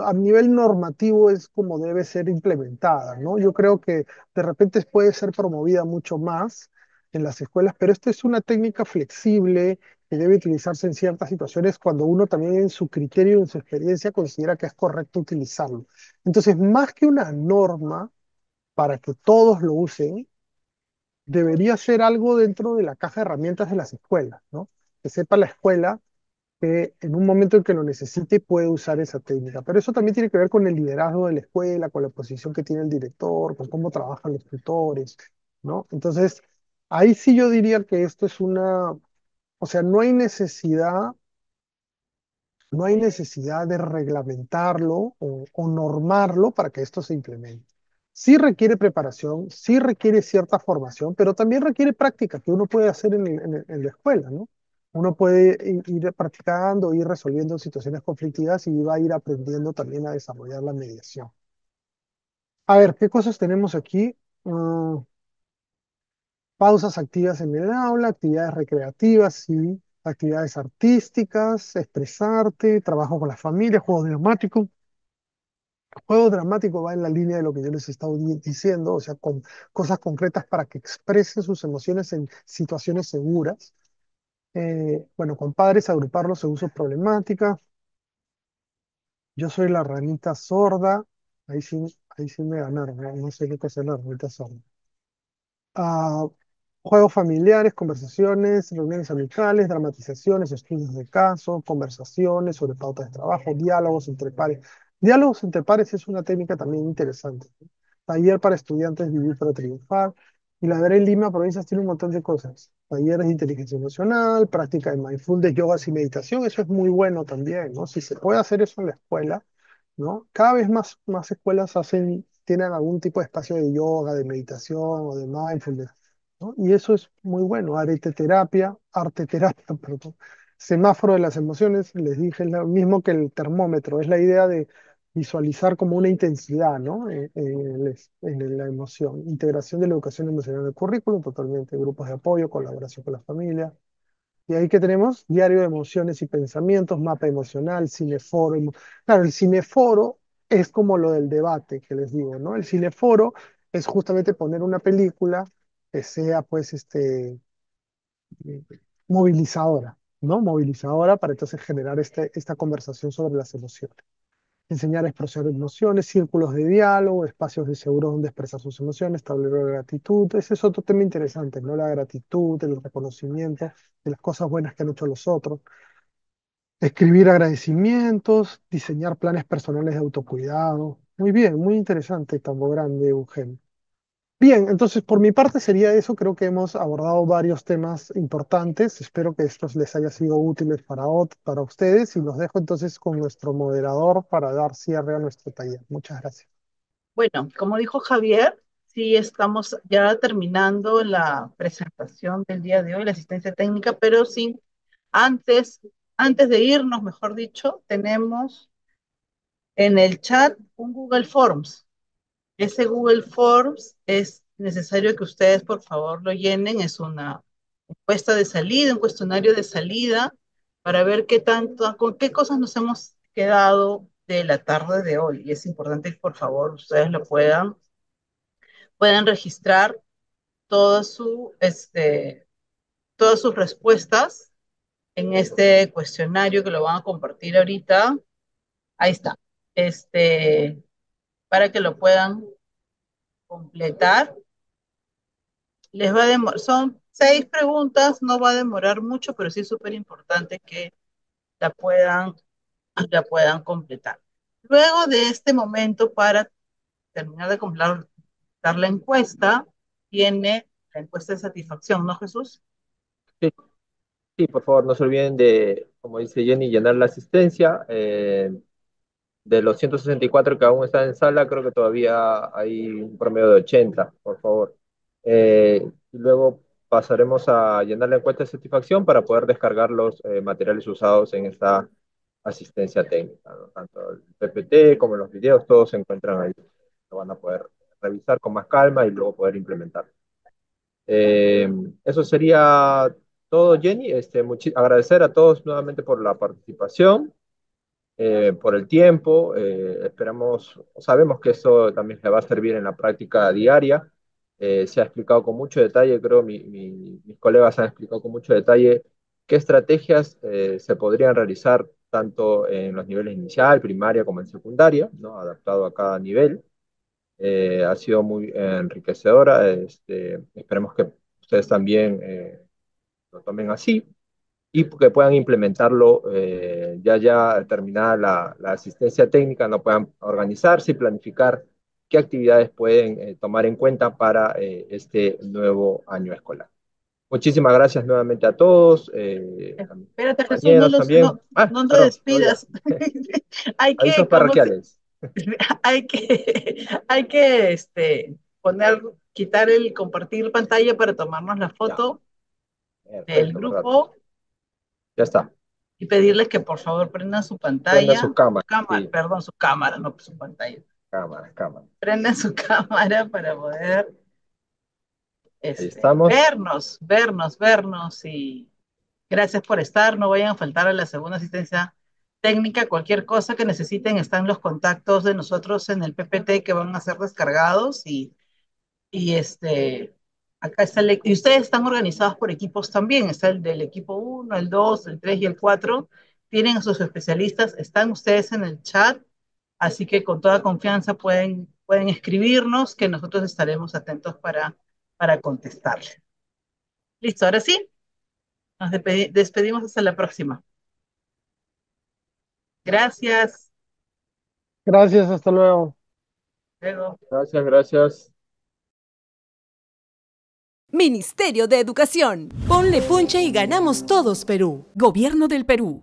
a nivel normativo es como debe ser implementada, ¿no? Yo creo que de repente puede ser promovida mucho más en las escuelas, pero esto es una técnica flexible que debe utilizarse en ciertas situaciones cuando uno también en su criterio y en su experiencia considera que es correcto utilizarlo. Entonces, más que una norma para que todos lo usen, debería ser algo dentro de la caja de herramientas de las escuelas, ¿no? Que sepa la escuela que en un momento en que lo necesite puede usar esa técnica. Pero eso también tiene que ver con el liderazgo de la escuela, con la posición que tiene el director, con cómo trabajan los tutores, ¿no? Entonces, ahí sí yo diría que esto es o sea, no hay necesidad de reglamentarlo o normarlo para que esto se implemente. Sí requiere preparación, sí requiere cierta formación, pero también requiere práctica que uno puede hacer en la escuela, ¿no? Uno puede ir practicando, ir resolviendo situaciones conflictivas y va a ir aprendiendo también a desarrollar la mediación. A ver, ¿qué cosas tenemos aquí? Mm, Pausas activas en el aula, actividades recreativas, sí, actividades artísticas, expresarte, trabajo con la familia, juegos dramáticos. Juego dramático va en la línea de lo que yo les he estado diciendo, o sea, con cosas concretas para que expresen sus emociones en situaciones seguras. Bueno, con padres, agruparlos según sus problemáticas. Yo soy la ranita sorda. Ahí sí me ganaron, ¿no? No sé qué cosa es la ranita sorda. Ah, juegos familiares, conversaciones, reuniones amicales, dramatizaciones, estudios de caso, conversaciones sobre pautas de trabajo, diálogos entre pares. Diálogos entre pares es una técnica también interesante. Taller para estudiantes Vivir para Triunfar. Y la verdad en Lima, provincias, tiene un montón de cosas. Talleres de inteligencia emocional, práctica de mindfulness, yogas y meditación. Eso es muy bueno también, ¿no? Si se puede hacer eso en la escuela, ¿no? Cada vez más escuelas tienen algún tipo de espacio de yoga, de meditación o de mindfulness, ¿no? Y eso es muy bueno. Arte terapia, perdón. Semáforo de las emociones, les dije, es lo mismo que el termómetro, es la idea de visualizar como una intensidad, ¿no? En la emoción. Integración de la educación emocional en el currículum, totalmente. Grupos de apoyo, colaboración con la familia. Y ahí que tenemos diario de emociones y pensamientos, mapa emocional, cineforo. Claro, el cineforo es como lo del debate que les digo, ¿no? El cineforo es justamente poner una película que sea, pues, eh, movilizadora, ¿no? Movilizadora para entonces generar esta conversación sobre las emociones. Enseñar a expresar emociones, círculos de diálogo, espacios de seguro donde expresar sus emociones, tablero de gratitud. Ese es otro tema interesante, ¿no? La gratitud, el reconocimiento de las cosas buenas que han hecho los otros. Escribir agradecimientos, diseñar planes personales de autocuidado. Muy bien, muy interesante, Tambo Grande, Eugenio. Bien, entonces por mi parte sería eso. Creo que hemos abordado varios temas importantes. Espero que estos les haya sido útiles para ustedes y los dejo entonces con nuestro moderador para dar cierre a nuestro taller. Muchas gracias. Bueno, como dijo Javier, sí estamos ya terminando la presentación del día de hoy, la asistencia técnica, pero sí, antes, antes de irnos, mejor dicho, tenemos en el chat un Google Forms. Ese Google Forms es necesario que ustedes, por favor, lo llenen. Es una encuesta de salida, un cuestionario de salida para ver qué tanto, con qué cosas nos hemos quedado de la tarde de hoy. Y es importante que, por favor, ustedes lo puedan registrar toda todas sus respuestas en este cuestionario que lo van a compartir ahorita. Ahí está. Este, para que lo puedan completar. Les va a son 6 preguntas, no va a demorar mucho, pero sí es súper importante que la puedan, la puedan completar. Luego de este momento, para terminar de completar la encuesta, viene la encuesta de satisfacción, ¿no, Jesús? Sí. Sí, por favor, no se olviden de, como dice Jenny, llenar la asistencia. De los 164 que aún están en sala, creo que todavía hay un promedio de 80, por favor. Y luego pasaremos a llenar la encuesta de satisfacción para poder descargar los materiales usados en esta asistencia técnica, ¿no? Tanto el PPT como los videos, todos se encuentran ahí. Lo van a poder revisar con más calma y luego poder implementar. Eh, Eso sería todo, Jenny. Agradecer a todos nuevamente por la participación, por el tiempo. Esperamos, sabemos que eso también le va a servir en la práctica diaria. Se ha explicado con mucho detalle, creo mis colegas han explicado con mucho detalle qué estrategias se podrían realizar tanto en los niveles inicial, primaria como en secundaria, ¿no? Adaptado a cada nivel. Ha sido muy enriquecedora. Esperemos que ustedes también lo tomen así y que puedan implementarlo ya terminada la asistencia técnica, no puedan organizarse y planificar qué actividades pueden tomar en cuenta para este nuevo año escolar. Muchísimas gracias nuevamente a todos, a mis Espérate, Jesús, compañeros también. no te Perdón, todavía. despidas. Hay Avisos que, ¿cómo se- parroquiales. hay que quitar el compartir pantalla para tomarnos la Ya, foto del perfecto, verdad. grupo Ya está. y pedirles que por favor prendan su Prendan pantalla, sus cámaras, sí, perdón, su cámara, no su pantalla. cámaras, cámaras. Prendan su cámara para poder Ahí estamos. vernos y gracias por estar. No vayan a faltar a la segunda asistencia técnica. Cualquier cosa que necesiten, están los contactos de nosotros en el PPT que van a ser descargados y acá está y ustedes están organizados por equipos también. Está el del equipo uno, el 2, el 3 y el 4. Tienen a sus especialistas, están ustedes en el chat, así que con toda confianza pueden escribirnos que nosotros estaremos atentos para contestarles. Listo, ahora sí, nos despedimos hasta la próxima. Gracias. Gracias, hasta luego. Luego. Gracias, gracias. Ministerio de Educación. Ponle punche y ganamos todos Perú. Gobierno del Perú.